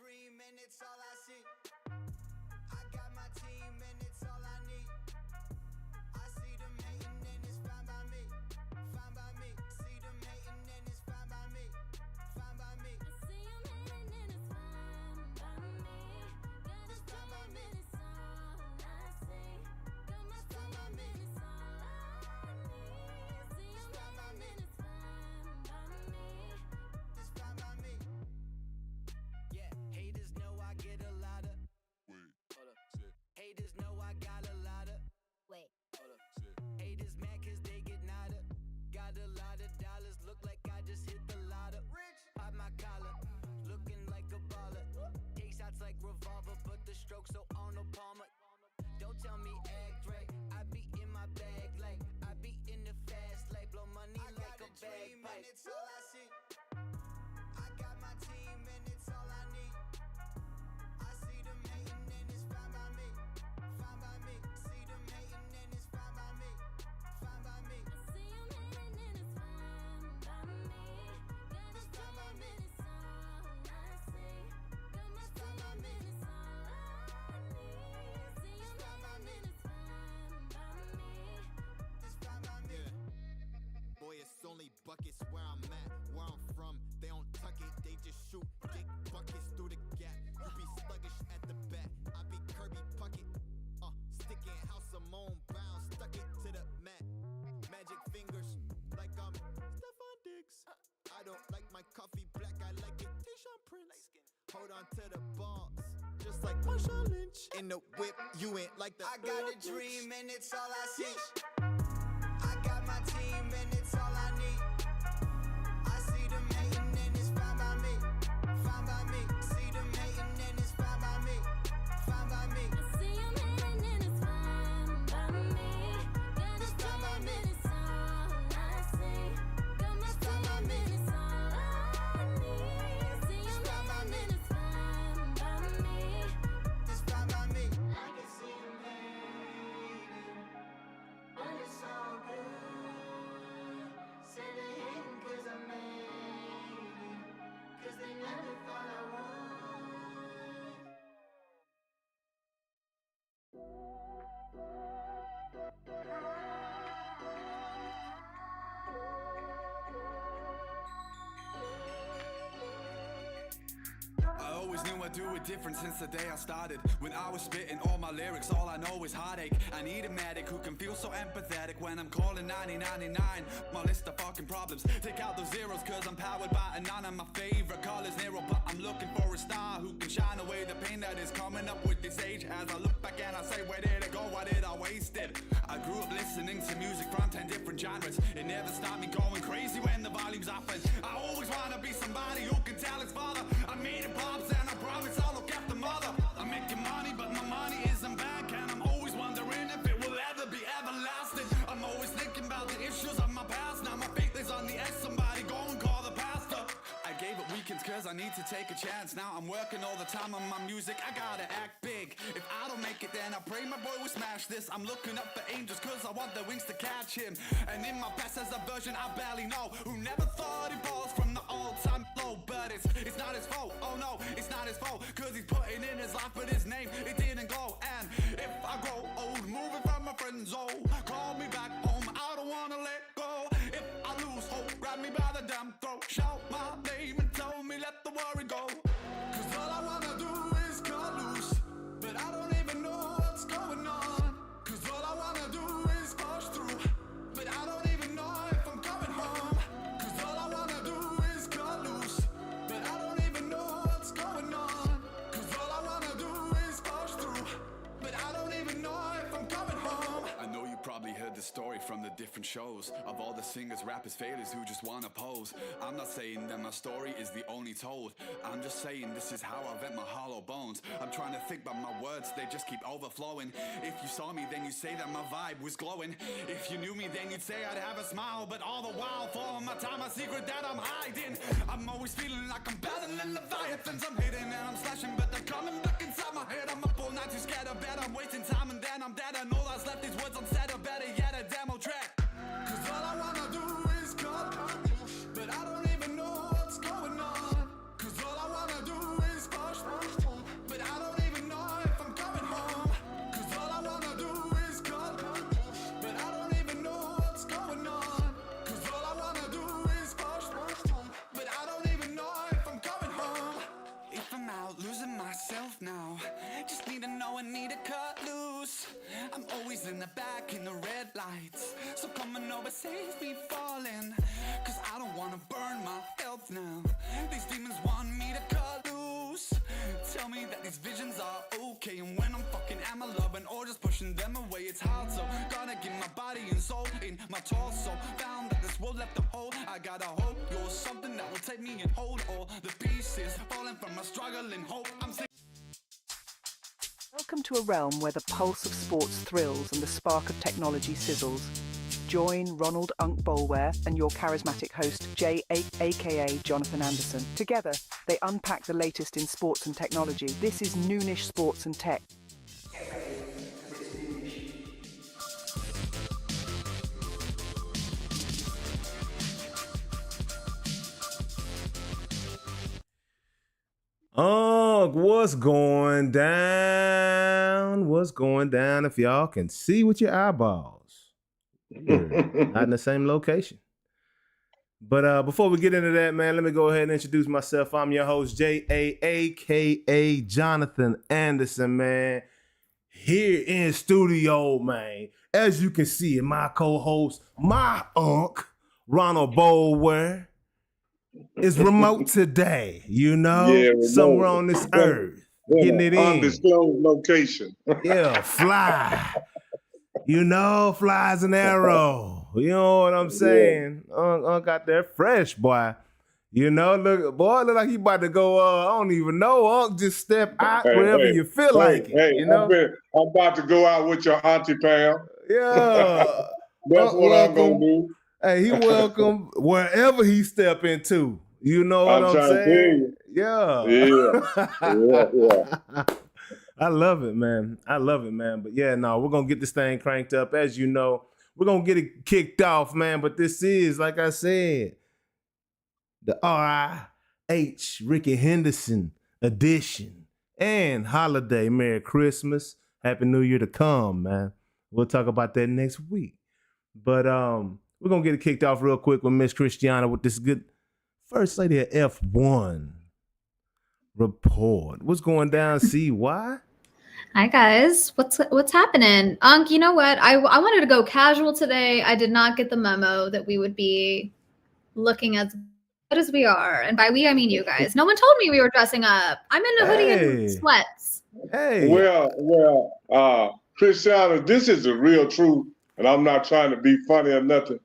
dream and it's all I see. I got my team and it's all I need. I see them hating and it's fine by me. Fine by me. See them hating and it's fine by me. Fine by me. I see them hating and it's fine by me. Got a dream and it's all I see. Got my team and it's all I need. See them hating and it's fine by me. It's fine by me. Yeah, haters know I get a lot of. Wait, Hold up. shit, Haters know I got a lot of. Wait. Hold up. shit. Haters mad cause they get nada. Got a lot of dollars, look like I just hit the lotto. Rich, pop my collar, looking like a baller. Take shots like revolver, but the stroke so Arnold Palmer. Don't tell me act right, I be in my bag like I be in the fast life, blow money like a bagpipe. It's all I see. I got my team and it's all I need. I see them hating and it's fine by me. Fine by me. See them hating and it's fine by me. Fine by me. I see them hating and it's fine by me. Got a dream and it's all I see. Got my team and it's all I need. See them hating and it's fine by me. It's fine by me. Boy, it's only buckets where I'm at, where I'm from. They don't tuck it, they just shoot dick buckets through the gap. You be sluggish at the bat, I be Kirby Puckett. Sticking house of Moan Brown, stuck it to the mat. Magic fingers, like I'm Stephon Diggs. I don't like my coffee black, I like it Tayshaun Prince. Hold on to the balls, just like Marshawn Lynch. In the whip, you ain't like the I got a dream and it's all I see. I got my team and it's all I need. I see them hating and it's fine by me. Fine by me. See them hating and it's fine by me. Fine by me. I see them hating and it's fine by me. Got a dream and it's all I see. Got my team and it's all I need. See them hating and it's fine by me. It's fine by me. I can see them hating, but it's all good. Say they hating cause I made it, cause they never thought I would. I always knew I'd do it different since the day I started. When I was spitting all my lyrics, all I know is heartache. I need a medic who can feel so empathetic when I'm calling 9099. My list of fucking problems, take out those zeros cause I'm powered by a none of my favorite colors narrow. But I'm looking for a star who can shine away the pain that is coming up with this age. As I look back and I say, where did it go, why did I waste it? I grew up listening to music from 10 different genres. It never stopped me going crazy when the volume's up. And I always wanna be somebody who can tell his father I made it pops and I promise I'll look after mother. I'm making money but my money isn't back, and I'm always wondering if it will ever be everlasting. I'm always thinking about the issues of my past. Now my faith is on the edge, somebody go and call the pastor. I gave up weekends cause I need to take a chance. Now I'm working all the time on my music, I gotta act big. If I don't make it then I pray my boy will smash this. I'm looking up for angels cause I want their wings to catch him. And in my past there's a version I barely know, who never thought he falls from the all-time low. But it's not his fault, oh no, it's not his fault. Cause he's putting in his life but his name, it didn't go. And if I grow old, moving from my friend zone, call me back home, I don't wanna let go. If I lose hope, grab me by the damn throat, shout my name and tell me let the worry go. Cause all I wanna do is cut loose, but I don't even know what's going on. Cause all I wanna do is push through, but I don't even know if I'm coming home. Cause all I wanna do is cut loose, but I don't even know what's going on. Cause all I wanna do is push through, but I don't even know if I'm coming home. I know you probably heard the story from the different shows of all the singers, rappers, failures who just wanna pose. I'm not saying that my story is the only told, I'm just saying this is how I vent my hollow bones. I'm trying to think but my words, they just keep overflowing. If you saw me then you'd say that my vibe was glowing. If you knew me then you'd say I'd have a smile. But all the while for my time a secret that I'm hiding. I'm always feeling like I'm battling leviathans. I'm hitting and I'm slashing but they're coming back inside my head. I'm up all night too scared of bed, I'm wasting time and then I'm dead. And all that's left is words unsaid, or better yet a demo track. Cause all I wanna do is cut, but I don't even know what's going on. Cause all I wanna do is push through. heights. So come and over, save me falling. Cause I don't wanna burn my health now. These demons want me to cut loose. Tell me that these visions are okay. And when I'm fucking, am I loving or just pushing them away? It's hard, so gotta give my body and soul in my torso. Found that this world left a hole. I gotta hope you're something that will take me and hold all the pieces falling from my struggle and hope. Welcome to a realm where the pulse of sports thrills and the spark of technology sizzles. Join Ronald Boleware and your charismatic host, Jay, aka Jonathan Anderson. Together, they unpack the latest in sports and technology. This is Noonish Sports and Tech. What's going down? What's going down? If y'all can see with your eyeballs, not in the same location. But before we get into that, man, let me go ahead and introduce myself. I'm your host, J.A., a.k.a. Jonathan Anderson, man. Here in studio, man. As you can see, my co-host, my Ronald Boleware, is remote today, somewhere on this earth, getting it in. Undisclosed location. Yeah, fly. Flies an arrow. You know what I'm saying? Got that fresh, boy. Look like he about to go, I don't even know, just step out wherever you feel like it, I'm about to go out with your auntie Pam. Yeah. That's what I'm going to do. Hey, he welcome wherever he step into. You know what I'm saying? Yeah. I love it, man. But yeah, no, we're going to get this thing cranked up. As you know, we're going to get it kicked off, man. But this is, like I said, the R.I.H. Rickey Henderson edition and holiday. Merry Christmas. Happy New Year to come, man. We'll talk about that next week. But we're going to get it kicked off real quick with Miss Christiana with this good First Lady of F1 report. What's going down, CY? Hi, guys. What's happening? You know what? I wanted to go casual today. I did not get the memo that we would be looking as good as we are. And by we, I mean you guys. No one told me we were dressing up. I'm in a hoodie and sweats. Hey. Well, Christiana, this is the real truth. And I'm not trying to be funny or nothing.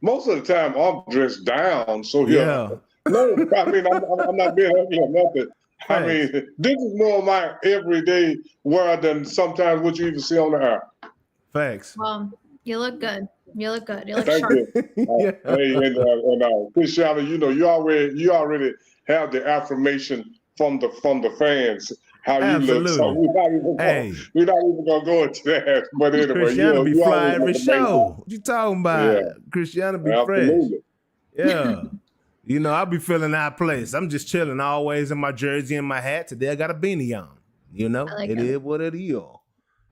Most of the time, I'm dressed down. So yeah. No, I mean, I'm not being ugly or nothing. I mean, this is more my everyday wear than sometimes what you even see on the air. Facts. Well, you look good. You look Thank sharp. you. Yeah. Hey, and Christiana, you already have the affirmation from the fans. How Absolutely. You look. So we're not even gonna go into that. But anyway, Christiana be fly every show. What you talking about? Yeah. Christiana be Absolutely. fresh. Yeah. I be feeling out of place. I'm just chilling always in my jersey and my hat. Today I got a beanie on. It is what it is.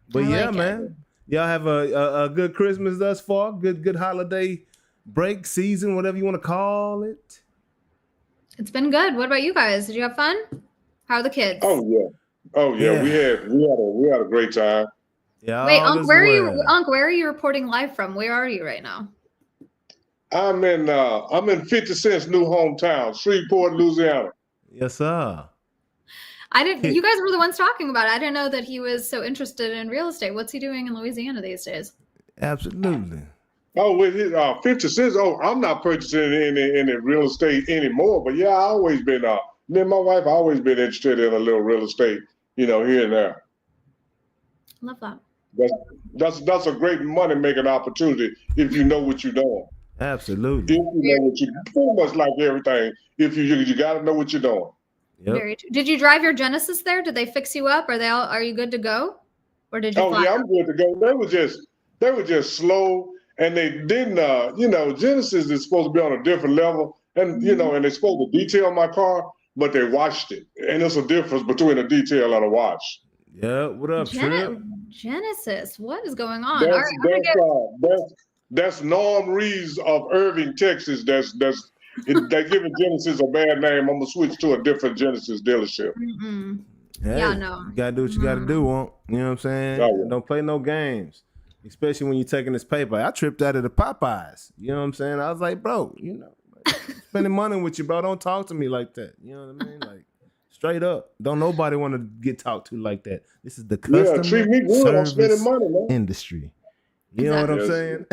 But man, y'all have a good Christmas thus far. Good holiday break season, whatever you want to call it. It's been good. What about you guys? Did you have fun? How are the kids? Oh yeah. We had a great time. Yeah. Wait, Unc, where are you reporting live from? Where are you right now? I'm in 50 Cent's new hometown, Shreveport, Louisiana. Yes, sir. You guys were the ones talking about it. I didn't know that he was so interested in real estate. What's he doing in Louisiana these days? Absolutely. Oh, with his 50 Cent. I'm not purchasing any real estate anymore. But yeah, I always been me and my wife always been interested in a little real estate, here and there. Love that. That's a great money making opportunity if you know what you're doing. Absolutely. If you know what you pretty much like everything. If you got to know what you're doing. Yep. Very true. Did you drive your Genesis there? Did they fix you up? Are you good to go? Or did you? Oh yeah, I'm good to go. They were just slow, and they didn't. Genesis is supposed to be on a different level, and and they're supposed to detail my car, but they washed it, and there's a difference between a detail and a wash. Yeah, what up, Trip? Genesis, what is going on? All right, that's Norm Reeves of Irving, Texas. They're giving Genesis a bad name. I'm gonna switch to a different Genesis dealership. Hey, yeah, no. You gotta do what you gotta do, Won't. You know what I'm saying? Oh, yeah. Don't play no games. especially when you're taking this paper. I tripped out of the Popeyes. You know what I'm saying? I was like, bro, like, spending money with you, bro. Don't talk to me like that. You know what I mean? Like, straight up. Don't nobody want to get talked to like that. This is the customer treat me good. I'm spending money, man. industry. You know what I'm saying?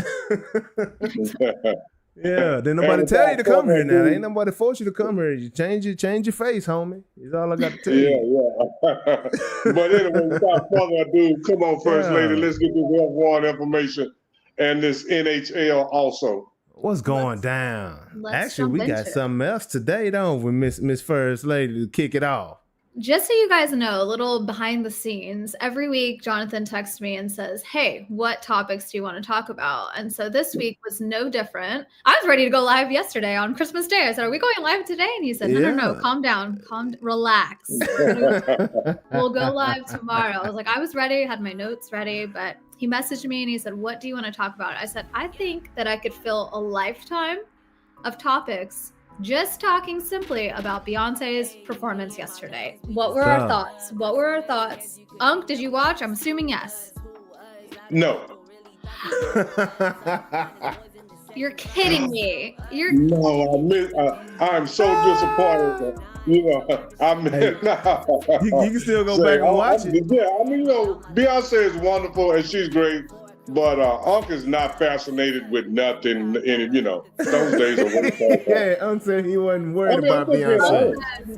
Yes. Yeah, then nobody tell you to come here now. Ain't nobody force you to come here. You change your face, homie. That's all I got to tell you. Yeah. But anyway, without further ado, come on, First Lady. Let's get this F1 information and this NHL also. What's going down? Actually, we got into it. something else today, don't we, Miss First Lady, to kick it off. Just so you guys know, a little behind the scenes, every week Jonathan texts me and says, hey, what topics do you want to talk about? And so this week was no different. I was ready to go live yesterday on Christmas Day. I said, are we going live today? And he said, no, calm down, relax. We'll go live tomorrow. I was like, I was ready, had my notes ready, but he messaged me and he said, what do you want to talk about? I said, I think that I could fill a lifetime of topics just talking simply about Beyonce's performance yesterday. What were our thoughts? Unc, did you watch? I'm assuming yes. No. You're kidding me. No, I'm so disappointed. I mean, you can still go back and watch it. Yeah, I mean, Beyonce is wonderful and she's great. But Unc is not fascinated with nothing. Those days are way past. Yeah, Unc said he wasn't worried about Beyonce.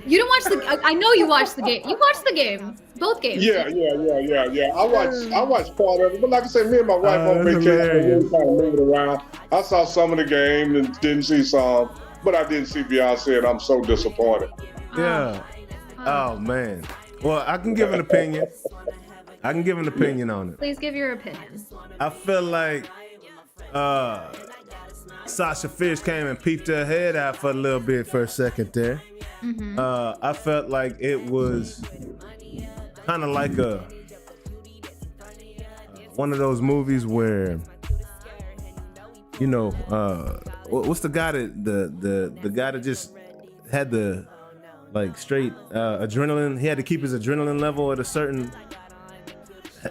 You didn't watch the. I know you watched the game. You watched the game, both games. Yeah. I watched part of it, but like I said, me and my wife on vacation, we kind of moving around. I saw some of the game and didn't see some, but I didn't see Beyonce, and I'm so disappointed. Yeah. Oh man. Well, I can give an opinion. On it. Please give your opinion. I feel like Sasha Fierce came and peeped her head out for a little bit for a second there. Mm-hmm. I felt like it was kind of like one of those movies where, what's the guy that the guy that just had the straight adrenaline? He had to keep his adrenaline level at a certain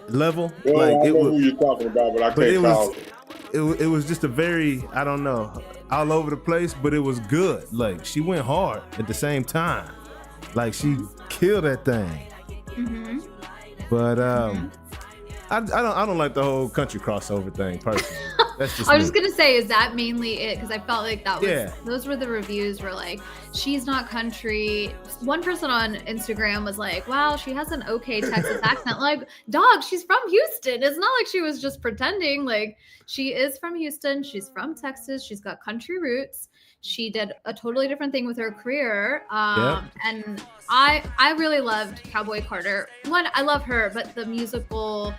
level. Well, I know who you're talking about, but I can't call it. It was just a very, I don't know, all over the place, but it was good. Like, she went hard at the same time. Like, she killed that thing. Mm-hmm. But I don't like the whole country crossover thing personally. That's just I was just gonna say, is that mainly it? Because I felt like that was those were the reviews were like, she's not country. One person on Instagram was like, wow, she has an okay Texas accent. Like, dog, she's from Houston. It's not like she was just pretending. Like, she is from Houston. She's from Texas. She's got country roots. She did a totally different thing with her career. And I really loved Cowboy Carter. One, I love her, but the musical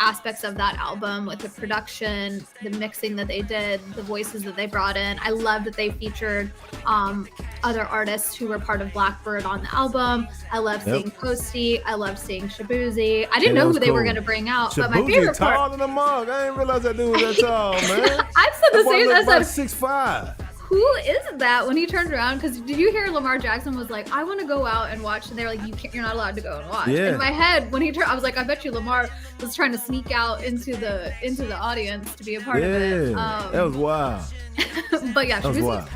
aspects of that album with the production, the mixing that they did, the voices that they brought in. I love that they featured other artists who were part of Blackbird on the album. I love seeing Posty. I love seeing Shabuzi. I didn't know who they were going to bring out, Shabuzi, but my favorite part. Taller than a mug. I didn't realize that dude was that tall, man. I said the same. I said 6'5". Who is that? When he turned around, because did you hear Lamar Jackson was like, I want to go out and watch, and they're like, you're not allowed to go and watch. Yeah. In my head, when he turned, I was like, I bet you Lamar was trying to sneak out into the audience to be a part of it. That was wild. But yeah, that was wild.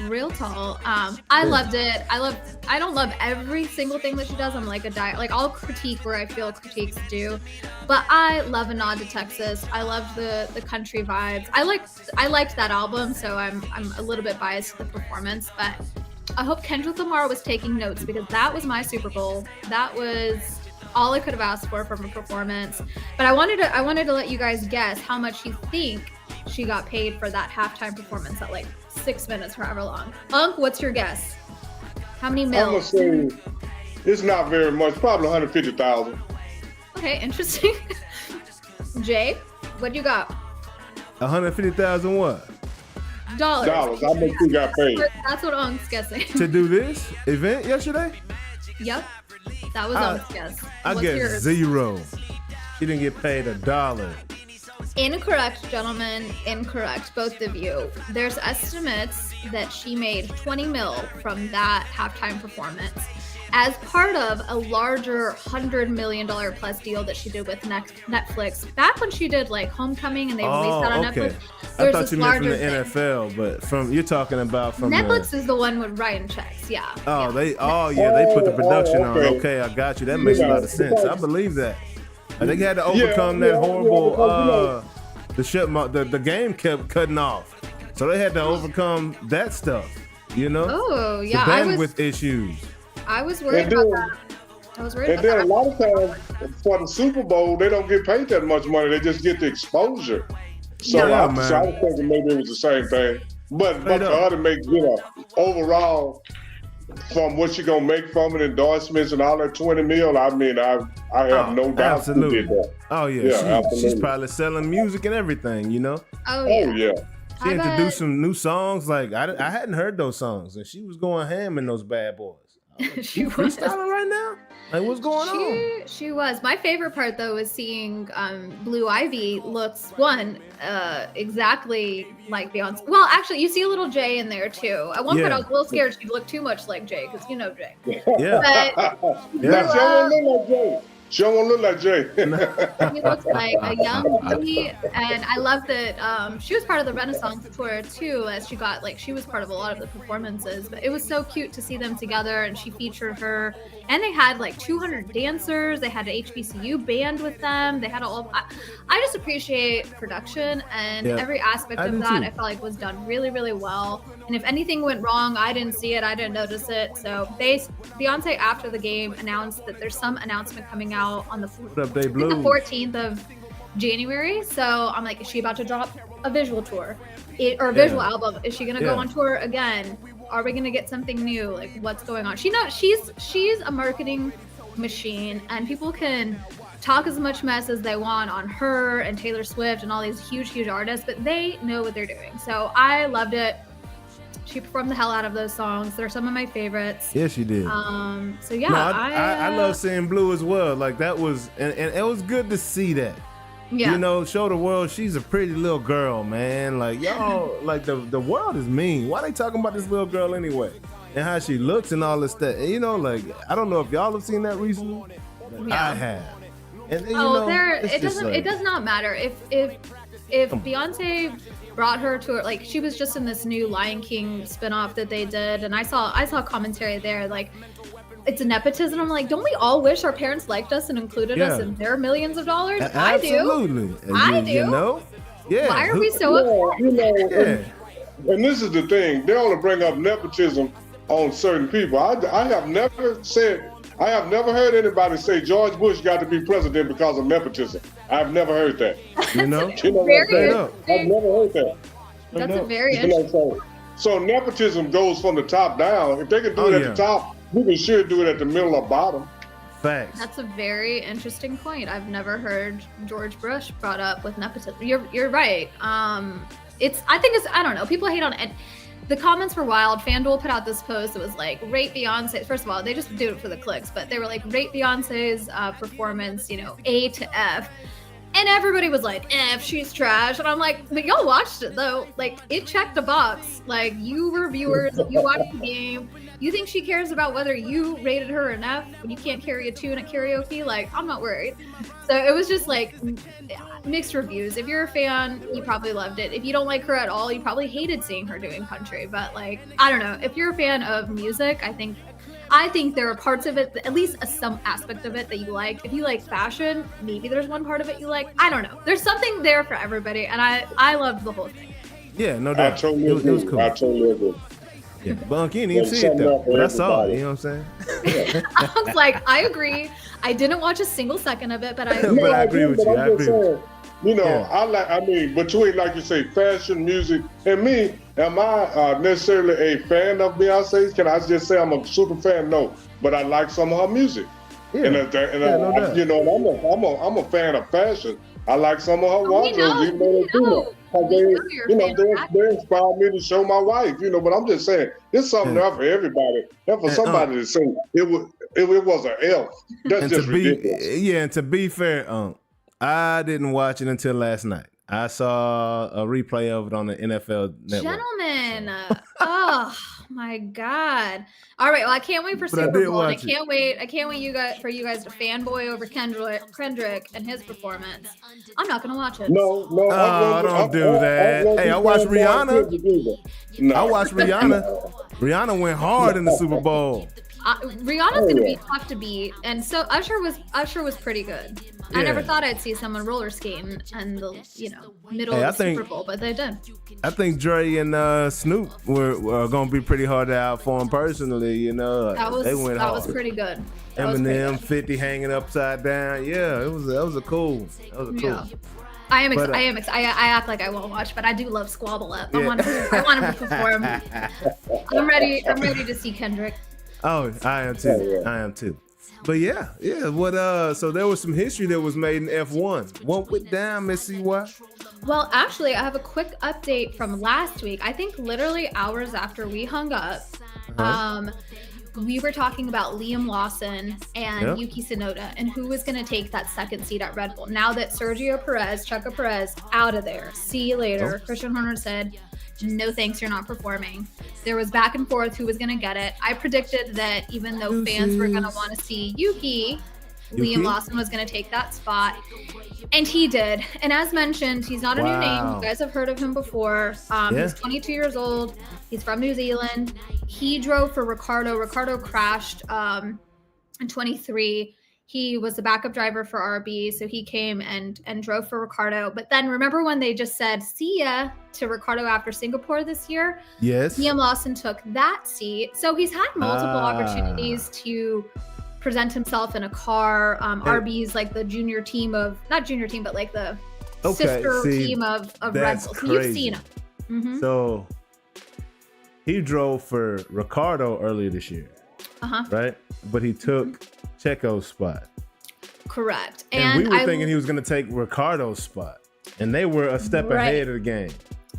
Real tall. I loved it. I don't love every single thing that she does. I'm like I'll critique where I feel critiques due, but I love a nod to Texas. I loved the country vibes. I liked that album, so I'm a little bit biased to the performance, but I hope Kendrick Lamar was taking notes, because that was my Super Bowl. That was all I could have asked for from a performance. But I wanted to let you guys guess how much you think she got paid for that halftime performance at 6 minutes, however long. Unc, what's your guess? How many mil? I'm gonna say it's not very much. Probably 150,000. Okay, interesting. Jay, what you got? 150,000 what? Dollars. How much you got paid? That's what Unc's guessing. To do this event yesterday? Yep, that was Unc's guess. I guess $0. She didn't get paid $1. Incorrect, gentlemen. Incorrect, both of you. There's estimates that she made 20 mil from that halftime performance. as part of a larger $100 million plus deal that she did with Netflix. Back when she did like Homecoming and they released that on Netflix. I thought you meant from the thing. NFL, but you're talking about from Netflix is the one with writing checks, yeah. They put the production on. Okay, I got you. That makes a lot of sense. I believe that. And they had to overcome that horrible the game kept cutting off. So they had to overcome that stuff, you know? Oh, yeah. The bandwidth issues. I was worried about that. And then a lot of times for the Super Bowl, they don't get paid that much money. They just get the exposure. So I was thinking maybe it was the same thing. But for her to make, overall, from what you're going to make from it, endorsements and all that $20 million, I mean, I have no doubt absolutely. she did that. Oh, yeah. She's probably selling music and everything, you know? Oh, yeah. She introduced some new songs. Like, I hadn't heard those songs, and she was going ham in those bad boys. She was freestyling right now? Like, what's going on? She was. My favorite part, though, was seeing Blue Ivy looks, exactly like Beyonce. Well, actually, you see a little Jay in there, too. At one point, I was a little scared she'd look too much like Jay, because you know Jay. Yeah. But, she don't look like Jay. She looks like a young beauty, and I love that she was part of the Renaissance tour too. As she was part of a lot of the performances. But it was so cute to see them together, and she featured her. And they had like 200 dancers. They had an HBCU band with them. They had all. I just appreciate production and every aspect of that. I felt like was done really, really well. And if anything went wrong, I didn't see it. I didn't notice it. So Beyonce after the game announced that there's some announcement coming out on the 14th of January. So I'm like, is she about to drop a visual tour or a visual album? Is she gonna go on tour again? Are we gonna get something new? Like, what's going on? She's a marketing machine, and people can talk as much mess as they want on her and Taylor Swift and all these huge artists, but they know what they're doing. So I loved it. She performed the hell out of those songs. They're some of my favorites. Yeah, she did. So yeah, no, I love seeing Blue as well. Like that was, and it was good to see that. Yeah. You know, show the world she's a pretty little girl, man. Like y'all, like the world is mean. Why they talking about this little girl anyway? And how she looks and all this stuff. And, you know, like I don't know if y'all have seen that recently. I have. And it does not matter if Beyonce brought her to like she was just in this new Lion King spinoff that they did, and I saw commentary there like it's a nepotism. I'm like, don't we all wish our parents liked us and included us in their millions of dollars? Absolutely. I do. You know? Yeah. Why are we so upset? And this is the thing. They only bring up nepotism on certain people. I have never heard anybody say George Bush got to be president because of nepotism. I've never heard that. You know? I've never heard that. That's a very interesting. So nepotism goes from the top down. If they can do it at the top, we can sure do it at the middle or bottom. Facts. That's a very interesting point. I've never heard George Bush brought up with nepotism. You're right. I don't know. People hate on it. The comments were wild. FanDuel put out this post that was like, rate Beyonce. First of all, they just do it for the clicks, but they were like, rate Beyonce's performance, A to F. And everybody was like, F, she's trash. And I'm like, but y'all watched it though. Like, it checked a box. Like, you were viewers, you watched the game. You think she cares about whether you rated her an F when you can't carry a tune at karaoke? Like, I'm not worried. So it was just like mixed reviews. If you're a fan, you probably loved it. If you don't like her at all, you probably hated seeing her doing country. But like, I don't know. If you're a fan of music, I think there are parts of it, at least some aspect of it that you like. If you like fashion, maybe there's one part of it you like. I don't know. There's something there for everybody, and I loved the whole thing. Yeah, no doubt. I totally agree. It was cool. I totally agree. Yeah, Bunk, you didn't even see it though. But I saw it, you know what I'm saying? I was like, I agree. I didn't watch a single second of it, but I agree with you. I agree with you. I mean, between, like you say, fashion, music, and me, am I necessarily a fan of Beyonce's? Can I just say I'm a super fan? No, but I like some of her music. Yeah. I'm a fan of fashion. I like some of her wardrobes, even though they inspire me to show my wife, but I'm just saying, it's something there for everybody. And for somebody to say it was an F, that's just ridiculous. And to be fair, I didn't watch it until last night. I saw a replay of it on the NFL Network. Gentlemen, oh my God. All right. Well, I can't wait for But I Super did Bowl. And watch I can't wait. I can't wait for you guys to fanboy over Kendrick and his performance. I'm not gonna watch it. No, Oh, don't do that. Hey, I watched Rihanna. No. I watched Rihanna. Rihanna went hard in the Super Bowl. Rihanna's gonna be tough to beat, and so Usher was pretty good. I never Yeah. thought I'd see someone roller skating in the middle of the Super Bowl, but they did. I think Dre and Snoop were going to be pretty hard to out for him personally. They went hard. That was pretty good. Eminem, 50 hanging upside down. Yeah, that was a cool. Yeah. I act like I won't watch, but I do love Squabble Up. Yeah. I want him to perform. I'm ready to see Kendrick. Oh, I am too. But yeah. What? So there was some history that was made in F1. What went down, Miss CY? Well, actually, I have a quick update from last week. I think literally hours after we hung up, we were talking about Liam Lawson and Yuki Tsunoda and who was going to take that second seat at Red Bull. Now that Checo Perez, out of there. See you later. Christian Horner said, no thanks, you're not performing. There was back and forth who was going to get it. I predicted that even though fans were going to want to see Yuki, Liam Lawson was going to take that spot. And he did. And as mentioned, he's not a new name. You guys have heard of him before. He's 22 years old. He's from New Zealand. He drove for Ricardo. Ricardo crashed in 23. He was the backup driver for RB, so he came and drove for Ricardo. But then remember when they just said, see ya, to Ricardo after Singapore this year? Yes. Liam Lawson took that seat. So he's had multiple opportunities to present himself in a car. RB's like the junior team of, not junior team, but like the sister team of Red Bull. So you've seen him. Mm-hmm. So he drove for Ricardo earlier this year, right? But he took Checo's spot. Correct. And we were thinking he was going to take Ricardo's spot. And they were a step ahead of the game.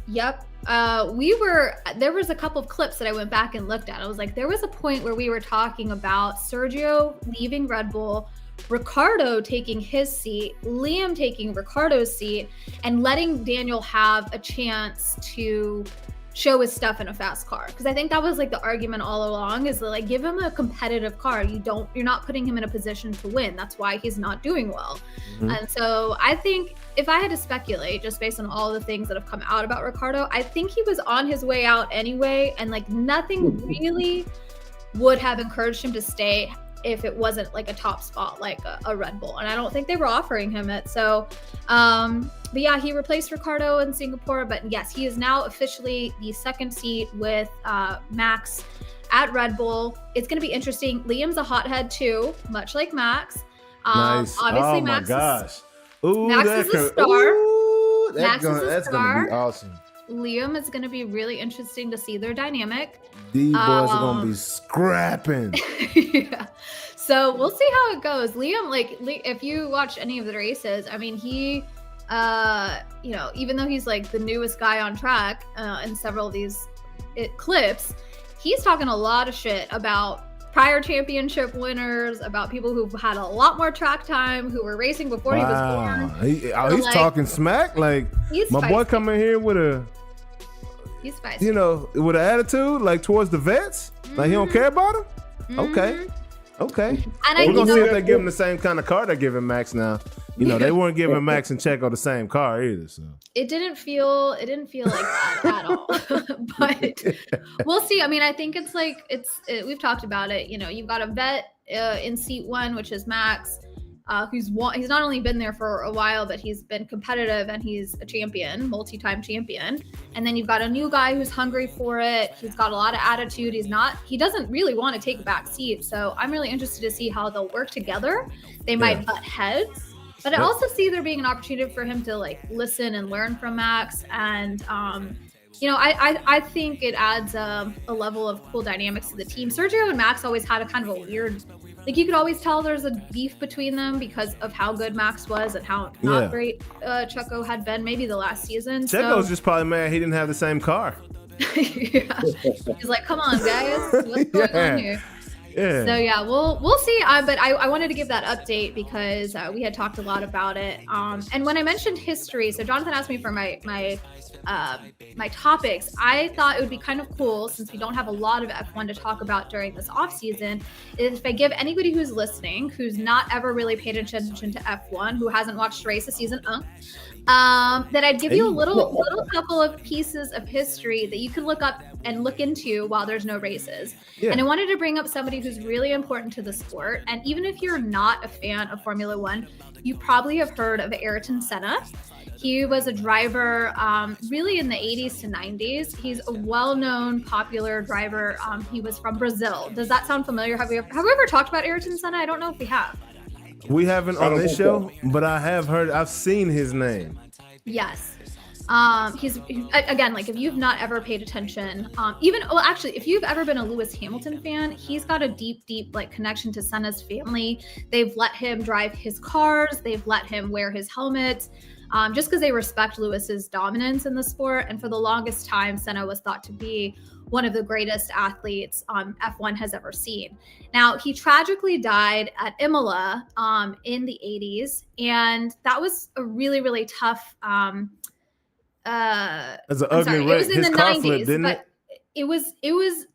Yep. There was a couple of clips that I went back and looked at. I was like, there was a point where we were talking about Sergio leaving Red Bull, Ricardo taking his seat, Liam taking Ricardo's seat, and letting Daniel have a chance to show his stuff in a fast car. Because I think that was like the argument all along, is that, like, give him a competitive car. You're not putting him in a position to win. That's why he's not doing well. Mm-hmm. And so I think if I had to speculate, just based on all the things that have come out about Ricardo, I think he was on his way out anyway, and like nothing really would have encouraged him to stay if it wasn't like a top spot like a Red Bull. And I don't think they were offering him it. So but yeah, he replaced Ricardo in Singapore. But yes, he is now officially the second seat with Max at Red Bull. It's going to be interesting. Liam's a hothead too, much like Max. Nice. Obviously, Max is a star. That's going to be awesome. Liam is going to be really interesting to see their dynamic. These boys are going to be scrapping. Yeah. So we'll see how it goes. Liam, if you watch any of the races, I mean, he, even though he's like the newest guy on track in several of these clips, he's talking a lot of shit about prior championship winners, about people who've had a lot more track time, who were racing before he was born. He's talking smack. Like, my boy coming here with he's spicy. With an attitude, like towards the vets. Mm-hmm. Like he don't care about them. Mm-hmm. Okay. And we're gonna see if they give him the same kind of car they're giving Max now. They weren't giving Max and Checo the same car either. So it didn't feel like that at all. But we'll see. I mean, I think we've talked about it. You've got a vet in seat one, which is Max. He's not only been there for a while, but he's been competitive and he's a champion, multi-time champion. And then you've got a new guy who's hungry for it. He's got a lot of attitude. He doesn't really want to take a back seat. So I'm really interested to see how they'll work together. They might butt heads, but I also see there being an opportunity for him to like listen and learn from Max. And, I think it adds a level of cool dynamics to the team. Sergio and Max always had a kind of a weird, like you could always tell there's a beef between them because of how good Max was and how not great Checo had been maybe the last season. Checo's just probably mad he didn't have the same car. Yeah. He's like, come on, guys. What's going on here? Yeah. So yeah, we'll see. But I wanted to give that update because we had talked a lot about it. And when I mentioned history, so Jonathan asked me for my topics. I thought it would be kind of cool, since we don't have a lot of F1 to talk about during this off season, is if I give anybody who's listening, who's not ever really paid attention to F1, who hasn't watched a race this season, that I'd give you a little couple of pieces of history that you can look up and look into while there's no races. Yeah. And I wanted to bring up somebody who's really important to the sport. And even if you're not a fan of Formula One, you probably have heard of Ayrton Senna. He was a driver really in the 80s to 90s. He's a well-known, popular driver. He was from Brazil. Does that sound familiar? Have we ever talked about Ayrton Senna? I don't know if we have. We haven't on this show, but I've seen his name. Yes. He's again, like, if you've not ever paid attention, if you've ever been a Lewis Hamilton fan, he's got a deep like connection to Senna's family. They've let him drive his cars. They've let him wear his helmet. Just because they respect Lewis's dominance in the sport. And for the longest time, Senna was thought to be one of the greatest athletes F1 has ever seen. Now, he tragically died at Imola in the 80s. And that was a really, really tough... That's an ugly wreck. It was in His the car 90s, flipped, didn't but it was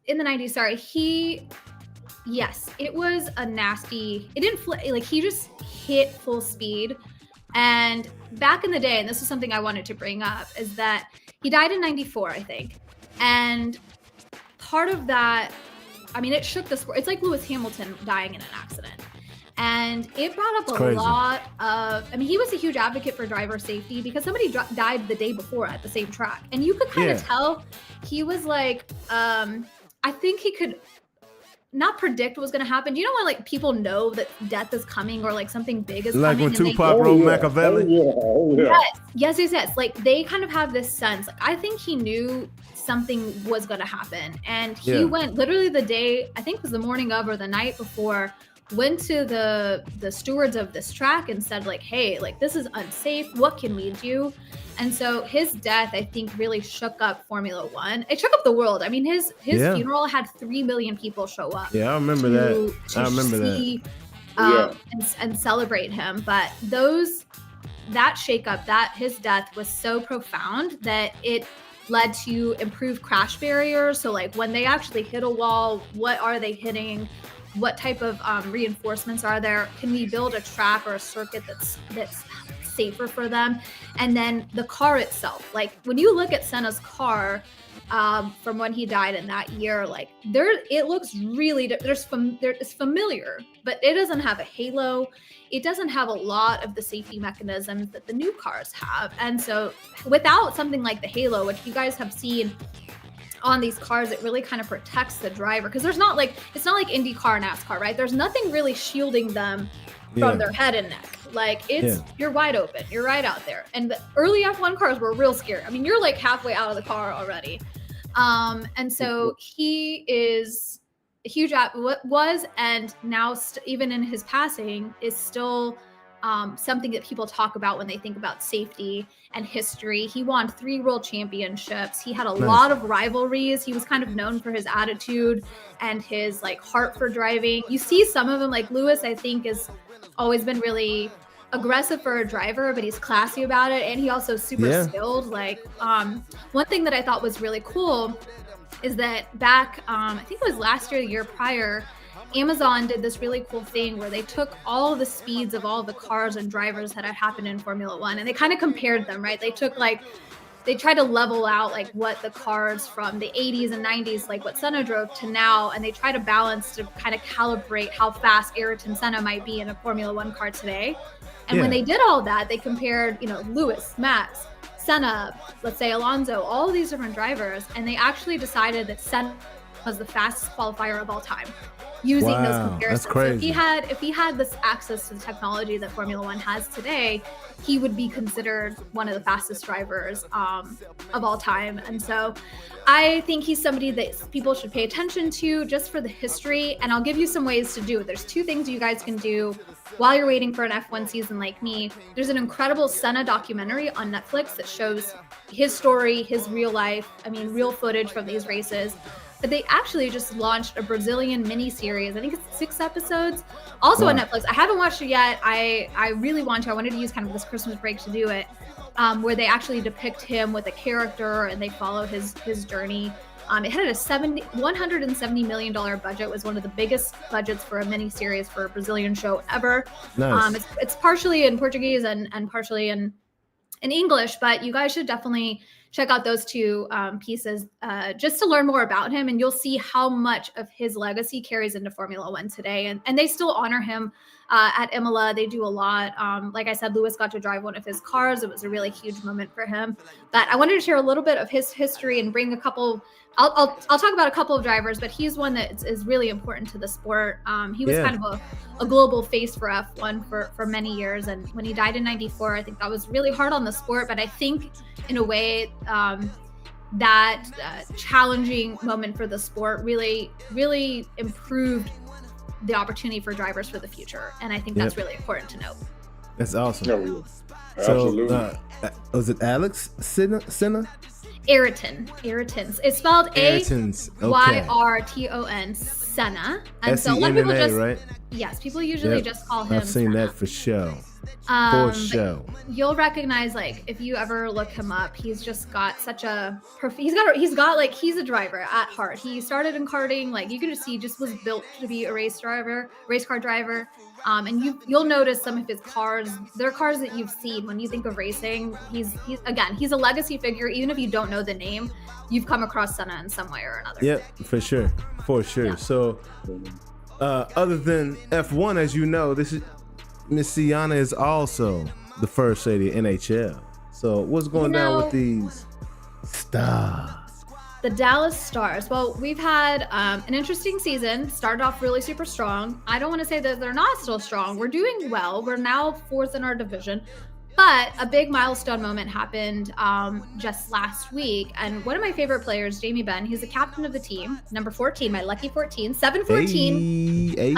in the 90s. Sorry. Yes, it was a nasty... It didn't flip. Like, he just hit full speed. And back in the day, and this is something I wanted to bring up, is that he died in 94, I think. And part of that, I mean, it shook the sport. It's like Lewis Hamilton dying in an accident. And it brought up a lot of, I mean, he was a huge advocate for driver safety because somebody died the day before at the same track. And you could kind of tell he was like, I think he could not predict what was going to happen. Do you know when like people know that death is coming or like something big is like coming? Like when Tupac wrote Machiavelli? Yes. Like they kind of have this sense. Like, I think he knew something was going to happen. And he went literally the day, I think it was the morning of or the night before, went to the stewards of this track and said like, hey, like this is unsafe. What can we do? And so his death, I think, really shook up Formula One. It shook up the world. I mean, his funeral had 3 million people show up. Yeah, I remember that. I remember that. And celebrate him. But that shakeup, that his death was so profound that it led to improved crash barriers. So like when they actually hit a wall, what are they hitting? What type of reinforcements are there? Can we build a track or a circuit that's safer for them? And then the car itself, like when you look at Senna's car from when he died in that year, like it looks really, it's familiar, but it doesn't have a halo. It doesn't have a lot of the safety mechanisms that the new cars have. And so without something like the halo, which you guys have seen on these cars, it really kind of protects the driver because it's not like IndyCar, NASCAR, right? There's nothing really shielding them from their head and neck. Like you're wide open, you're right out there. And the early F1 cars were real scary. I mean, you're like halfway out of the car already. And so he is a huge and now even in his passing is still something that people talk about when they think about safety and history. He won 3 world championships. He had a lot of rivalries. He was kind of known for his attitude and his like heart for driving. You see some of them, like Lewis, I think has always been really aggressive for a driver, but he's classy about it. And he also super skilled. Like one thing that I thought was really cool is that back, I think it was last year, the year prior, Amazon did this really cool thing where they took all of the speeds of all the cars and drivers that had happened in Formula One and they kind of compared them, right? They tried to level out like what the cars from the 80s and 90s, like what Senna drove to now, and they try to balance to kind of calibrate how fast Ayrton Senna might be in a Formula One car today. And when they did all that, they compared, Lewis, Max, Senna, let's say Alonso, all of these different drivers, and they actually decided that Senna was the fastest qualifier of all time. Using those comparisons. That's crazy. So if he had this access to the technology that Formula One has today, he would be considered one of the fastest drivers of all time. And so I think he's somebody that people should pay attention to just for the history. And I'll give you some ways to do it. There's 2 things you guys can do while you're waiting for an F1 season like me. There's an incredible Senna documentary on Netflix that shows his story, his real life, real footage from these races. but they actually just launched a Brazilian mini series. I think it's 6 episodes, also on Netflix. I haven't watched it yet. I really want to. I wanted to use kind of this Christmas break to do it, where they actually depict him with a character and they follow his journey. It had a $170 million budget. Was one of the biggest budgets for a mini series for a Brazilian show ever. Nice. It's partially in Portuguese and partially in English, but you guys should definitely check out those 2 pieces just to learn more about him, and you'll see how much of his legacy carries into Formula One today. And they still honor him at Imola. They do a lot. Like I said, Lewis got to drive one of his cars. It was a really huge moment for him. But I wanted to share a little bit of his history and bring a couple. I'll talk about a couple of drivers, but he's one that is really important to the sport. He was kind of a global face for F1 for many years. And when he died in 94, I think that was really hard on the sport. But I think in a way that challenging moment for the sport really, really improved the opportunity for drivers for the future. And I think that's really important to note. That's awesome. Oh, yeah. Absolutely. So, was it Alex Senna? Ayrton. It's spelled Ayrton's. Ayrton, Senna. And so a lot of people S-E-N-N-A, just, right? yes, people usually just call him I've seen Senna. that for show. For show. You'll recognize, like, if you ever look him up, he's just got such a he's a driver at heart. He started in karting, like you can just see he just was built to be a race car driver. And you'll notice some of his cars. They're cars that you've seen when you think of racing. He's a legacy figure. Even if you don't know the name, you've come across Senna in some way or another. Yep, for sure. Yeah. So, other than F1, as you know, this is Miss Sienna is also the first lady of NHL. So, what's going down with these stars? The Dallas Stars. Well, we've had an interesting season. Started off really super strong. I don't want to say that they're not still strong. We're doing well. We're now 4th in our division. But a big milestone moment happened just last week. And one of my favorite players, Jamie Benn, he's the captain of the team, number 14, my lucky 14, 714. Hey.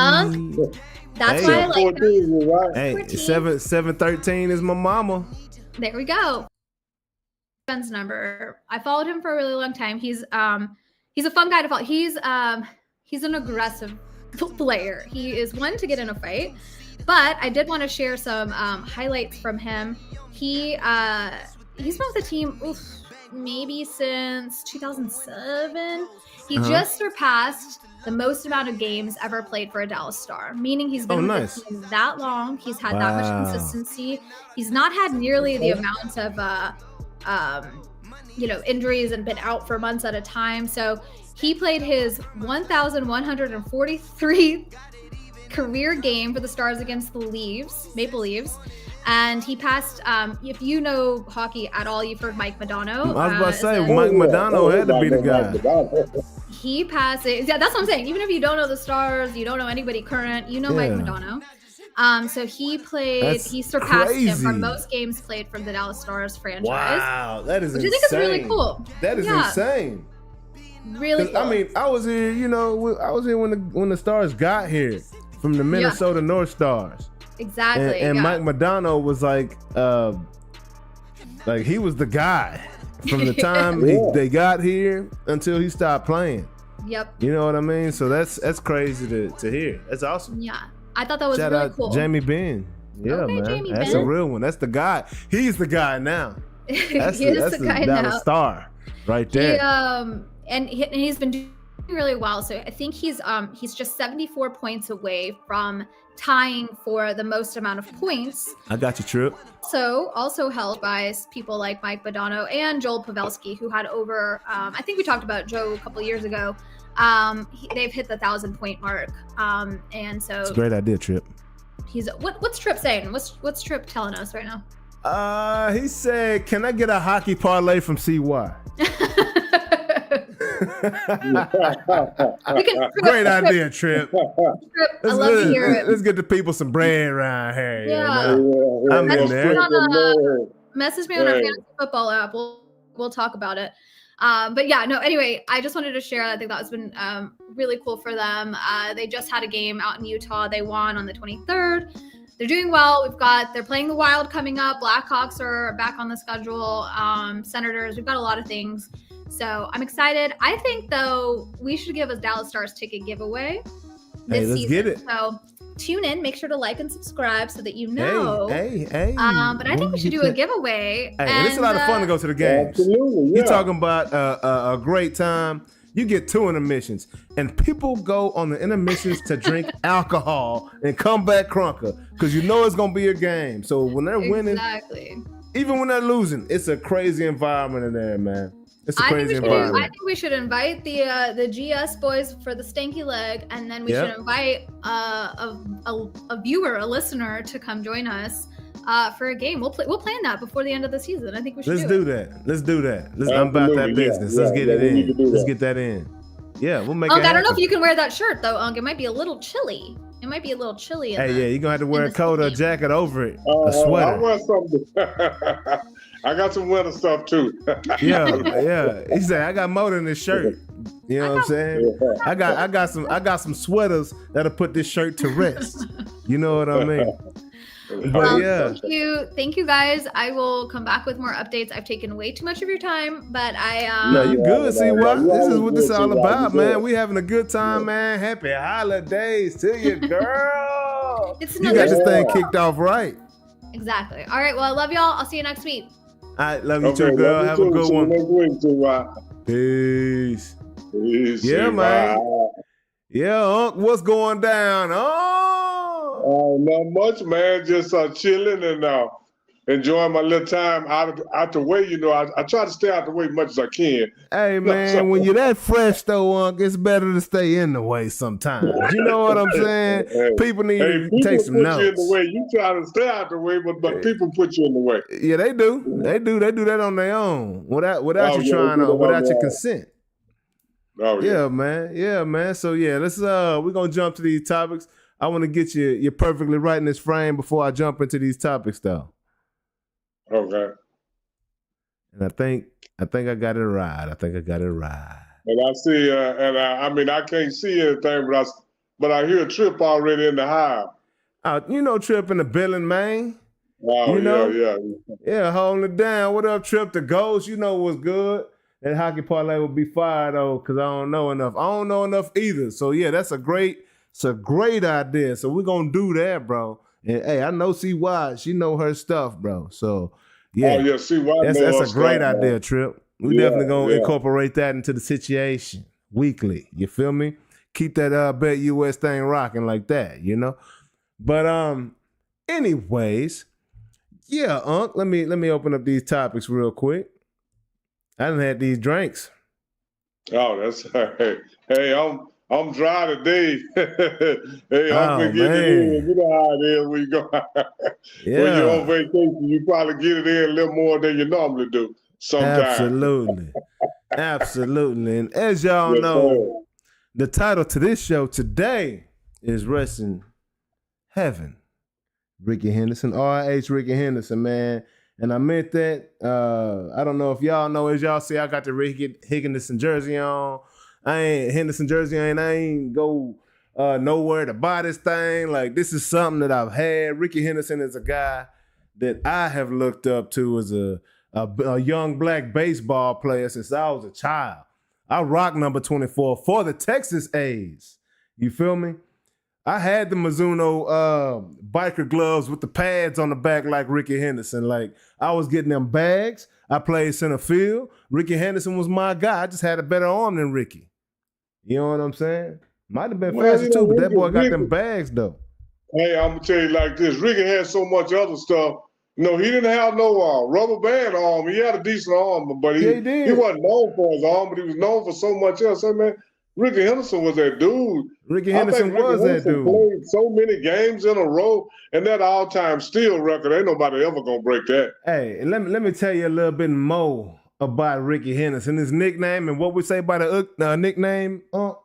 That's why I like him. Right. Hey, 713 is my mama. There we go. Ben's number. I followed him for a really long time. He's a fun guy to follow. He's an aggressive player. He is one to get in a fight. But I did want to share some highlights from him. He's been with the team maybe since 2007. He just surpassed the most amount of games ever played for a Dallas Star, meaning he's been with the team that long. He's had that much consistency. He's not had nearly the amount of injuries and been out for months at a time. So he played his 1,143 career game for the Stars against the Maple Leafs. And he passed, if you know hockey at all, you've heard Mike Modano. I was about to say, Mike Modano had to be the guy. He passed it. Yeah, that's what I'm saying. Even if you don't know the Stars, you don't know anybody current, you know Mike Modano. So he surpassed him for most games played from the Dallas Stars franchise. Wow, that is insane. Which I think is really cool. That is insane. Really cool. I mean, I was here, when the Stars got here from the Minnesota North Stars. Exactly. And Mike Modano was like he was the guy from the time they got here until he stopped playing. Yep. You know what I mean? So that's crazy to hear. That's awesome. Yeah. I thought that was Shout really out cool. Jamie Benn. Yeah, man. Jamie That's Benn. a real one. That's the guy. He's the guy now. That's he is the guy now. Dallas Star right there. He's been doing really well. So I think he's just 74 points away from tying for the most amount of points. I got you, Trip. So also held by people like Mike Modano and Joel Pavelski, who had over, I think we talked about Joe a couple years ago. They've hit the 1,000-point mark. And so it's a great idea, Trip. What's Trip saying? What's Trip telling us right now? He said, "Can I get a hockey parlay from CY?" Great idea, Trip. I love to hear it. Let's get the people some bread around here. Yeah. I'm in there. Message me on our fantasy football app. We'll talk about it. But yeah, no, anyway, I just wanted to share. I think that's been really cool for them. They just had a game out in Utah. They won on the 23rd. They're doing well. They're playing the Wild coming up. Blackhawks are back on the schedule. Senators. We've got a lot of things So I'm excited. I think though we should give a Dallas Stars ticket giveaway this let's season. get it. So tune in, make sure to like and subscribe so that you know. Hey. But I think we should do a giveaway. Hey, and it's a lot of fun to go to the games. Absolutely, You're talking about a great time. You get 2 intermissions, and people go on the intermissions to drink alcohol and come back crunker because you know it's gonna be a game. So when they're winning, even when they're losing, it's a crazy environment in there, man. It's a crazy environment. I think we should invite the GS boys for the stanky leg, and then we should invite a viewer, a listener, to come join us for a game. We'll plan that before the end of the season. I think we should. Let's do that. I'm about that business. Let's get it in. Let's get that in. Yeah, we'll make it happen. I don't know if you can wear that shirt though, Unk. It might be a little chilly. Hey, you're gonna have to wear a coat or a jacket over it. A sweater. I wear something. I got some winter stuff too. yeah. He said I got more than this shirt. You know what I'm saying? I got some sweaters that'll put this shirt to rest. You know what I mean? But thank you guys. I will come back with more updates. I've taken way too much of your time, but No, you're good. See what? This is what this is all about, man. We having a good time, man. Happy holidays to you, girl. You got this thing kicked off right. Exactly. All right. Well, I love y'all. I'll see you next week. All right, love you too, girl. Have a good one. Peace. Yeah, man. Yeah, Unc, what's going down? Not much, man. Just chilling and enjoying my little time out the way. You know, I try to stay out the way as much as I can. Hey, man, when you're that fresh, though, Unc, it's better to stay in the way sometimes. You know what I'm saying? People need to take some notes. You in the way. You try to stay out the way, but people put you in the way. Yeah, they do. They do that on their own without you trying to, without your consent. Oh, yeah, man. Yeah, man. So let's we're gonna jump to these topics. I want to get you're perfectly right in this frame before I jump into these topics, though. Okay. And I think I got it right. And I see, I mean, I can't see anything, but I hear Trip already in the hive. You know, Trip in the building, man. Oh, you know? Yeah, holding it down. What up, Trip? The Ghost, you know what's good. That hockey parlay will be fired, though, because I don't know enough. I don't know enough either. So, that's a great idea. So, we're going to do that, bro. And, hey, I know CY. She know her stuff, bro. So, yeah. Oh, yeah, CY that's a great idea, Trip. We definitely going to incorporate that into the situation weekly. You feel me? Keep that Bet US thing rocking like that, you know? But, anyways, Unc, let me open up these topics real quick. I done had these drinks. Oh, that's all right. Hey, I'm dry today. Hey, I'm gonna get it in. You know how it is when you go when you're on vacation. You probably get it in a little more than you normally do. Sometimes. Absolutely. And as y'all know, the title to this show today is Rest in Heaven. Rickey Henderson, R.H. Rickey Henderson, man. And I meant that. I don't know if y'all know. As y'all see, I got the Rickey Henderson jersey on. I ain't go nowhere to buy this thing. Like, this is something that I've had. Rickey Henderson is a guy that I have looked up to as a young black baseball player since I was a child. I rock number 24 for the Texas A's. You feel me? I had the Mizuno biker gloves with the pads on the back like Rickey Henderson. Like, I was getting them bags. I played center field. Rickey Henderson was my guy. I just had a better arm than Rickey. You know what I'm saying? Might have been faster too, but that boy got them bags though. Hey, I'm gonna tell you like this. Rickey had so much other stuff. No, he didn't have no rubber band arm. He had a decent arm, but he wasn't known for his arm, but he was known for so much else. I mean, Rickey Henderson was that dude. Rickey Henderson was that dude. Played so many games in a row, and that all-time steal record, ain't nobody ever gonna break that. Hey, and let me tell you a little bit more about Rickey Henderson, his nickname, and what we say by the nickname. Oh,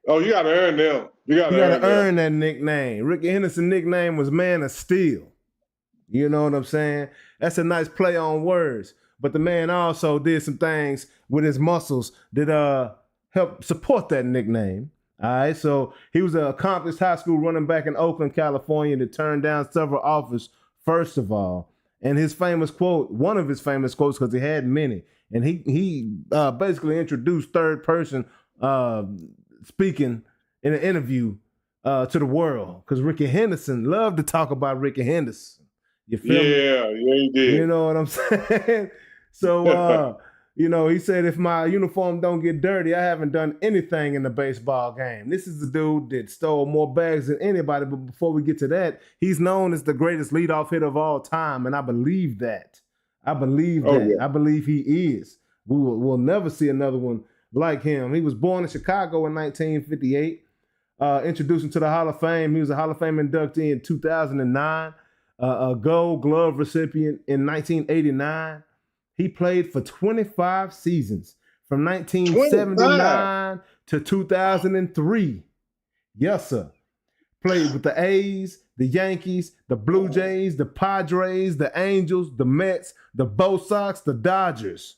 you gotta earn them. You gotta earn that nickname. Rickey Henderson's nickname was Man of Steel. You know what I'm saying? That's a nice play on words. But the man also did some things with his muscles that help support that nickname. All right, so he was an accomplished high school running back in Oakland, California that turned down several offers, first of all. And his famous quote, one of his famous quotes, because he had many, and he basically introduced third person speaking in an interview to the world, because Rickey Henderson loved to talk about Rickey Henderson. You feel me? Yeah, he did. You know what I'm saying? So, he said, if my uniform don't get dirty, I haven't done anything in the baseball game. This is the dude that stole more bags than anybody. But before we get to that, he's known as the greatest leadoff hitter of all time. And I believe that. I believe he is. We'll never see another one like him. He was born in Chicago in 1958. Introduced him to the Hall of Fame. He was a Hall of Fame inductee in 2009. A Gold Glove recipient in 1989. He played for 25 seasons from 1979 to 2003. Yes, sir. Played with the A's, the Yankees, the Blue Jays, the Padres, the Angels, the Mets, the Bo Sox, the Dodgers.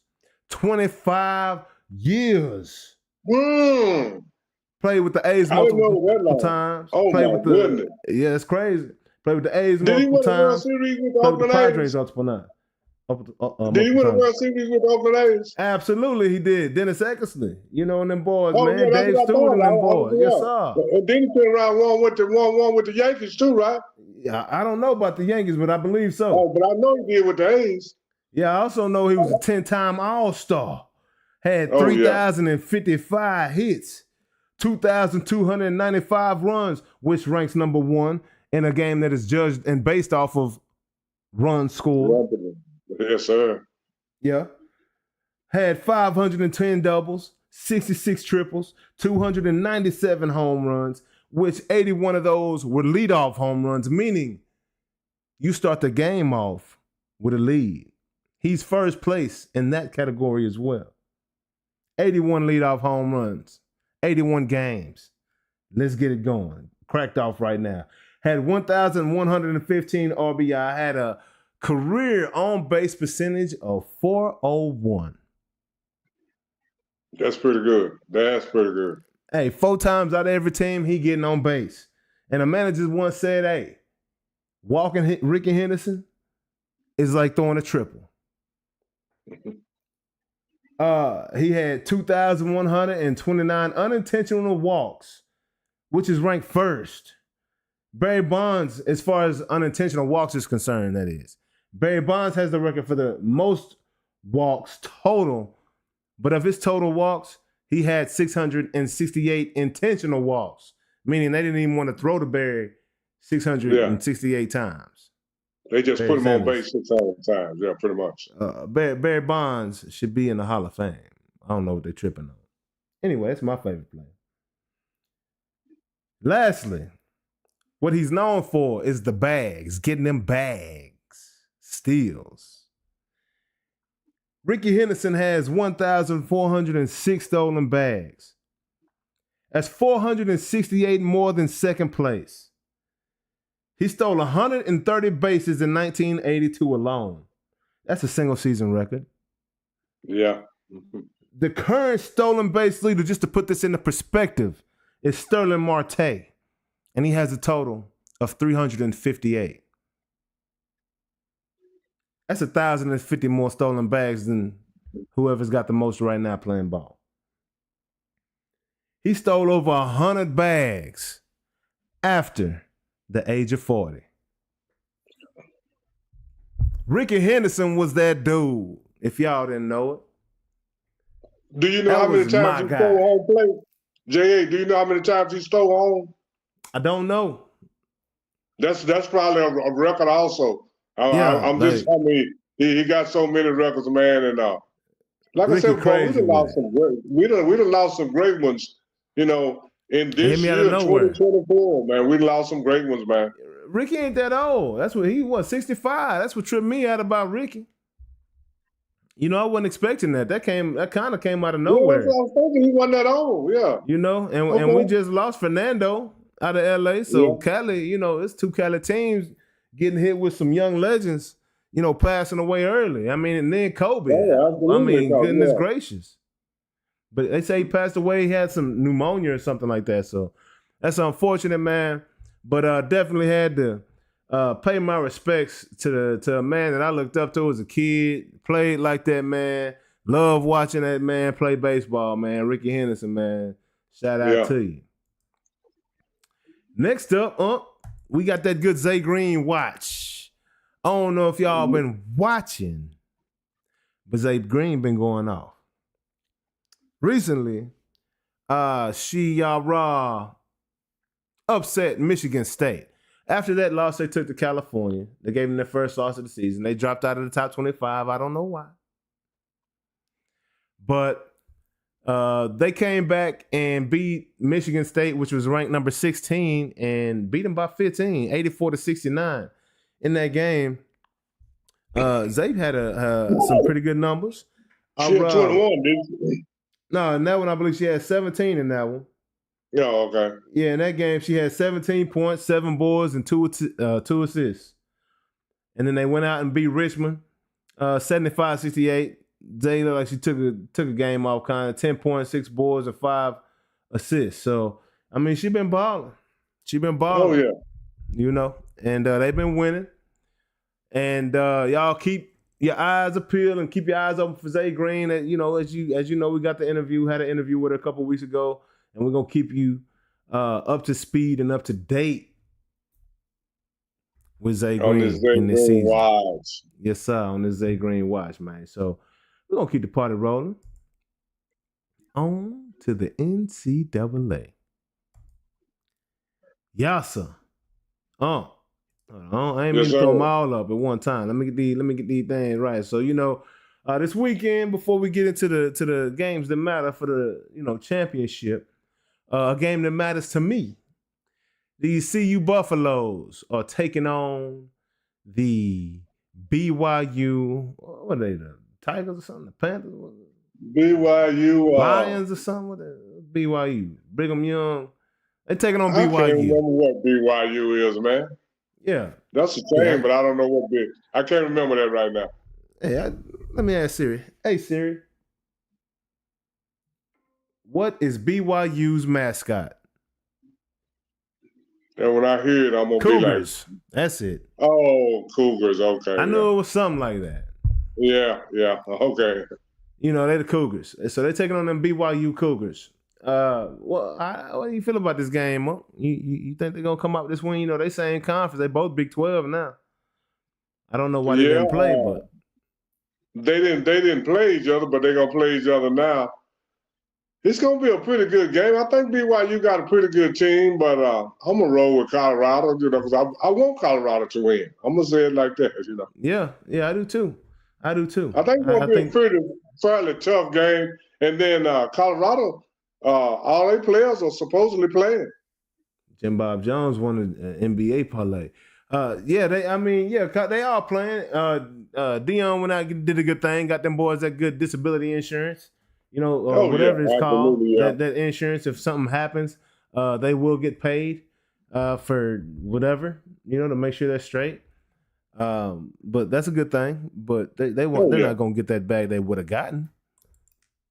25 years. Played with the A's multiple times. Oh, played my with goodness. Yeah, it's crazy. Played with the A's Did he multiple win a World times. Series with Played with the Oakland Padres A's? multiple times. Did he win a World Series with Oakland A's? Absolutely, he did. Dennis Eckersley, and them boys, Oh, man. yeah, that's Dave what I Stewart and thought. them boys. Yes, sir. And then he turned around one with the Yankees too, right? Yeah, I don't know about the Yankees, but I believe so. Oh, but I know he did with the A's. Yeah, I also know he was a 10-time All-Star. Had Oh, yeah. 3,055 hits, 2,295 runs, which ranks number one in a game that is judged and based off of runs scored. Yes, sir. Yeah. Had 510 doubles, 66 triples, 297 home runs, which 81 of those were leadoff home runs, meaning you start the game off with a lead. He's first place in that category as well. 81 leadoff home runs, 81 games. Let's get it going. Cracked off right now. Had 1,115 RBI, had a career on-base percentage of .401. That's pretty good. That's pretty good. Hey, 4 times out of every team, he getting on base. And a manager once said, hey, walking Rickey Henderson is like throwing a triple. He had 2,129 unintentional walks, which is ranked first. Barry Bonds, as far as unintentional walks is concerned, that is. Barry Bonds has the record for the most walks total, but of his total walks, he had 668 intentional walks, meaning they didn't even want to throw to Barry 668 times. They just Barry put him on Sanders. base 600 times. Yeah, pretty much. Barry Bonds should be in the Hall of Fame. I don't know what they're tripping on. Anyway, that's my favorite player. Lastly, what he's known for is the bags, getting them bags, steals. Rickey Henderson has 1,406 stolen bags. That's 468 more than second place. He stole 130 bases in 1982 alone. That's a single season record. Yeah. The current stolen base leader, just to put this into perspective, is Sterling Marte, and he has a total of 358. That's 1,050 more stolen bags than whoever's got the most right now playing ball. He stole over 100 bags after the age of 40. Rickey Henderson was that dude, if y'all didn't know it. Do you know That how many was times my he guy. stole home plate? J.A., do you know how many times he stole home? I don't know. That's probably a record also. He got so many records, man, and like Rickey I said, bro, crazy we done lost some great ones, in this Hit me out year, of nowhere. 2024, man. We lost some great ones, man. Rickey ain't that old. That's what he was, 65. That's what tripped me out about Rickey. I wasn't expecting that. That kind of came out of nowhere. Yeah, that's what I was thinking. He wasn't that old, yeah. And we just lost Fernando out of LA. So Yeah. Cali, it's 2 Cali teams getting hit with some young legends, passing away early. I mean, and then Kobe. Yeah, absolutely, Goodness yeah. gracious. But they say he passed away. He had some pneumonia or something like that. So that's unfortunate, man. But definitely had to pay my respects to a man that I looked up to as a kid, played like that man, love watching that man play baseball, man. Rickey Henderson, man. Shout out to you. Next up, we got that good Zay Green watch. I don't know if y'all been watching, but Zay Green been going off. Recently, she upset Michigan State. After that loss, they took to California. They gave them their first loss of the season. They dropped out of the top 25. I don't know why. But they came back and beat Michigan State, which was ranked number 16, and beat them by 15, 84-69. In that game, Zay had some pretty good numbers. She had 21, didn't she? No, in that one, I believe she had 17 in that one. Yeah, okay. Yeah, in that game, she had 17 points, 7 boards, and 2 assists. And then they went out and beat Richmond, 75-68. Zay looked like she took a game off, kind of 10 points, 6 boards, and 5 assists. So, I mean, she been balling. Oh, yeah. You know, and they've been winning. And y'all keep your eyes peeled and keep your eyes open for Zay Green. You know, as you know, we got had an interview with her a couple weeks ago, and we're gonna keep you up to speed and up to date with Zay Green in this season. Watch. Yes, sir, on this Zay Green watch, man. So we're gonna keep the party rolling. On to the NCAA. Yassa. I ain't mean to throw them all up at one time. Let me get these things right. So, you know, this weekend, before we get into the games that matter for the, you know, championship, a game that matters to me. These CU Buffaloes are taking on the BYU, what are they, the Tigers or something? The Panthers? BYU. Lions or something? What BYU. Brigham Young. They're taking on BYU. I can't remember what BYU is, man. Yeah. That's a shame, but I don't know what big. I can't remember that right now. Hey, let me ask Siri. Hey, Siri. What is BYU's mascot? And when I hear it, I'm going to be like... Cougars. That's it. Oh, Cougars. Okay. I knew it was something like that. Yeah. Okay. You know, they're the Cougars. So they're taking on them BYU Cougars. What do you feel about this game, Monk? You think they're gonna come out with this win? You know, they same conference. They both Big 12 now. I don't know why they didn't play, but they didn't play each other, but they're gonna play each other now. It's gonna be a pretty good game. I think BYU got a pretty good team, but I'm gonna roll with Colorado, you know, because I want Colorado to win. I'm gonna say it like that, you know. Yeah, I do too. I think it's gonna be a fairly tough game, and then Colorado. All their players are supposedly playing. Jim Bob Jones won an NBA parlay. They are playing. Dion went out and did a good thing, got them boys that good disability insurance. You know, whatever it's called, that insurance, if something happens, they will get paid for whatever, you know, to make sure they're straight. But that's a good thing. But they're not going to get that bag they would have gotten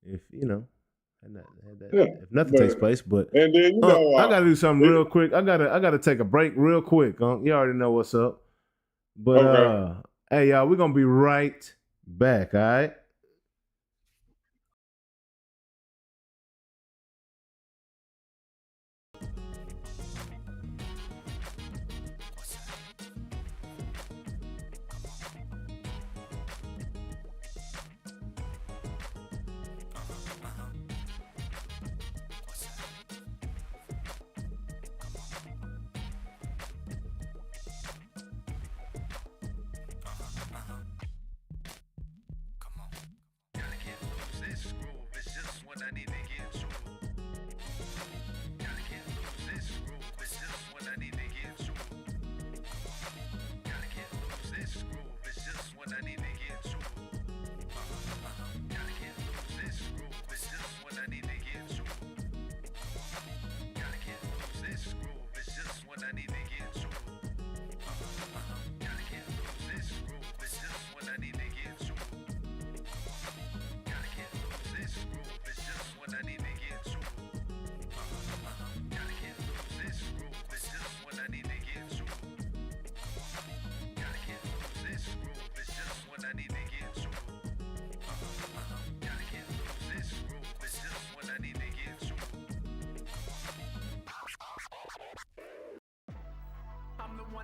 if, you know. If nothing takes place, but and then you know, I gotta do something real quick. I gotta take a break real quick. You already know what's up. But hey y'all, we're gonna be right back, all right?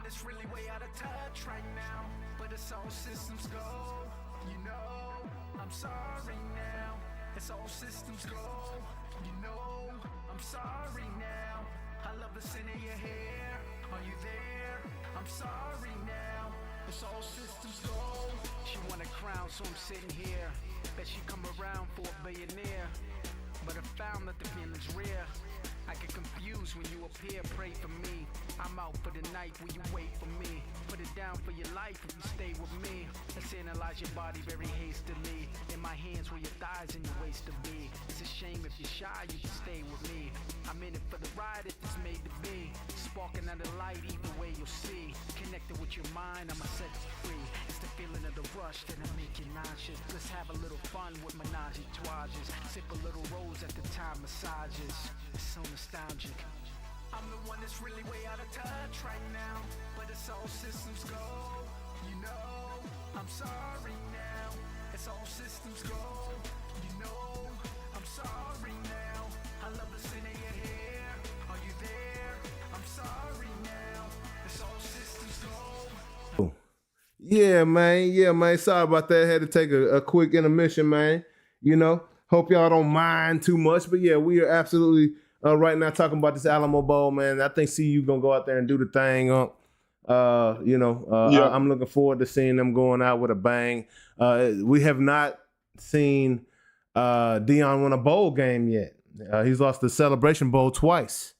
one that's really way out of touch right now, but it's all systems go. You know, I'm sorry now. It's all systems go. You know, I'm sorry now. I love the scent of your hair. Are you there? I'm sorry now. It's all systems go. She want a crown, so I'm sitting here. Bet she come around for a billionaire. But I found that the feeling's rare. I get confused when you appear, pray for me. I'm out for the night, will you wait for me? Put it down for your life if you stay with me. Let's analyze your body very hastily. In my hands where your thighs and your waist to be. It's a shame if you're shy, you can stay with me. I'm in it for the ride if it's made to be. Sparking out the light, either way you'll see. Connected with your mind, I'ma set you free. It's the feeling of the rush that'll make you nauseous. Let's have a little fun with menage a trois. Sip a little rose at the time massages. It's so nostalgic. I'm the one that's really way out of touch right now, but it's all systems go. You know, I'm sorry now. It's all systems go. You know, I'm sorry now. I love the scent of your hair. Are you there? I'm sorry now. It's all systems go. Yeah, man. Yeah, man. Sorry about that. Had to take a quick intermission, man. You know, hope y'all don't mind too much. But yeah, we are absolutely right now talking about this Alamo Bowl, man. I think CU gonna go out there and do the thing. I'm looking forward to seeing them going out with a bang. We have not seen Deion win a bowl game yet. He's lost the Celebration Bowl twice,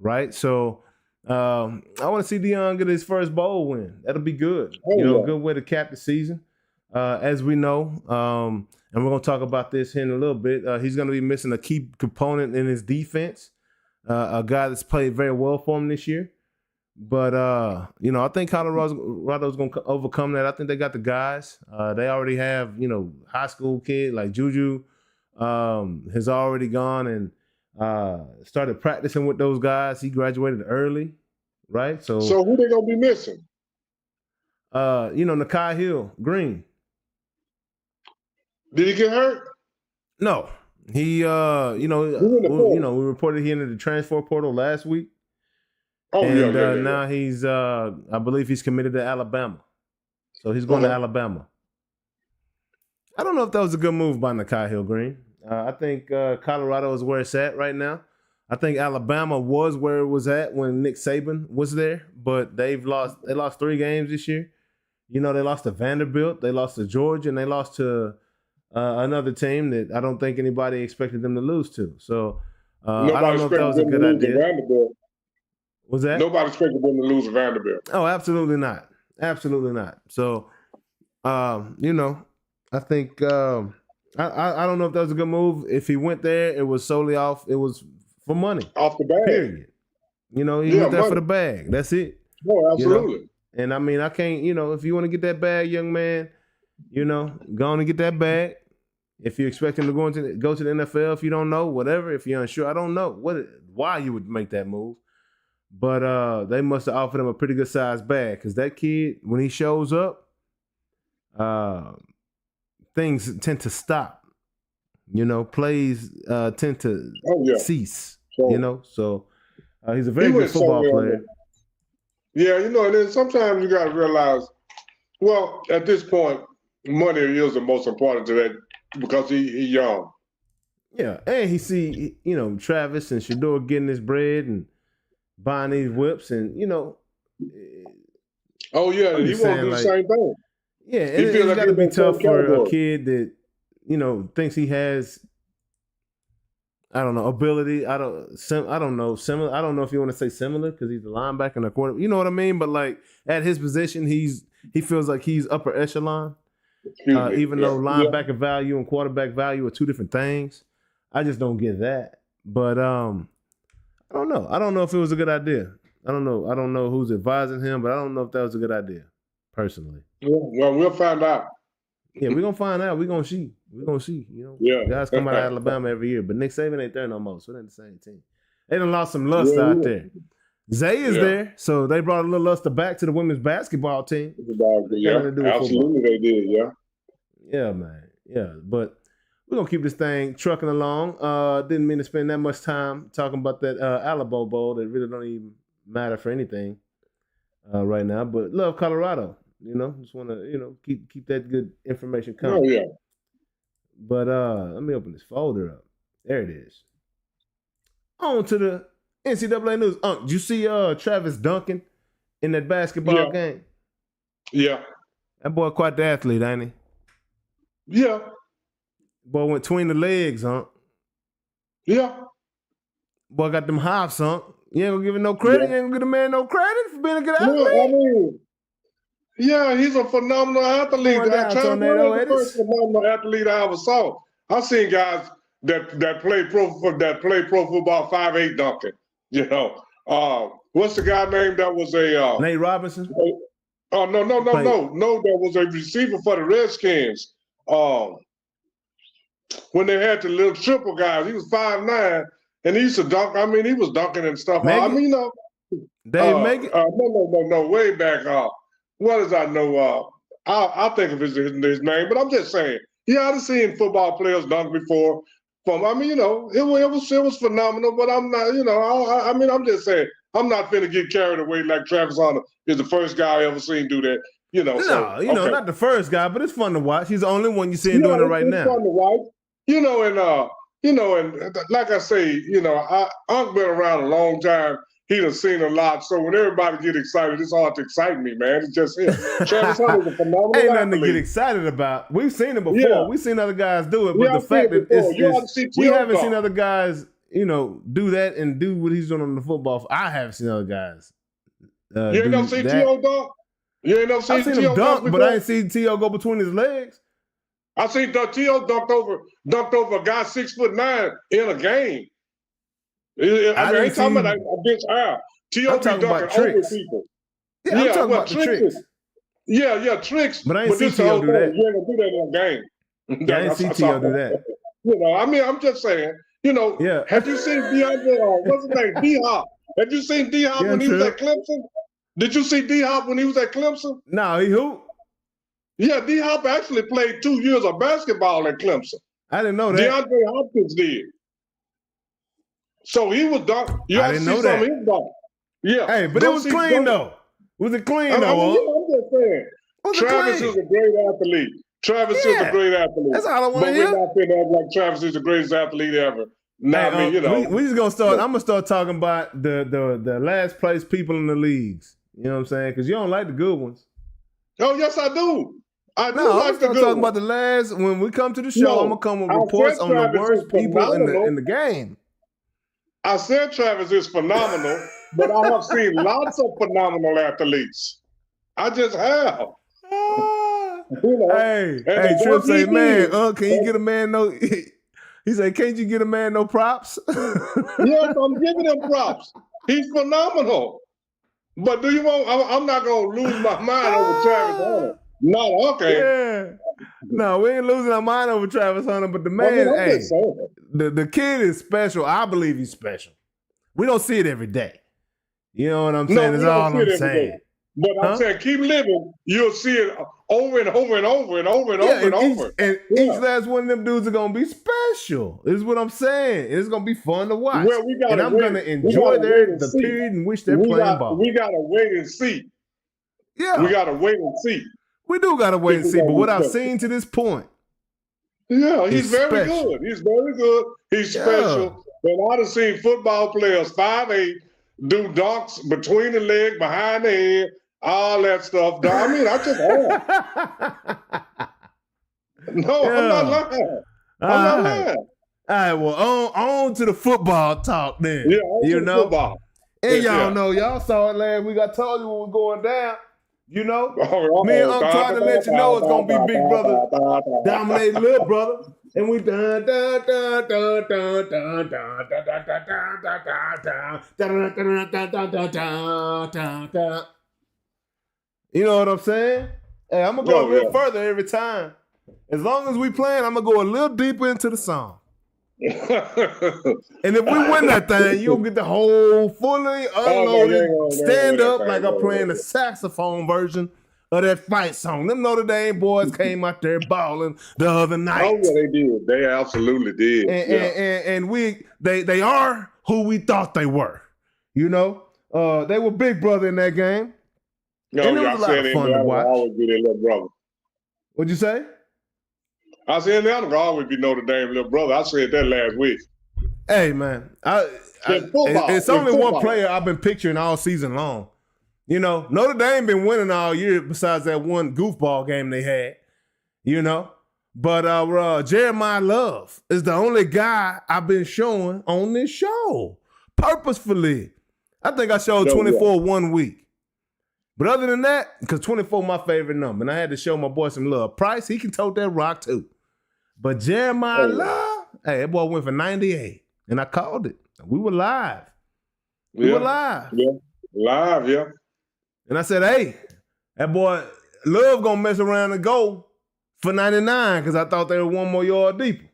right? So I want to see Deion get his first bowl win. That'll be good. Good way to cap the season. As we know, and we're going to talk about this here in a little bit, he's going to be missing a key component in his defense, a guy that's played very well for him this year. But, I think Colorado's going to overcome that. I think they got the guys. They already have, high school kid like Juju has already gone and started practicing with those guys. He graduated early, right? So who they going to be missing? Nakai Hill, Green. Did he get hurt? No. He, we reported he entered the transfer portal last week. Now he's, I believe he's committed to Alabama. So he's going to Alabama. I don't know if that was a good move by Nakai Hill Green. I think Colorado is where it's at right now. I think Alabama was where it was at when Nick Saban was there, but they lost 3 games this year. They lost to Vanderbilt, they lost to Georgia, and they lost to another team that I don't think anybody expected them to lose to. So I don't know if that was a good idea. Was that? Nobody expected them to lose to Vanderbilt. Oh, absolutely not. Absolutely not. So, I think I don't know if that was a good move. If he went there, it was for money. Off the bag. Period. He went there for the bag. That's it. Oh, absolutely. And I mean, I can't, if you want to get that bag, young man, go on and get that bag. If you expect him to go to the NFL, if you don't know, whatever, if you're unsure, I don't know why you would make that move. But they must have offered him a pretty good sized bag because that kid, when he shows up, things tend to stop. Plays tend to cease. So he's a very good football player. Yeah, and then sometimes you got to realize, well, at this point, money is the most important to that because he's young. Yeah, and he see, Travis and Shador getting his bread and buying these whips and, Oh, yeah, he won't do the same thing. Yeah, it's got to be tough for a kid that, thinks he has, I don't know, ability. I don't know, similar. I don't know if you want to say similar because he's a linebacker and a quarterback. You know what I mean? But like at his position, he feels like he's upper echelon. Even though linebacker value and quarterback value are 2 different things. I just don't get that. But I don't know. I don't know if it was a good idea. I don't know. I don't know who's advising him, but I don't know if that was a good idea, personally. Well, we'll find out. Yeah, we're gonna find out. We're gonna see. Guys come out of Alabama every year, but Nick Saban ain't there no more, so they're the same team. They done lost some luster out there. Zay is there, so they brought a little luster back to the women's basketball team. Yeah, absolutely they did, yeah. Yeah, man. Yeah, but we're going to keep this thing trucking along. Didn't mean to spend that much time talking about that Alamo Bowl that really don't even matter for anything. right now, but love Colorado. Just want to keep that good information coming. Oh yeah. But let me open this folder up. There it is. On to the NCAA news. Did you see Travis Duncan in that basketball game? Yeah. That boy quite the athlete, ain't he? Yeah. Boy went between the legs, Yeah. Boy got them hops, You ain't gonna give him no credit. You ain't gonna give the man no credit for being a good athlete. I mean, yeah, he's a phenomenal athlete. Travis is the first phenomenal athlete I ever saw. I've seen guys that play pro football 5'8" dunking. What's the guy name that was a Nate Robinson? Oh no! That was a receiver for the Redskins. When they had the little triple guys, he was 5'9", and he used to dunk. I mean, he was dunking and stuff. Megan? I mean, Dave Megan? No, way back. What does I know? I'll think of his name, but I'm just saying. Yeah, I've seen football players dunk before. It was phenomenal. But I'm not. I'm just saying. I'm not finna get carried away like Travis Hunter is the first guy I ever seen do that. Not the first guy, but it's fun to watch. He's the only one you see him doing it right now. It's fun to watch. And like I say, I've been around a long time. He done seen a lot. So when everybody get excited, it's hard to excite me, man. It's just him. Travis Hunter's a phenomenal Ain't nothing athlete. to get excited about. We've seen it before. Yeah. We've seen other guys do it, but the fact that we haven't seen other guys, do that and do what he's doing on the football field. I haven't seen other guys. You ain't never seen T.O. dunk? You ain't never seen I've seen him dunk, but I ain't seen T.O. go between his legs. I seen T.O. dunked over a guy 6'9" in a game. I ain't talking about against Al. T.O. be dunking over people. Yeah, I'm talking about the tricks. Yeah, tricks. But I ain't seen T.O. do that. You ain't gonna do that in a game. I ain't seen T.O. do that. I'm just saying. Have you seen what's his name? D-Hop. Have you seen D-Hop when he was at Clemson? Did you see D-Hop when he was at Clemson? No, he who? Yeah, D-Hop actually played 2 years of basketball at Clemson. I didn't know that. DeAndre Hopkins did. So he was dunk. I didn't know that. Yeah. Hey, but it was clean though. Was it clean though? I'm just saying. Travis is a great athlete. Travis is a great athlete. That's all I want to hear. But we're not finna act like Travis is the greatest athlete ever. We just gonna start. I'm gonna start talking about the last place people in the leagues. You know what I'm saying? Because you don't like the good ones. Oh yes, I do. I do I'm like the good talking about the last. When we come to the show, I'm gonna come with reports on the worst people in the game. I said Travis is phenomenal, but I have seen lots of phenomenal athletes. I just have. Hey, Trip say, man, can you get a man no? He said, can't you get a man no props? Yes, I'm giving him props. He's phenomenal. But do you want? I'm not gonna lose my mind over Travis Hunter. No, okay. Yeah. No, we ain't losing our mind over Travis Hunter, but the man, the kid is special. I believe he's special. We don't see it every day. You know what I'm saying? That's all I'm saying. But I'm saying keep living. You'll see it over and over and over and over and over and over. And each last one of them dudes are gonna be special. Is what I'm saying. It's gonna be fun to watch. Well, and I'm gonna enjoy the period in which they're playing ball. We gotta wait and see. Yeah, we gotta wait and see. We do gotta wait and see. But what I've seen to this point, he's very good. He's very good. He's special. And I've seen football players 5'8" do dunks between the leg, behind the head. All that stuff. I mean, I just have. No, I'm not lying. I'm not lying. All right, well, on to the football talk then. Yeah, football. And y'all know, y'all saw it last week. I told you what was going down. You know? Me and Unc tried to let you know it's going to be Big Brother dominating Little Brother. And we dun dun dun dun dun dun dun dun dun dun dun dun. You know what I'm saying? Hey, I'm gonna go a little further every time. As long as we playing, I'm gonna go a little deeper into the song. And if we win that thing, you'll get the whole fully unloaded stand up like I'm playing the saxophone version of that fight song. Them Notre Dame boys came out there balling the other night. Oh yeah, they did. They absolutely did. And they are who we thought they were. You know, they were Big Brother in that game. No, And it was I a lot said of fun to Indiana will watch. always be their little brother. What'd you say? I said Indiana will always be Notre Dame little brother. I said that last week. Hey, man. It's only one player I've been picturing all season long. You know, Notre Dame been winning all year besides that one goofball game they had, you know. But Jeremiah Love is the only guy I've been showing on this show purposefully. I think I showed 24 one week. But other than that, because 24 my favorite number, and I had to show my boy some love. Price, he can tote that rock too. But Jeremiah Love, hey, that boy went for 98, and I called it. We were live. We were live. Yeah, live, yeah. And I said, hey, that boy Love gonna mess around and go for 99 because I thought they were one more yard deeper.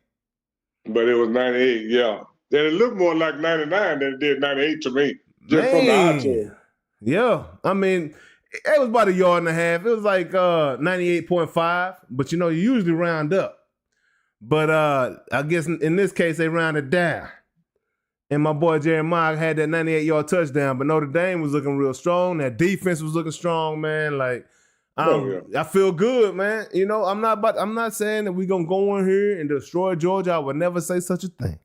But it was 98, yeah. And it looked more like 99 than it did 98 to me. Just from the outside. Yeah. I mean, it was about a yard and a half. It was like 98.5, but you know, you usually round up. But I guess in this case, they rounded down. And my boy Jeremiah had that 98-yard touchdown, but Notre Dame was looking real strong. That defense was looking strong, man. Like, I feel good, man. You know, I'm not saying that we're gonna go in here and destroy Georgia. I would never say such a thing.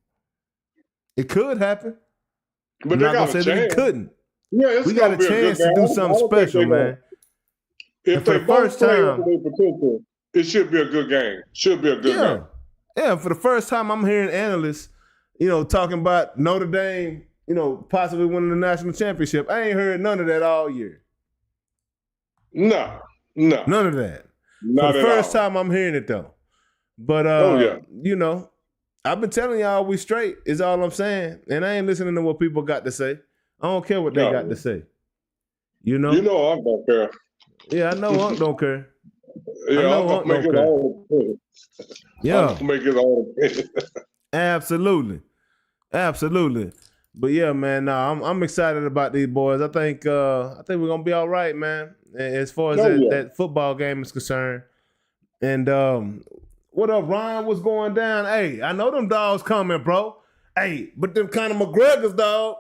It could happen. But they got a chance. It couldn't. Yeah, we got a chance to do something special, man. If they both play up to their potential, it should be a good game. Should be a good game. Yeah, for the first time, I'm hearing analysts, you know, talking about Notre Dame, you know, possibly winning the national championship. I ain't heard none of that all year. No. None of that. Not for the first time, I'm hearing it though. But you know, I've been telling y'all we straight is all I'm saying, and I ain't listening to what people got to say. I don't care what they got to say. You know. You know Unc don't care. Yeah, I know Unc don't care. Yeah, I know Unc make his own opinion. Yeah, Unc make his own opinion. Absolutely. But yeah, man, I'm excited about these boys. I think we're gonna be all right, man. As far as that football game is concerned. And what up, Ryan? What's going down? Hey, I know them dogs coming, bro. Hey, but them kind of McGregor's, dog.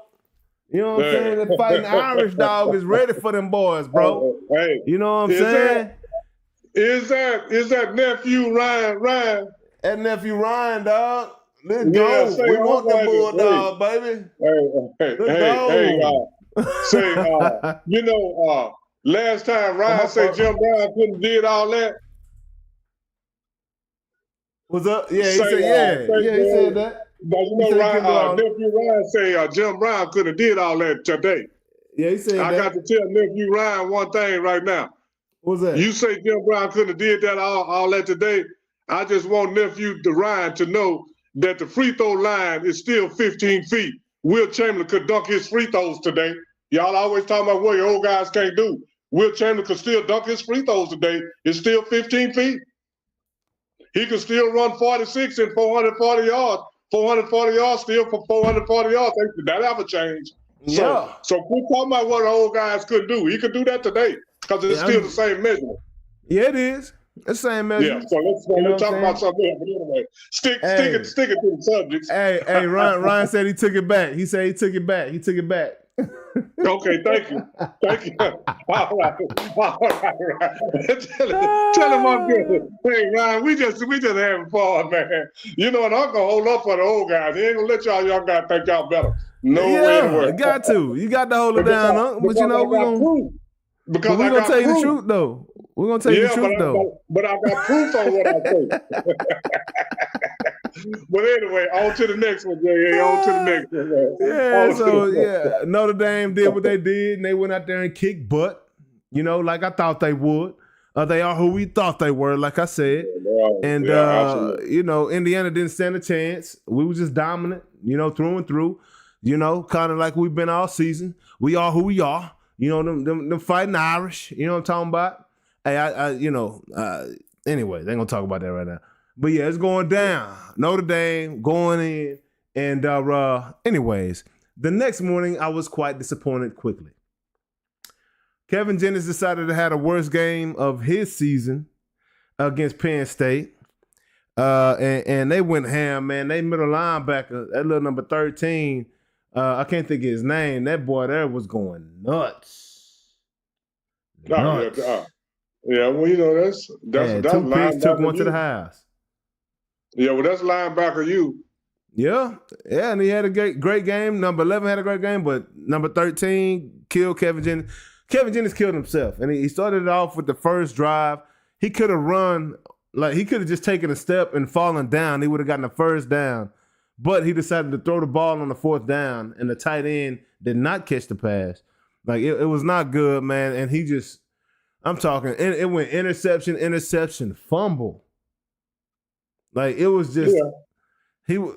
You know what I'm saying? The fighting Irish dog is ready for them boys, bro. Hey, you know what I'm saying? Is that nephew Ryan? That nephew Ryan, dog. Let's go. We want the bulldog, baby. You know, last time Ryan said Jim Brown couldn't did all that. What's up? Yeah, he said he said that. But you know, nephew Ryan say Jim Brown could have did all that today. Yeah, he said I got to tell nephew Ryan one thing right now. What's that? You say Jim Brown couldn't have did that all that today. I just want nephew Ryan to know that the free throw line is still 15 feet. Will Chamberlain could dunk his free throws today. Y'all always talking about what your old guys can't do. Will Chamberlain could still dunk his free throws today. It's still 15 feet. He could still run 46 and 440 yards. 440 yards still for 440 yards. That ever change. Yeah. So quit talking about what the old guys couldn't do. He could do that today because it's still the same measurement. Yeah, it is. It's the same measurement. Yeah, so let's talk about something else. But anyway, stick it to the subject. Hey, Ryan said he took it back. He said he took it back. He took it back. Okay, thank you. All right. Tell him I'm good. Hey, Ryan, we just having fun, man. You know, and I'm gonna hold up for the old guys. He ain't gonna let y'all young guys think y'all better. No way to work. Got to. You got to hold it down, huh? But you know, we're gonna tell you the truth, though. We're gonna tell you the truth, though. But I got proof on what I say. But anyway, on to the next one, Jay. On to the next one. Yeah, Notre Dame did what they did, and they went out there and kicked butt, you know, like I thought they would. They are who we thought they were, like I said. And, you know, Indiana didn't stand a chance. We were just dominant, you know, through and through, you know, kind of like we've been all season. We are who we are. You know, them fighting Irish, you know what I'm talking about? Hey, anyway, they ain't gonna talk about that right now. But yeah, it's going down. Notre Dame going in. And anyways, the next morning I was quite disappointed quickly. Kevin Jennings decided to have the worst game of his season against Penn State. And they went ham, man. They middle linebacker, that little number 13, I can't think of his name. That boy there was going nuts. Oh, yeah. Nuts. Yeah, well, that's Yeah, that's 2 picks, took one linebacker to the you. house. Yeah, well, that's linebacker you. Yeah, and he had a great game. Number 11 had a great game, but number 13 killed Kevin Jennings. Kevin Jennings killed himself, and he started it off with the first drive. He could have run, like he could have just taken a step and fallen down. He would have gotten the first down, but he decided to throw the ball on the 4th down, and the tight end did not catch the pass. Like it was not good, man. And he just, I'm talking, it went interception, fumble. Like it was just,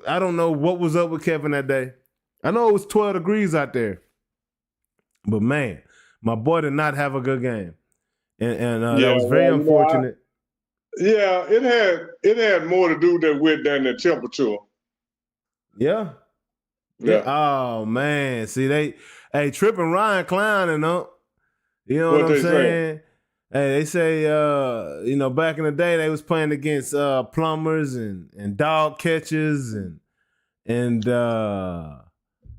I don't know what was up with Kevin that day. I know it was 12 degrees out there, but man, my boy did not have a good game, and that was very unfortunate. It had more to do than the temperature. Yeah. Oh man, see Tripp and Ryan clowning up. You know what I'm saying? Hey, they say back in the day they was playing against plumbers and dog catchers and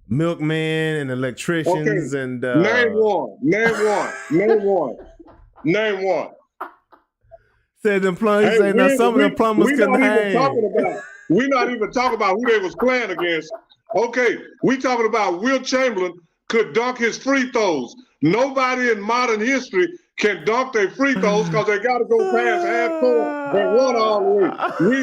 milkmen and electricians and name one. Said them plumbers. Say now some of the plumbers couldn't hang. We're not even talking about who they was playing against. Okay, we talking about Will Chamberlain could dunk his free throws. Nobody in modern history can dunk their free throws because they got to go past half court and run all the way.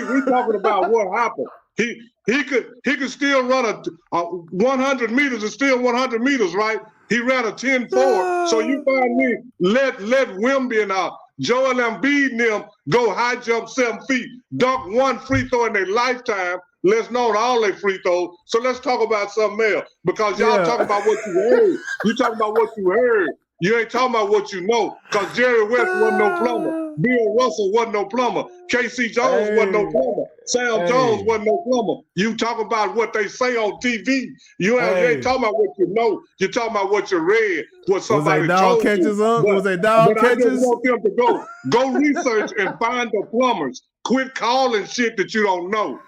We talking about what happened. He could still run a 100 meters and still 100 meters, right? He ran a 10-4. So you find me let Wemby and Joel Embiid and them go high jump 7 feet, dunk one free throw in their lifetime. Let's know all their free throws. So let's talk about something else because y'all talking about what you heard. You talking about what you heard. You ain't talking about what you know because Jerry West wasn't no plumber. Bill Russell wasn't no plumber. K.C. Jones wasn't no plumber. Sam Jones wasn't no plumber. You talking about what they say on TV. You ain't talking about what you know. You're talking about what you read, what somebody told you. Was they dog catchers? I just want them to go research and find the plumbers. Quit calling shit that you don't know.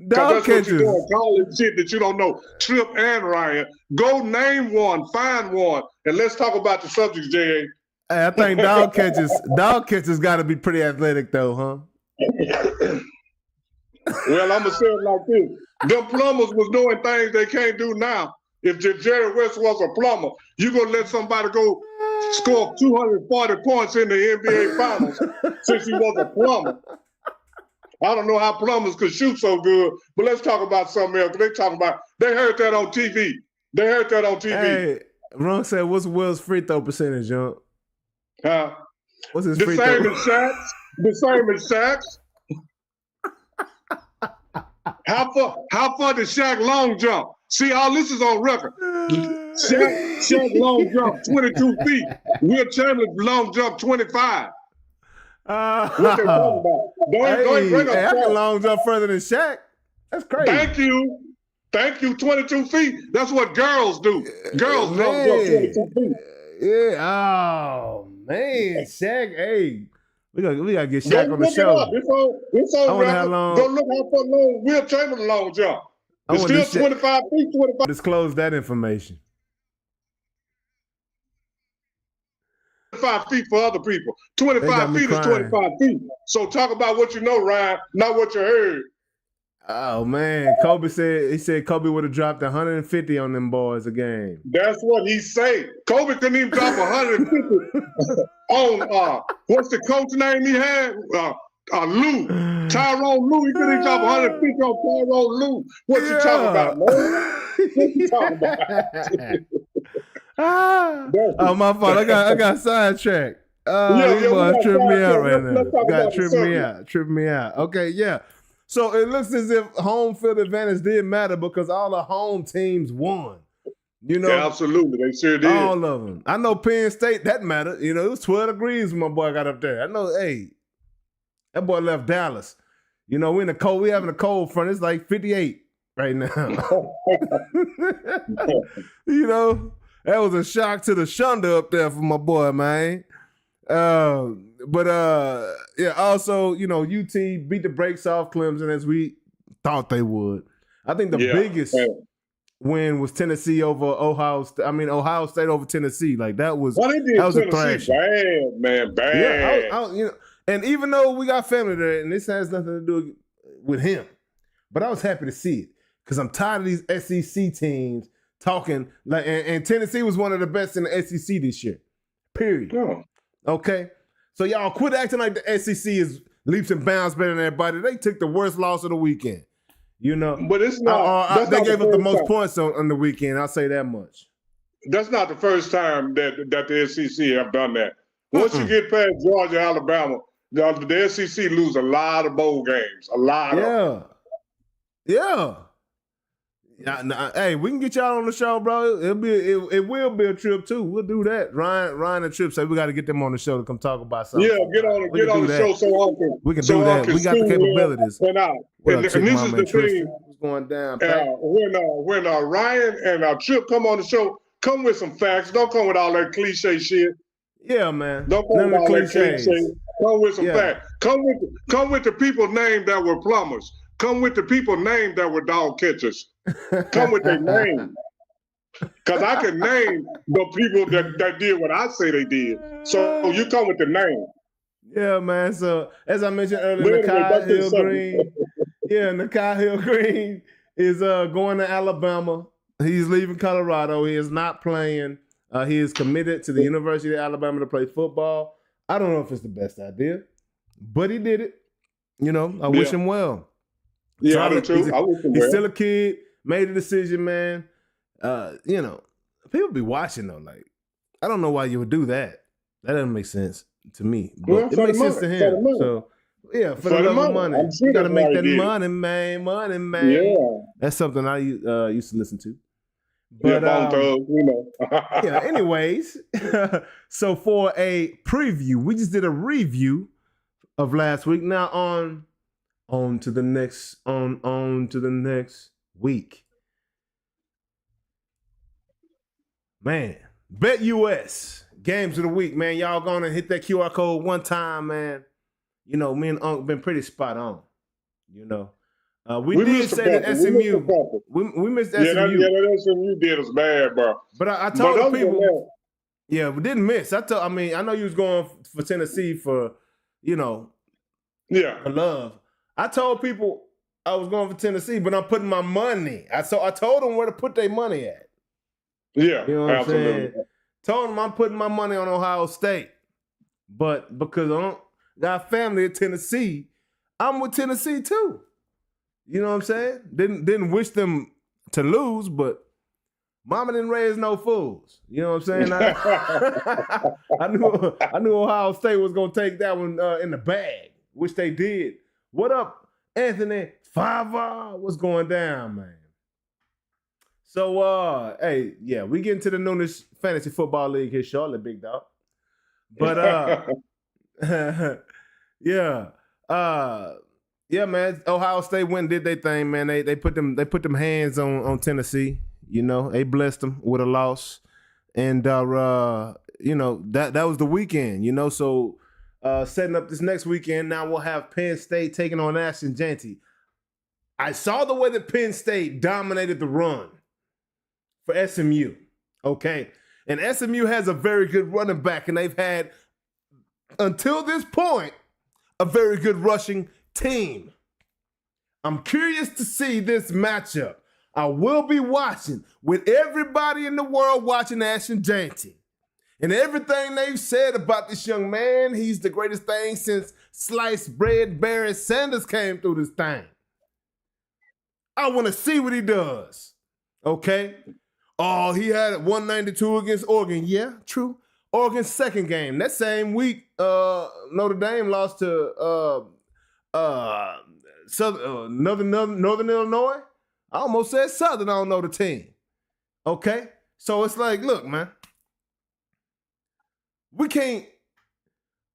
Dog catchers. What you're doing, calling shit that you don't know. Tripp and Ryan. Go name one, find one, and let's talk about the subjects, J.A. Hey, I think dog catchers got to be pretty athletic though, huh? Well, I'm going to say it like this. Them plumbers was doing things they can't do now. If Jerry West was a plumber, you going to let somebody go score 240 points in the NBA Finals since he was a plumber. I don't know how plumbers could shoot so good, but let's talk about something else. They heard that on TV. Hey, Ron said, what's Will's free throw percentage, John? Huh? What's his free throw? The same as Shaq's. How far did Shaq long jump? See, all this is on record. Shaq long jump 22 feet. Will Chamberlain long jump 25. What they talking about? Don't bring up I can long jump further than Shaq. That's crazy. Thank you. 22 feet. That's what girls do. Girls long jump 22 feet. Yeah. Oh man, Shaq. Hey, we gotta get Shaq on the show. It's on record. Go look how far long Will Chamberlain long jump. It's still 25 feet. 25. Disclose that information. 25 feet for other people. 25 feet is 25 feet. So talk about what you know, Ryan, not what you heard. Oh man, Kobe said Kobe would have dropped 150 on them boys a game. That's what he said. Kobe couldn't even drop 150 on what's the coach name he had? Lou. Tyrone Lou. He couldn't even drop 150 on Tyrone Lou. What you talking about, man? What you talking about? Oh my fault. I got sidetracked. These boys tripping me out right now. Tripping me out. Okay, yeah. So it looks as if home field advantage did matter because all the home teams won. You know, yeah, absolutely, they sure did. All of them. I know Penn State that mattered. You know, it was 12 degrees when my boy got up there. I know. Hey, that boy left Dallas. You know, we having a cold front. It's like 58 right now. You know, that was a shock to the shunda up there for my boy, man. Yeah, also, you know, UT beat the brakes off Clemson as we thought they would. I think the win was Tennessee over Ohio State. I mean, Ohio State over Tennessee. Like that was Well, they did that was a Tennessee thrashing. bad, man, bad. Yeah, you know, and even though we got family there, and this has nothing to do with him, but I was happy to see it because I'm tired of these SEC teams talking like. And Tennessee was one of the best in the SEC this year. Period. Yeah. Okay, so y'all quit acting like the SEC is leaps and bounds better than everybody. They took the worst loss of the weekend. You know, But it's not. they not gave up the first most time. points on the weekend. I'll say that much. That's not the first time that the SEC have done that. Once you get past Georgia, Alabama, the SEC lose a lot of bowl games. A lot of. Yeah. Hey, we can get y'all on the show, bro. It will be a trip too. We'll do that. Ryan and Trip say we got to get them on the show to come talk about something. Yeah, get on the show so often. We can do that. We got the capabilities. And this is the thing. What's going down? Pat? When Ryan and Trip come on the show, come with some facts. Don't come with all that cliche shit. Yeah, man. Don't come with all that cliche. Come with some facts. Come with the people named that were plumbers. Come with the people named that were dog catchers. Come with their name. Because I can name the people that did what I say they did. So you come with the name. Yeah, man. So as I mentioned earlier, Nakai Hill Green is going to Alabama. He's leaving Colorado. He is not playing. He is committed to the University of Alabama to play football. I don't know if it's the best idea, but he did it. You know, I wish him well. Yeah, I do too. He's still a kid. Made a decision, man. You know, people be watching though. Like, I don't know why you would do that. That doesn't make sense to me. But it makes sense to him. So, yeah, for the love of money. You got to make that money, man. Money, man. Yeah. That's something I used to listen to. But, yeah, anyways. So for a preview, we just did a review of last week. Now on to the next week. Man, Bet US games of the week, man. Y'all gonna hit that QR code one time, man. You know, me and Unc been pretty spot on. You know, we did say that SMU. We missed SMU. That SMU did us bad, bro. But I told the people. Yeah, we didn't miss. I know you was going for Tennessee for, you know, for love. I told people I was going for Tennessee, but I'm putting my money. I told them where to put their money at. Yeah, you know what I'm saying? Told them I'm putting my money on Ohio State, but because I got family at Tennessee, I'm with Tennessee too. You know what I'm saying? Didn't wish them to lose, but mama didn't raise no fools. You know what I'm saying? I knew Ohio State was gonna take that one in the bag, which they did. What up, Anthony Fava? What's going down, man? So, hey, yeah, we get into the Noonish Fantasy Football League here shortly, big dog. But, yeah, man. Ohio State went and did their thing, man. They put them hands on Tennessee. You know, they blessed them with a loss, and you know that was the weekend. You know, so setting up this next weekend, now we'll have Penn State taking on Ashton Jeanty. I saw the way that Penn State dominated the run for SMU, okay? And SMU has a very good running back, and they've had, until this point, a very good rushing team. I'm curious to see this matchup. I will be watching with everybody in the world watching Ashton Jeanty. And everything they've said about this young man, he's the greatest thing since sliced bread Barry Sanders came through this thing. I want to see what he does, okay? Oh, he had 192 against Oregon. Yeah, true. Oregon's second game. That same week, Notre Dame lost to Northern Illinois. I almost said Southern. I don't know the team. Okay? So it's like, look, man. We can't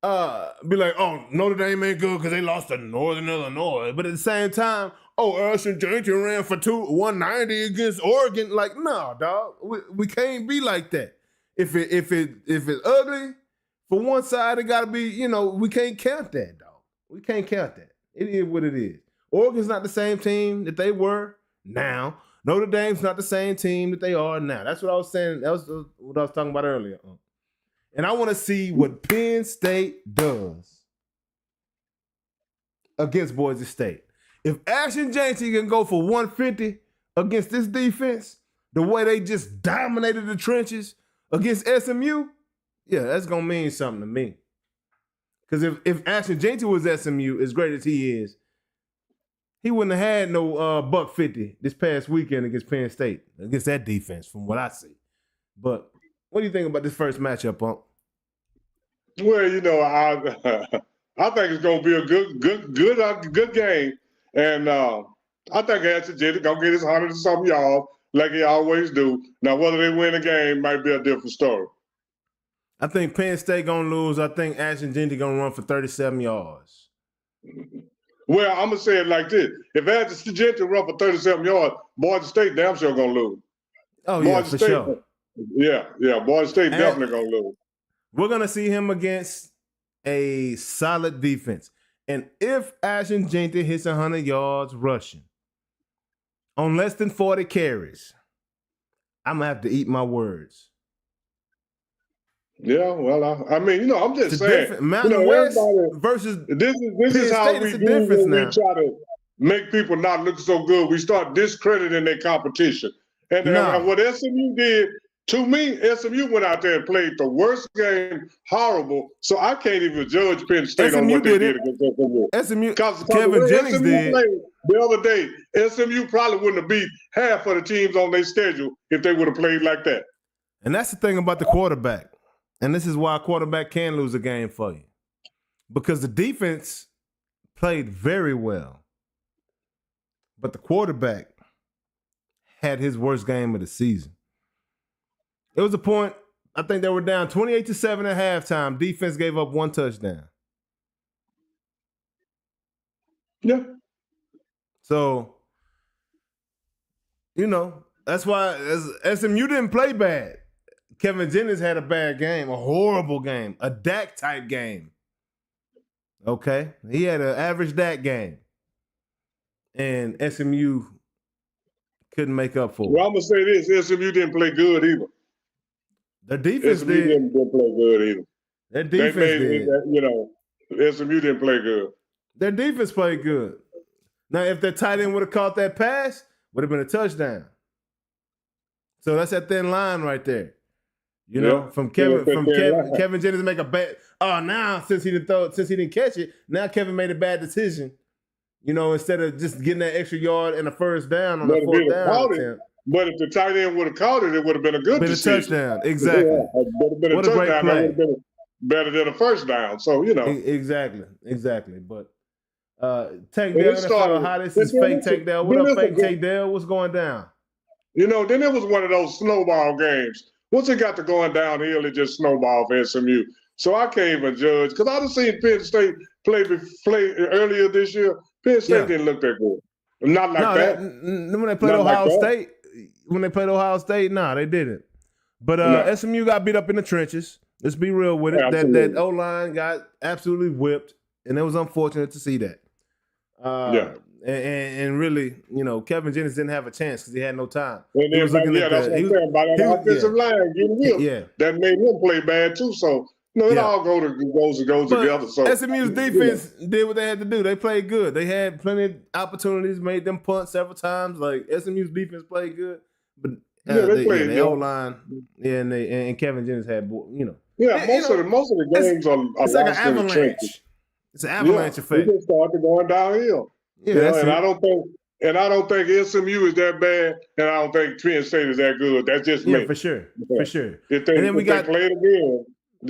be like, oh, Notre Dame ain't good because they lost to Northern Illinois. But at the same time, oh, Ashton Jeanty ran for 190 against Oregon. Like, no, dog. We can't be like that. If it's ugly, for one side, it got to be, you know, we can't count that, dog. We can't count that. It is what it is. Oregon's not the same team that they were now. Notre Dame's not the same team that they are now. That's what I was saying. That was what I was talking about earlier. And I want to see what Penn State does against Boise State. If Ashton Jeanty can go for 150 against this defense, the way they just dominated the trenches against SMU, yeah, that's going to mean something to me. Because if Ashton Jeanty was SMU, as great as he is, he wouldn't have had no $150 this past weekend against Penn State, against that defense, from what I see. But what do you think about this first matchup, Punk? Well, you know, I think it's going to be a good game, and I think Ashton Jeanty gonna get his 100 and something yards like he always do. Now, whether they win the game might be a different story. I think Penn State gonna lose. I think Ashton Jeanty gonna run for 37 yards. Well, I'm gonna say it like this: if Ashton Jeanty run for 37 yards, Boise State damn sure gonna lose. Oh yeah, for sure. Yeah, Boise State definitely gonna lose. We're gonna see him against a solid defense, and if Ashton Jeanty hits 100 yards rushing on less than 40 carries, I'm gonna have to eat my words. Yeah, well, I mean, you know, I'm just saying, Mountain West versus this is how State, we it's a do difference when we now. try to make people not look so good. We start discrediting their competition, and what SMU did to me, SMU went out there and played the worst game, horrible. So I can't even judge Penn State on what they did against SMU. SMU, Because Kevin Jennings SMU did. played the other day, SMU probably wouldn't have beat half of the teams on their schedule if they would have played like that. And that's the thing about the quarterback. And this is why a quarterback can lose a game for you. Because the defense played very well. But the quarterback had his worst game of the season. It was a point, I think they were down 28-7 at halftime. Defense gave up 1 touchdown. Yeah. So, you know, that's why SMU didn't play bad. Kevin Jennings had a bad game, a horrible game, a Dak type game. Okay? He had an average Dak game. And SMU couldn't make up for it. Well, I'm going to say this, SMU didn't play good either. Their defense SMU didn't play good either. Their defense did. You know, SMU didn't play good. Their defense played good. Now, if their tight end would have caught that pass, would have been a touchdown. So that's that thin line right there. You know, from Kevin Jennings make a bad. Oh, now since he didn't catch it, now Kevin made a bad decision. You know, instead of just getting that extra yard and a first down on the fourth down attempt. But if the tight end would have caught it, it would have been a good decision. A touchdown, exactly. Yeah, it would have been what a great play. That would have been better than a first down. So you know, exactly. But Tank Dell, how this is fake Tank Dell? What up, fake Tank Dell? What's going down? You know, then it was one of those snowball games. Once it got to going downhill, it just snowballed for SMU. So I can't even judge because I've seen Penn State play earlier this year. Penn State didn't look that good. Not like that. When they played Ohio State, no, they didn't. But SMU got beat up in the trenches. Let's be real with it. That O-line got absolutely whipped, and it was unfortunate to see that. And really, you know, Kevin Jennings didn't have a chance because he had no time. And then, that's what I'm saying about that offensive line getting whipped. That made him play bad too. So, you know, it all goes together. So SMU's defense did what they had to do. They played good. They had plenty of opportunities, made them punt several times. Like SMU's defense played good, but they played the O-line, and Kevin Jennings had, you know. Yeah, most of the games are it's like an avalanche. It's an avalanche effect. It just started going downhill. Yeah, and I don't think SMU is that bad, and I don't think Penn State is that good. That's just me. For sure. If they play it again,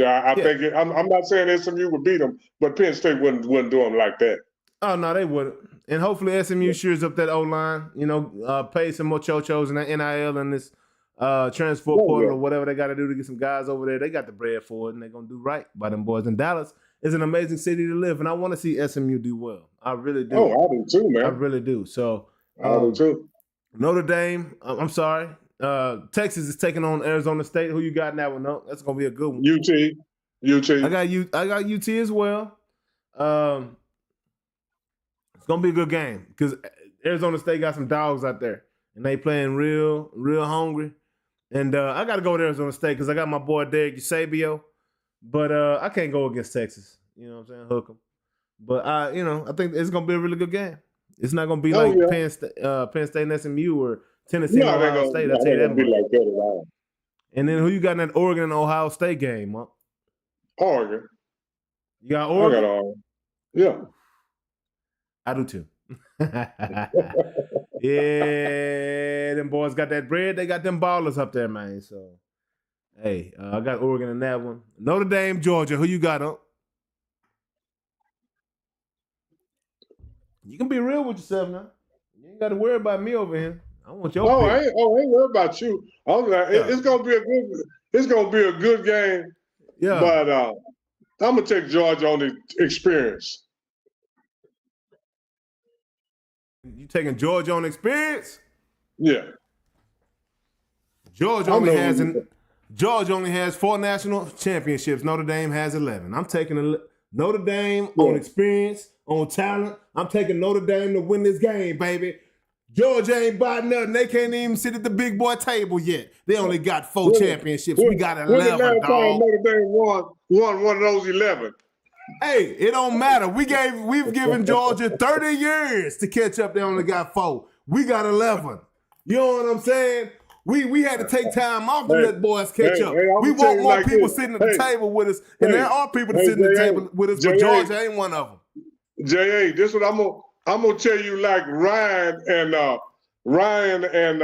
I think I'm not saying SMU would beat them, but Penn State wouldn't do them like that. Oh no, they wouldn't. And hopefully SMU shores up that O line. You know, pay some more chochos and that NIL and this transfer portal or whatever they got to do to get some guys over there. They got the bread for it, and they're gonna do right by them boys. And Dallas is an amazing city to live, and I want to see SMU do well. I really do. Oh, I do too, man. I really do. So I do too. Notre Dame. I'm sorry. Texas is taking on Arizona State. Who you got in that one? No, that's gonna be a good one. UT. I got UT as well. It's gonna be a good game because Arizona State got some dogs out there, and they playing real hungry. And I got to go to Arizona State because I got my boy Derek Eusebio, but I can't go against Texas. You know what I'm saying? Hook 'em. But I think it's gonna be a really good game. It's not gonna be like Penn State and SMU or Tennessee and Ohio State. I'll tell you that much. Like that at all. And then who you got in that Oregon and Ohio State game, Monk? Oregon. You got Oregon? I got Oregon. Yeah. I do too. Yeah, them boys got that bread. They got them ballers up there, man. So, hey, I got Oregon in that one. Notre Dame, Georgia. Who you got up? You can be real with yourself now. You ain't got to worry about me over here. I want your pick. I ain't worried about you. I'm like, it's gonna be a good game. Yeah. But I'm gonna take Georgia on the experience. You taking Georgia on experience? Yeah. Georgia only has 4 national championships. Notre Dame has 11. I'm taking Notre Dame on experience, on talent. I'm taking Notre Dame to win this game, baby. Georgia ain't bought nothing. They can't even sit at the big boy table yet. They only got 4 championships. We got 11, When's the last dog. time Notre Dame won one of those 11? Hey, it don't matter. We've given Georgia 30 years to catch up. They only got 4. We got 11. You know what I'm saying? We had to take time off to let boys catch up. We want more people sitting at the table with us, and there are people sitting at the table with us, but Georgia ain't one of them. J.A., this is what I'm gonna tell you, like Ryan and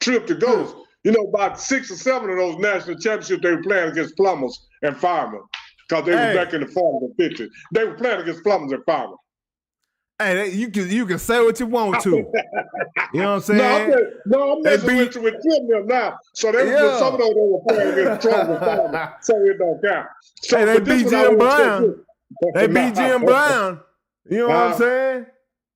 Trip to Ghost. You know, about 6 or 7 of those national championships they were playing against plumbers and firemen. Because they were back in the 40s and 50s. They were playing against plumbers and firemen. Hey, you can say what you want to. You know what I'm saying? I'm messing with you with Jim now. So some of those they were playing against plumbers and firemen. So it don't count. So, hey, they beat Jim Brown. They beat Jim Brown. You know what I'm saying?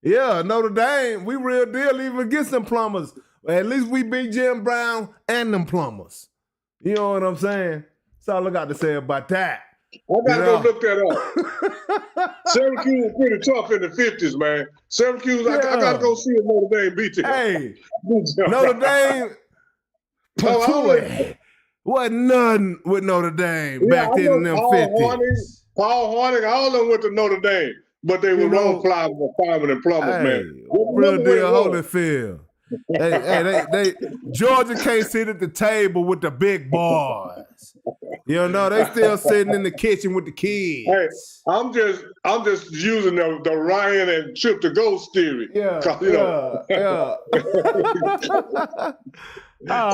Yeah, Notre Dame, we real deal even against them plumbers. At least we beat Jim Brown and them plumbers. You know what I'm saying? That's all I got to say about that. I gotta go look that up. Syracuse was pretty tough in the 50s, man. Syracuse, I gotta go see if Notre Dame beat them. Hey, Notre Dame, wasn't nothing with Notre Dame back then in them 50s. Paul Horning, all of them went to Notre Dame, but they were wrong firemen and plumbers, man. Real deal Holyfield. They Georgia can't sit at the table with the big boys. You know, they still sitting in the kitchen with the kids. Hey, I'm just using the Ryan and Chip to Ghost theory. Yeah. So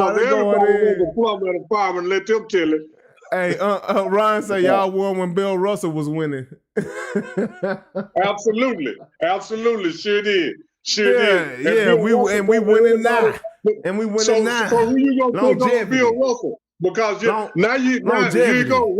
everybody went to plumber and a fireman, let them tell it. Hey, Ryan say y'all won when Bill Russell was winning. Absolutely, sure did. We winning now. And we winning now. So who you gonna take on Bill Russell? Because here you go,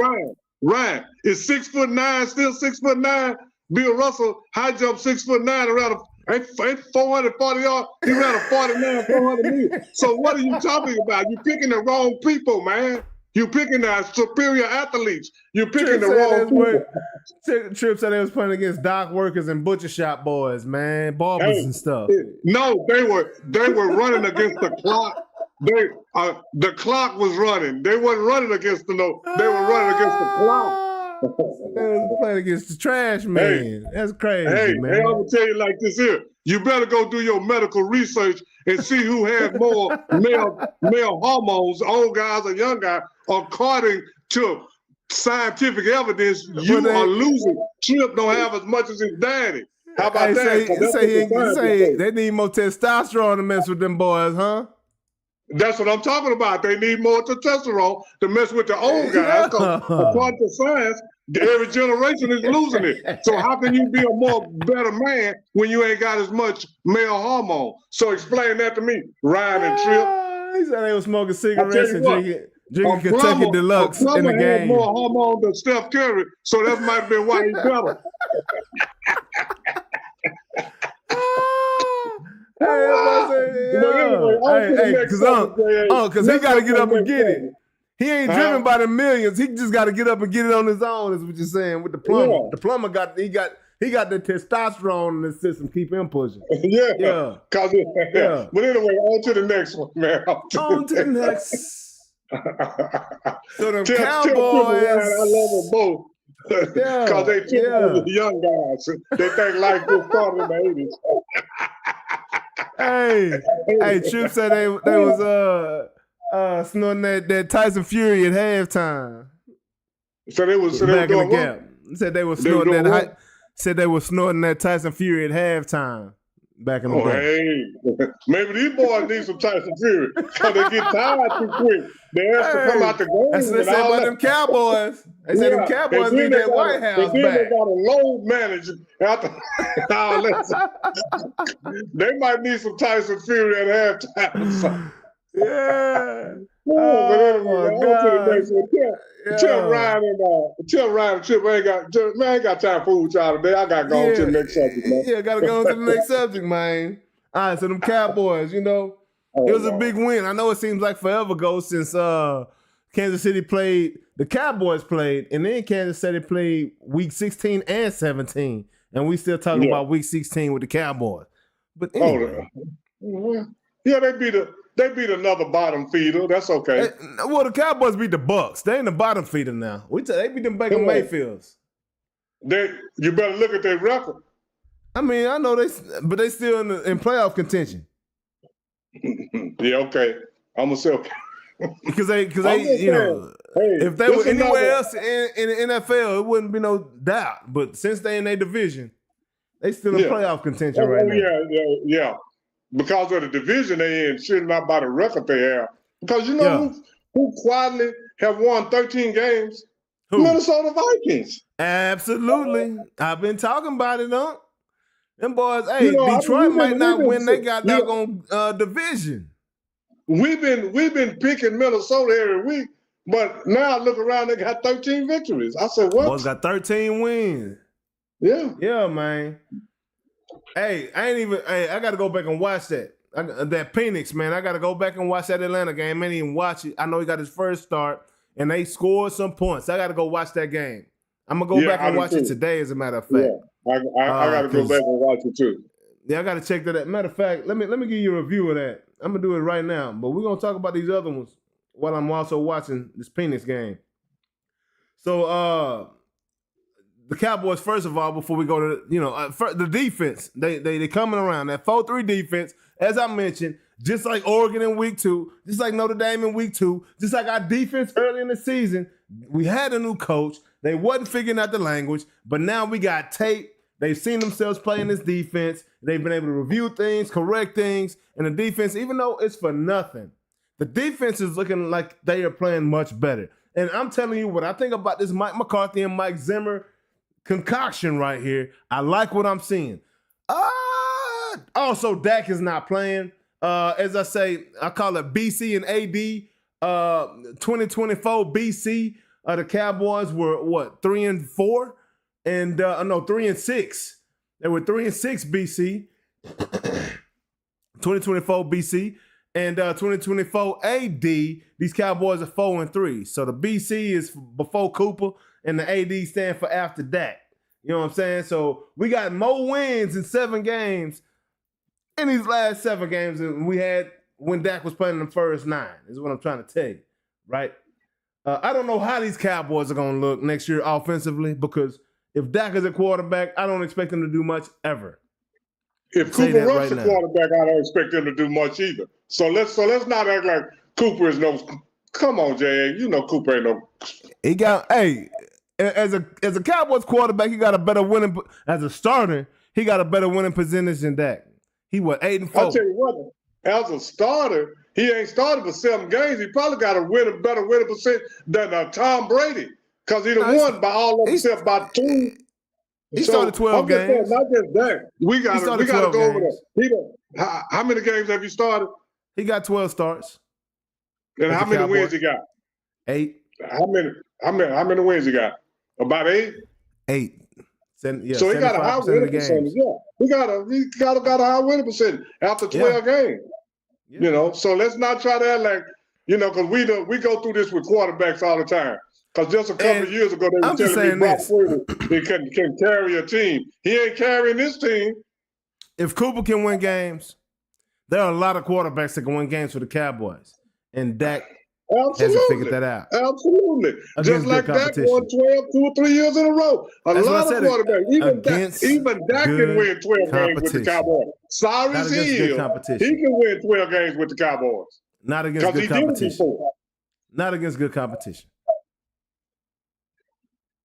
Ryan is 6'9", still 6'9". Bill Russell high jump 6'9" around ain't 440 yards. He ran a 49, 400 meters. So what are you talking about? You picking the wrong people, man. You picking the superior athletes. You picking the wrong people. Trip said they was playing against dock workers and butcher shop boys, man, barbers and stuff. No, they were running against the clock. The clock was running. They wasn't running against they were running against the clock. They was playing against the trash man. That's crazy, man. Hey, I'm gonna tell you like this here. You better go do your medical research and see who has more male hormones, old guys or young guys. According to scientific evidence, you are losing. Chip don't have as much as his daddy. How about that? Say they need more testosterone to mess with them boys, huh? That's what I'm talking about. They need more testosterone to mess with the old guys. According to science, every generation is losing it. So how can you be a better man when you ain't got as much male hormone? So explain that to me, Ryan and Trip. He said they were smoking cigarettes and drinking Kentucky Deluxe in the game. Had more hormone than Steph Curry, so that might have been why he's better. Because he got to get up and get it. He ain't driven by the millions. He just got to get up and get it on his own. Is what you're saying with the plumber. Yeah. The plumber got He got the testosterone in the system, keep him pushing. Yeah. Yeah. Yeah. But anyway, on to the next one, man. On to the next. So the Tell Cowboys. I love them both. Because they the young guys. They think life just started in the 80s. Hey, Trip said they was snorting that Tyson Fury at halftime. So they was back in the doing gap. what? Said they were snorting that. Said they were snorting that Tyson Fury at halftime back in the day. Hey, maybe these boys need some Tyson Fury because they get tired too quick. They have to come out the game. That's what they said about them Cowboys. They said them Cowboys need that White House back. They got a load manager after all that. They might need some Tyson Fury at halftime or something. Yeah. But anyway, on to the next one. Tell Ryan and Chip, I ain't got time for food y'all today. I gotta go on to the next subject, man. Yeah, gotta go on to the next subject, man. All right, so them Cowboys, it was a big win. I know it seems like forever ago since Kansas City played, the Cowboys played, and then Kansas City played week 16 and 17, and we still talking about week 16 with the Cowboys. But anyway. Yeah, they beat another bottom feeder. That's okay. Well, the Cowboys beat the Bucks. They ain't the bottom feeder now. They beat them Baker Mayfields. You better look at their record. I mean, I know but they still in playoff contention. Yeah, okay. I'm gonna say okay. Because they if they were anywhere else in the NFL, it wouldn't be no doubt. But since they in their division, they still in playoff contention right now. Yeah. Because of the division they in, shit, not by the record they have. Because who quietly have won 13 games? Who? Minnesota Vikings. Absolutely. I've been talking about it, huh? Them boys, Detroit might not win. They got doggone division. We've been picking Minnesota every week, but now I look around, they got 13 victories. I said, what? Boys got 13 wins. Yeah. Yeah, man. Hey, I got to go back and watch that. That Phoenix, man. I got to go back and watch that Atlanta game. I didn't even watch it. I know he got his first start, and they scored some points. I got to go watch that game. I'm going to go back and watch it today, as a matter of fact. Yeah, I got to go back and watch it, too. Yeah, I got to check that out. Matter of fact, let me give you a review of that. I'm going to do it right now, but we're going to talk about these other ones while I'm also watching this Phoenix game. So, the Cowboys, first of all, before we go to the defense, they coming around that 4-3 defense. As I mentioned, just like Oregon in week 2, just like Notre Dame in week 2, just like our defense early in the season, we had a new coach. They wasn't figuring out the language, but now we got tape. They've seen themselves playing this defense. They've been able to review things, correct things, and the defense, even though it's for nothing, the defense is looking like they are playing much better. And I'm telling you what I think about this Mike McCarthy and Mike Zimmer concoction right here. I like what I'm seeing. Also, Dak is not playing. As I say, I call it BC and AD. 2024 BC. The Cowboys were 3-4, and 3-6. They were 3-6 BC. 2024 BC and 2024 AD. These Cowboys are 4-3. So the BC is before Cooper, and the AD stand for after that. You know what I'm saying? So we got more wins in 7 games in these last 7 games than we had when Dak was playing in the first 9, is what I'm trying to tell you, right? I don't know how these Cowboys are going to look next year offensively, because if Dak is a quarterback, I don't expect him to do much ever. If Cooper Rush's a quarterback, I don't expect him to do much either. So let's not act like Cooper is no. Come on, J.A. You know Cooper ain't no. He got as a Cowboys quarterback, he got a better winning as a starter. He got a better winning percentage than Dak. He was 8-4. I'll tell you what, as a starter, he ain't started for 7 games. He probably got a better winning percentage than Tom Brady, because he done won by all of them except by 2. He started 12 games. Not just that. We got to go over that. How many games have you started? He got 12 starts. And how many wins he got? 8. How many wins he got? About 8? 8. So he got a high winning percentage. Yeah, he got a high winning percentage after 12 games. Yeah. So let's not try to act like, because we go through this with quarterbacks all the time. Because just a couple of years ago, they were I'm just telling me saying Brock this. Purdy can carry a team. He ain't carrying this team. If Cooper can win games, there are a lot of quarterbacks that can win games for the Cowboys. And Dak hasn't figured that out. Absolutely. Against Just like good Dak won competition. 2 or 3 years in a row. A That's what I lot of said, quarterbacks. Even Dak can good win 12 games with the competition. Cowboys. Sorry Not as against he good is, competition. he can win 12 games with the Cowboys. Not against Because good he did it competition. before. Not against good competition.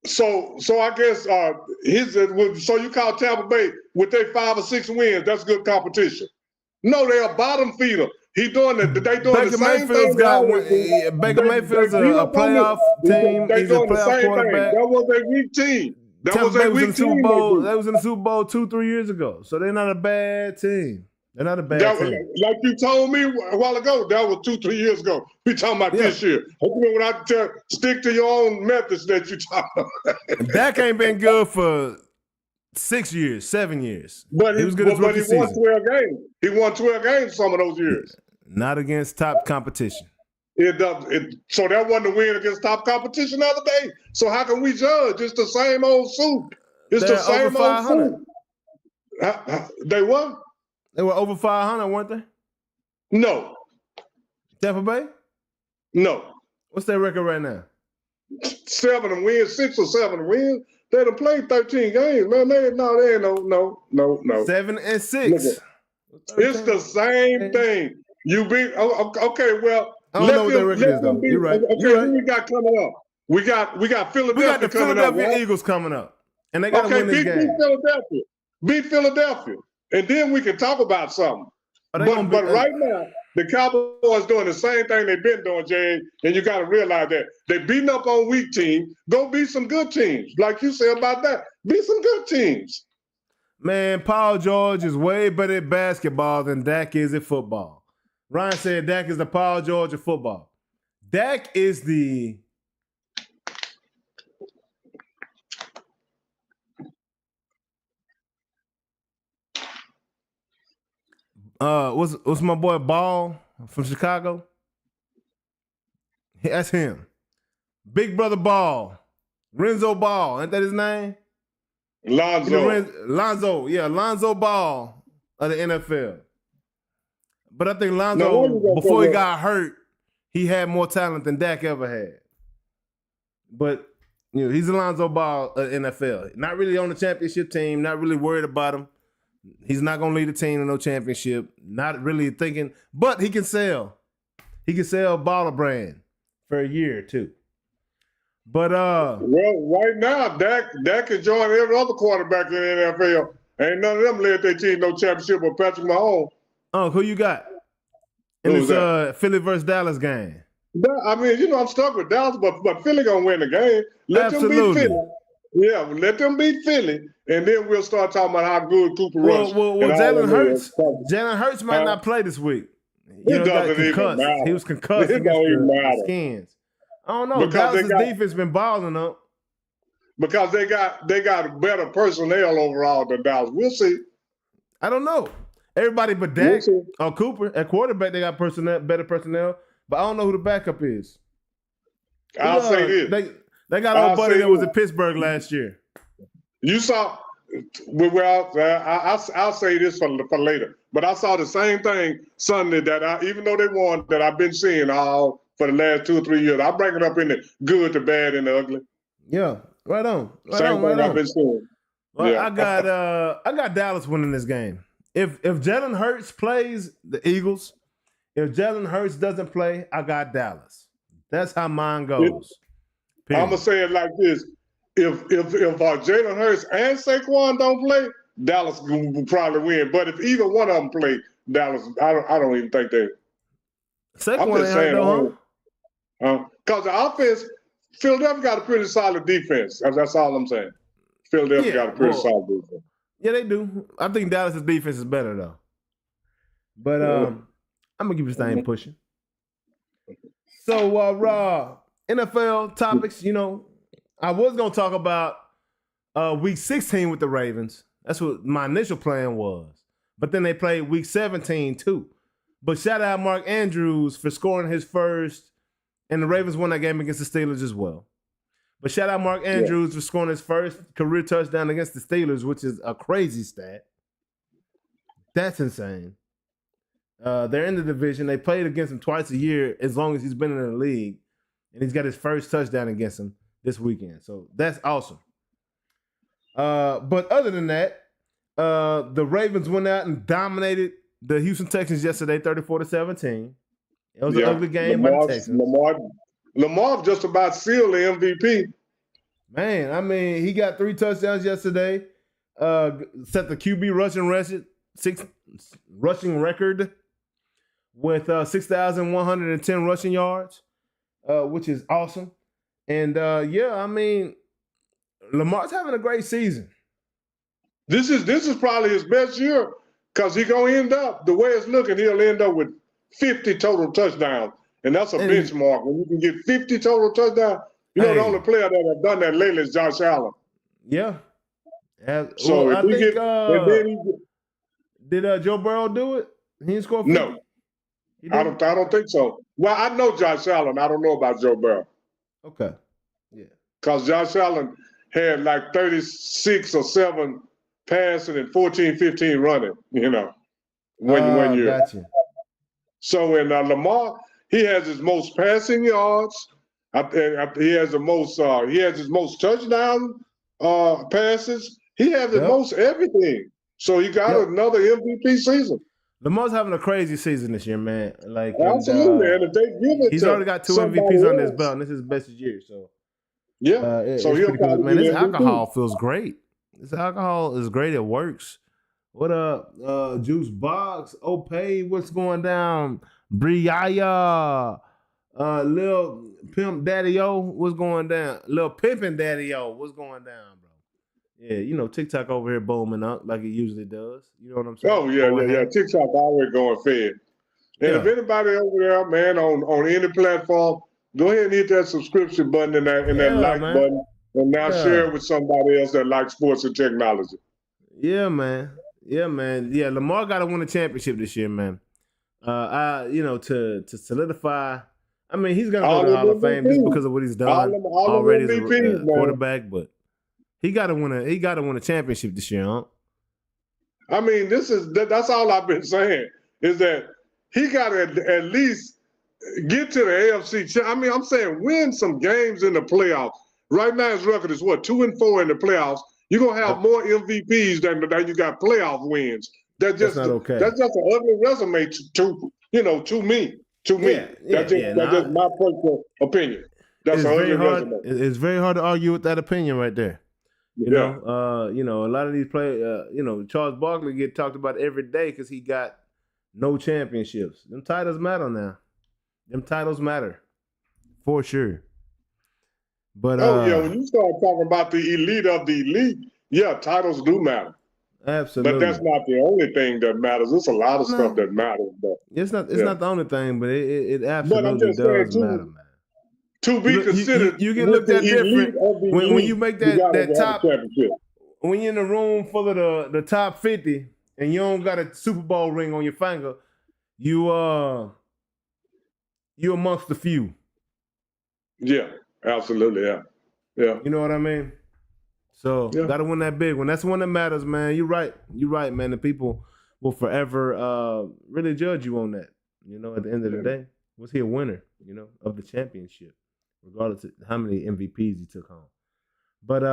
So I guess so you call Tampa Bay with their 5 or 6 wins, that's good competition. No, they're a bottom feeder. They doing the Baker same Mayfield's thing. they got always do. Baker Mayfield's They beat a up on playoff team. They He's a doing the playoff same quarterback. thing. That was a weak team. Tampa Bay was in the Super Bowl. They was in the Super Bowl 2-3 years ago. So they're not a bad team. They're not a bad team. Like you told me a while ago, that was 2-3 years ago. We talking about this year. When I tell, stick to your own methods that you talk about. Dak ain't been good for 6 years, 7 years. But he was good his rookie he won season. 12 games. He won 12 games some of those years. Not against top competition. So that wasn't a win against top competition the other day. So how can we judge? It's the same old soup. It's They're the same over 500. old soup. They what? They were over 500, weren't they? No. Tampa Bay? No. What's their record right now? 7 wins, 6 or 7 wins. They done played 13 games, man. They ain't no. 7-6. It's the same thing. You beat. Okay, well. I don't know what their record is, though. You're right. Okay, who we got coming up? We got Philadelphia. We got the coming up, Philadelphia right? Eagles coming up, and they got to win this game. Beat Philadelphia. Beat Philadelphia, and then we can talk about something. But right now, the Cowboys doing the same thing they've been doing, Jay. And you got to realize that they beating up on weak teams. Go beat some good teams, like you said about that. Beat some good teams. Man, Paul George is way better at basketball than Dak is at football. Ryan said Dak is the Paul George of football. Dak is the what's my boy Ball from Chicago? That's him. Big brother Ball. Renzo Ball. Ain't that his name? Lonzo. Lonzo Ball of the NFL. But I think Lonzo, before he got hurt, he had more talent than Dak ever had. But he's Lonzo Ball of the NFL. Not really on the championship team, not really worried about him. He's not going to lead the team to no championship. Not really thinking, but he can sell. He can sell Baller brand for a year or two. But well, right now, Dak can join every other quarterback in the NFL. Ain't none of them led their team no championship but Patrick Mahomes. Oh, who you got in this Philly versus Dallas game? I mean, I'm stuck with Dallas, but Philly gonna win the game. Let them beat Philly. Yeah, let them beat Philly, and then we'll start talking about how good Cooper runs. Well, Jalen Hurts might not play this week. It doesn't even matter. He was concussed against the Skins. I don't know. Dallas' defense been balling up because they got better personnel overall than Dallas. We'll see. I don't know. Everybody but Dak or Cooper at quarterback, they got better personnel, but I don't know who the backup is. I'll say this. They got old buddy that was at Pittsburgh last year. You saw. Well, I'll say this for later. But I saw the same thing Sunday that even though they won, that I've been seeing all for the last 2 or 3 years. I break it up into good, the bad, and the ugly. Yeah, right on. Same thing I've been seeing. Well, yeah. I got Dallas winning this game. If Jalen Hurts plays the Eagles, if Jalen Hurts doesn't play, I got Dallas. That's how mine goes. I'm gonna say it like this: If Jalen Hurts and Saquon don't play, Dallas will probably win. But if either one of them play, Dallas, I don't even think they. Saquon I'm just saying, because the offense, Philadelphia got a pretty solid defense. That's all I'm saying. Philadelphia got a pretty solid defense. Yeah, they do. I think Dallas' defense is better though. But I'm gonna keep this thing pushing. So NFL topics, I was gonna talk about week 16 with the Ravens. That's what my initial plan was. But then they played week 17 too. But shout out Mark Andrews for scoring his first, and the Ravens won that game against the Steelers as well. But shout out Mark Andrews for scoring his first career touchdown against the Steelers, which is a crazy stat. That's insane. They're in the division. They played against him twice a year as long as he's been in the league. And he's got his first touchdown against him this weekend. So that's awesome. But other than that, the Ravens went out and dominated the Houston Texans yesterday, 34-17. It was an ugly game by the Texans. Lamar just about sealed the MVP. Man, I mean, he got 3 touchdowns yesterday. Set the QB rushing record with 6,110 rushing yards, which is awesome. And I mean, Lamar's having a great season. This is probably his best year because he's gonna end up the way it's looking. He'll end up with 50 total touchdowns, and that's a benchmark. When you can get 50 total touchdowns, the only player that have done that lately is Josh Allen. Yeah. So I think did Joe Burrow do it? He didn't score 50? No, I don't think so. Well, I know Josh Allen. I don't know about Joe Burrow. Okay. Yeah. Because Josh Allen had like 36 or 7 passing and 14, 15 running, when you're. Gotcha. So in Lamar, he has his most passing yards. He has his most touchdown passes. He has his most everything. So he got another MVP season. Lamar's having a crazy season this year, man. Like absolutely, and if they give it, he's already got 2 MVPs under his belt, and this is his best year. So so he'll cool. Man, this alcohol MVP. feels great. This alcohol is great. It works. What up, Juice Box? Opay, what's going down? Briaya, Lil Pimp Daddy O, what's going down? Lil Pimpin' Daddy O, what's going down, bro? Yeah, TikTok over here booming up like it usually does. You know what I'm saying? Oh yeah. TikTok always going fed. And if anybody over there, man, on any platform, go ahead and hit that subscription button and that like button, and now share it with somebody else that likes sports and technology. Yeah, man. Yeah, Lamar got to win a championship this year, man. To solidify. I mean, he's gonna go to the Hall of Fame just because of what he's done already as a quarterback, but he got to win a championship this year, huh? I mean, that's all I've been saying is that he got to at least get to the AFC. I mean, I'm saying win some games in the playoffs. Right now, his record is 2-4 in the playoffs. You're gonna have more MVPs than you got playoff wins. That's not okay. That's just an ugly resume to me. That's just my personal opinion. That's an ugly resume. It's very hard to argue with that opinion right there. You know, a lot of these players, Charles Barkley get talked about every day because he got no championships. Them titles matter now. Them titles matter for sure. But when you start talking about the elite of the elite, titles do matter. Absolutely. But that's not the only thing that matters. There's a lot of stuff that matters. But it's not the only thing, but it absolutely does matter, man. To be considered, you get looked at different when you make that top. When you're in a room full of the top 50 and you don't got a Super Bowl ring on your finger, you amongst the few. Yeah, absolutely, yeah. You know what I mean? So gotta win that big one. That's the one that matters, man. You're right, man. The people will forever really judge you on that. At the end of the day, was he a winner? Of the championship, regardless of how many MVPs he took home. But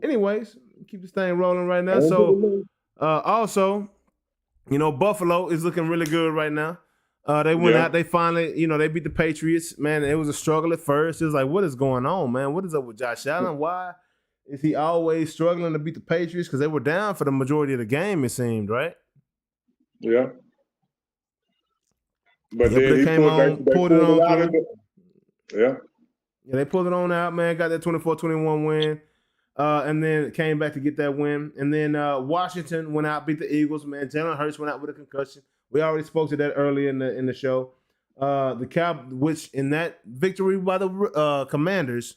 anyways, keep this thing rolling right now. So also, Buffalo is looking really good right now. They went out. They finally, they beat the Patriots. Man, it was a struggle at first. It was like, what is going on, man? What is up with Josh Allen? Why is he always struggling to beat the Patriots? Because they were down for the majority of the game, it seemed, right? Yeah. But then they pulled it on. Yeah, they pulled it on out, man. Got that 24-21 win. And then came back to get that win. And then Washington went out, beat the Eagles, man. Jalen Hurts went out with a concussion. We already spoke to that earlier in the show. Which in that victory by the Commanders,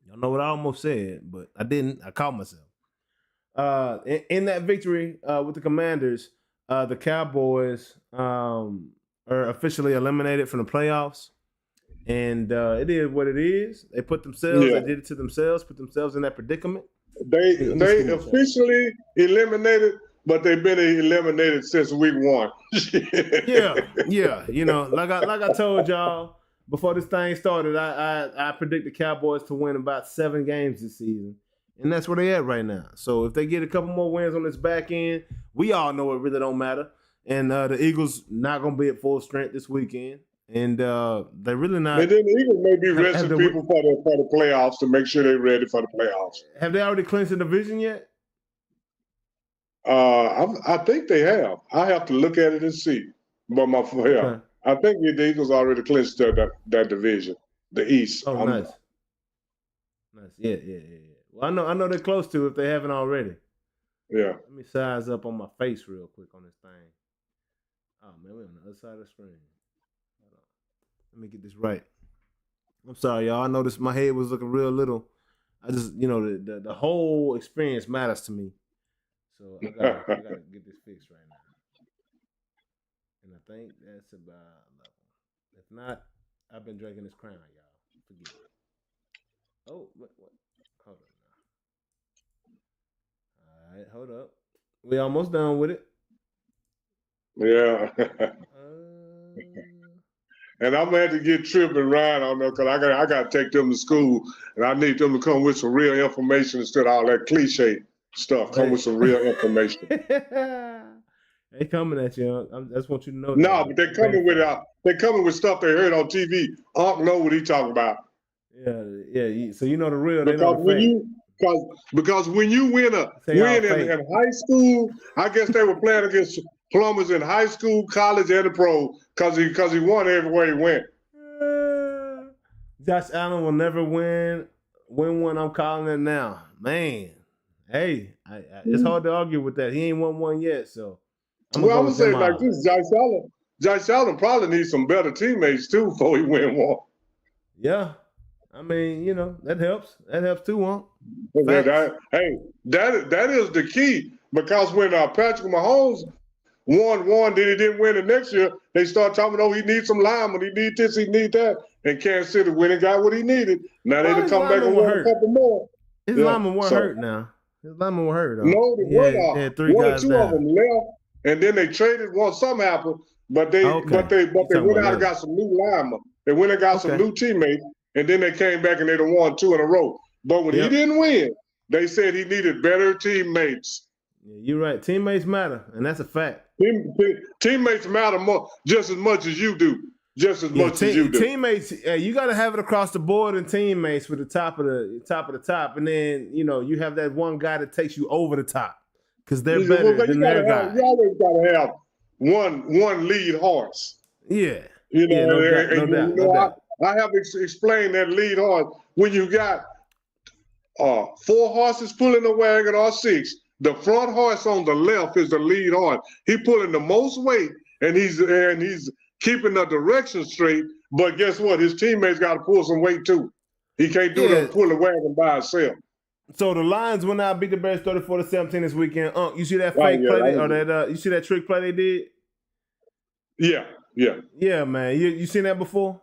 y'all know what I almost said, but I didn't. I caught myself. In that victory with the Commanders, the Cowboys are officially eliminated from the playoffs. And it is what it is. They put themselves, Yeah. they did it to themselves, put themselves in that predicament. They Let me see what's up. officially eliminated, but they've been eliminated since week 1. Yeah. You know, like I told y'all before this thing started, I predict the Cowboys to win about 7 games this season. And that's where they at right now. So if they get a couple more wins on this back end, we all know it really don't matter. And the Eagles not gonna be at full strength this weekend. And they really not. And then the Eagles may be Have resting the- people for the playoffs to make sure they're ready for the playoffs. Have they already clinched the division yet? I think they have. I have to look at it and see. But Okay. I think the Eagles already clinched that division, the East. Oh, nice. Yeah. Well, I know they're close to if they haven't already. Yeah. Let me size up on my face real quick on this thing. Oh man, we're on the other side of the screen. Hold on. Let me get this right. I'm sorry, y'all. I noticed my head was looking real little. I just, the whole experience matters to me. So I gotta get this fixed right now. And I think that's about level. If not, I've been drinking this Crown, y'all. Forgive me. Oh, what? Hold on now. All right, hold up. We almost done with it. Yeah. And I'm gonna have to get Trip and Ryan on there because I got to take them to school, and I need them to come with some real information instead of all that cliche stuff. Come with some real information. They coming at you. I just want you to know. No, but they're coming with stuff they heard on TV. Unc know what he talking about. Yeah. So you know the real. They know the fake. Because when you win in high school, I guess they were playing against plumbers in high school, college, and the pro because he won everywhere he went. Josh Allen will never win one. I'm calling it now, man. Hey, it's hard to argue with that. He ain't won one yet, so. I'm gonna say like this: Josh Allen probably needs some better teammates too before he win one. Yeah, I mean, that helps. That helps too, huh? That is the key because when Patrick Mahomes won, then he didn't win the next year. They start talking, he needs some linemen, he need this, he need that, and Kansas City went and got what he needed. Now they come back and win a couple more. His linemen weren't hurt now. His linemen were hurt. No, they were not. Had 3 One or guys two down. of them left, and then they traded one. Something happened, but they went out and got some new linemen. They went and got some new teammates, and then they came back and they done won 2 in a row. But when he didn't win, they said he needed better teammates. Yeah, you're right. Teammates matter, and that's a fact. Teammates matter just as much as you do. Just as much as you do. Teammates, you got to have it across the board, and teammates with the top of the top, and then you have that one guy that takes you over the top because they're better than their guy. You always got to have one lead horse. Yeah, no doubt. I have explained that lead horse when you got 4 horses pulling the wagon or 6. The front horse on the left is the lead horse. He pulling the most weight, and he's keeping the direction straight. But guess what? His teammates got to pull some weight too. He can't pull the wagon by himself. So the Lions went out and beat the Bears 34-17 this weekend. You see that fake play or that? You see that trick play they did? Yeah, man. You seen that before?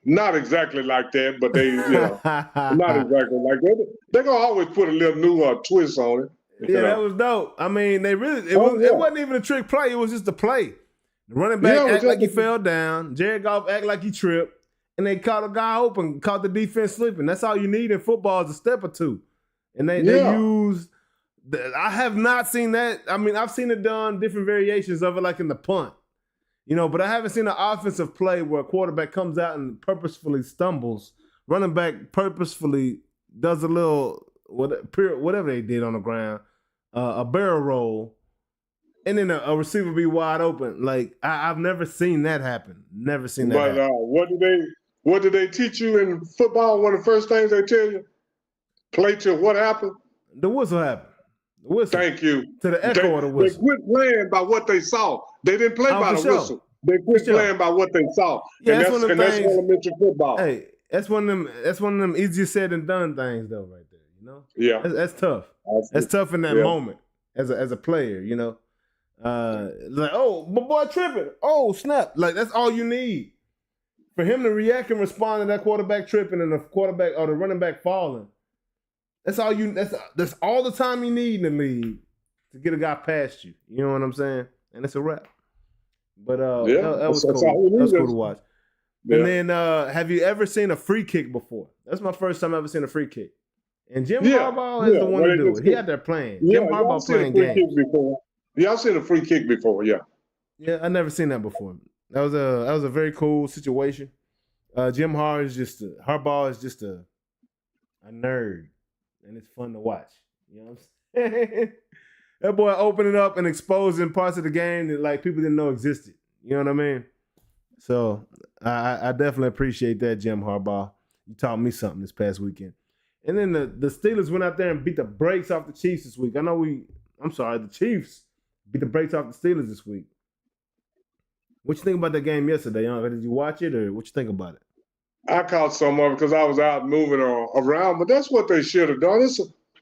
Not exactly like that, but they, not exactly like that. They're gonna always put a little new twist on it. Yeah, that was dope. I mean, it wasn't even a trick play. It was just a play. The running back act like he fell down. Jared Goff act like he tripped, and they caught a guy open, caught the defense slipping. That's all you need in football is a step or two. And they used. I have not seen that. I mean, I've seen it done different variations of it, like in the punt. But I haven't seen an offensive play where a quarterback comes out and purposefully stumbles. Running back purposefully does a little whatever they did on the ground, a barrel roll, and then a receiver be wide open. Like I've never seen that happen. Never seen that. But what did they teach you in football? One of the first things they tell you, play till what happened? The whistle happened. The whistle. Thank you. To the echo of the whistle. They quit playing by what they saw. They didn't play by the whistle. They quit playing by what they saw. Yeah, that's elementary football. Hey, that's one of them easier said than done things though, right there. Yeah. That's tough. That's tough in that moment as a player, Like, oh, my boy tripping. Oh, snap. Like that's all you need. For him to react and respond to that quarterback tripping and the quarterback or the running back falling, that's all all the time you need in the league to get a guy past you. You know what I'm saying? And it's a wrap. But that was cool. That was cool to watch. Yeah. And then have you ever seen a free kick before? That's my first time ever seen a free kick. And Jim Harbaugh is the one to do it. He out there playing. Jim Harbaugh playing games. Yeah, I've seen a free kick before, yeah. Yeah, I never seen that before. That was a very cool situation. Jim Harbaugh is just a nerd, and it's fun to watch. You know what I'm saying? That boy opening up and exposing parts of the game that like people didn't know existed. You know what I mean? So I definitely appreciate that, Jim Harbaugh. You taught me something this past weekend. And then the Steelers went out there and beat the brakes off the Chiefs this week. The Chiefs beat the brakes off the Steelers this week. What you think about that game yesterday, Young? Did you watch it, or what you think about it? I caught some of it because I was out moving around, but that's what they should have done.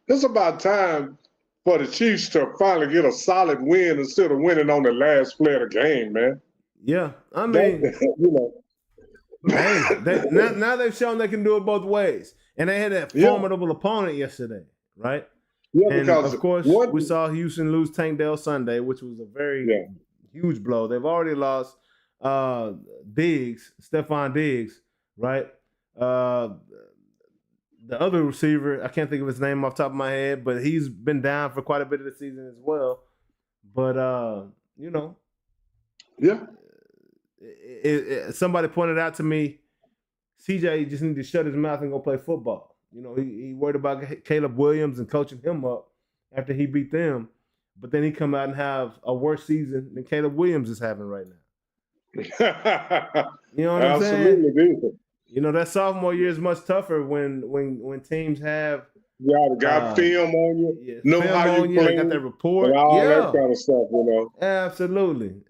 It's about time for the Chiefs to finally get a solid win instead of winning on the last play of the game, man. Yeah, I mean, hey, now they've shown they can do it both ways, and they had that formidable opponent yesterday, right? Yeah, and because of course we saw Houston lose Tank Dell Sunday, which was a very huge blow. They've already lost Stephon Diggs, right? The other receiver, I can't think of his name off the top of my head, but he's been down for quite a bit of the season as well. But somebody pointed out to me, CJ just need to shut his mouth and go play football. You know, he worried about Caleb Williams and coaching him up after he beat them, but then he come out and have a worse season than Caleb Williams is having right now. You know what I'm saying? Absolutely. You know, that sophomore year is much tougher when teams have got film on you, know how you play, got that report, and all that kind of stuff. You know,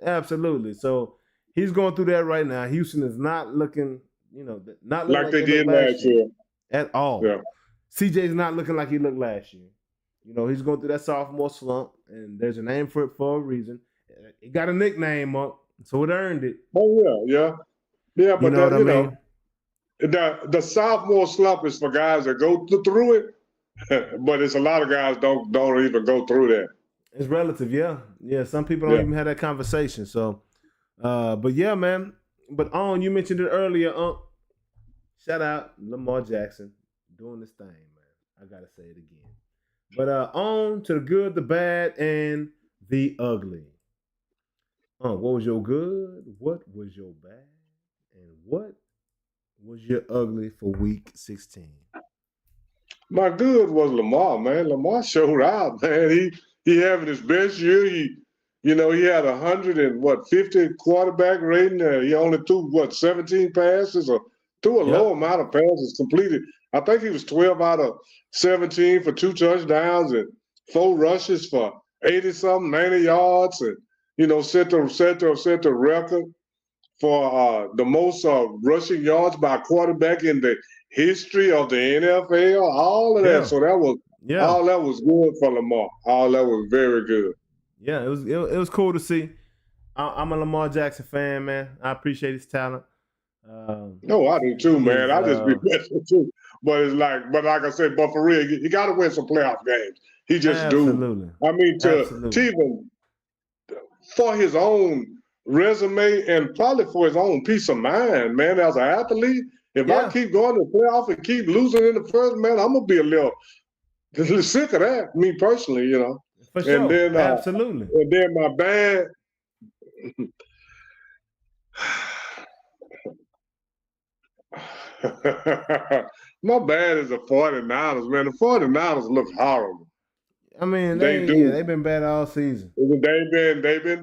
absolutely. So he's going through that right now. Houston is not looking, not looking like they did last year at all. Yeah. CJ's not looking like he looked last year. You know, he's going through that sophomore slump, and there's a name for it for a reason. He got a nickname up, so it earned it. Oh yeah. But you know what I mean? The sophomore slump is for guys that go through it, but it's a lot of guys don't even go through that. It's relative, yeah. Some people don't even have that conversation. So, but yeah, man. But you mentioned it earlier. Shout out Lamar Jackson doing this thing, man. I gotta say it again. But on to the good, the bad, and the ugly. What was your good? What was your bad? And what was your ugly for week 16? My good was Lamar, man. Lamar showed out, man. He having his best year. He had 150 quarterback rating. He only threw 17 passes, or threw a low amount of passes completed. I think he was 12 out of 17 for 2 touchdowns and 4 rushes for 80-something, 90 yards, and set the record for the most rushing yards by a quarterback in the history of the NFL, all of that. So all that was good for Lamar. All that was very good. Yeah, it was cool to see. I'm a Lamar Jackson fan, man. I appreciate his talent. No, I do too, man. I just be messing too. But like I said, but for real, he got to win some playoff games. He just do. I mean, to even for his own resume and probably for his own peace of mind, man, as an athlete, if I keep going to the playoff and keep losing in the first, man, I'm going to be a little sick of that, me personally, For sure. And then, absolutely. And then my bad, my bad is the 49ers, man. The 49ers look horrible. I mean, they do. They've been bad all season. They've been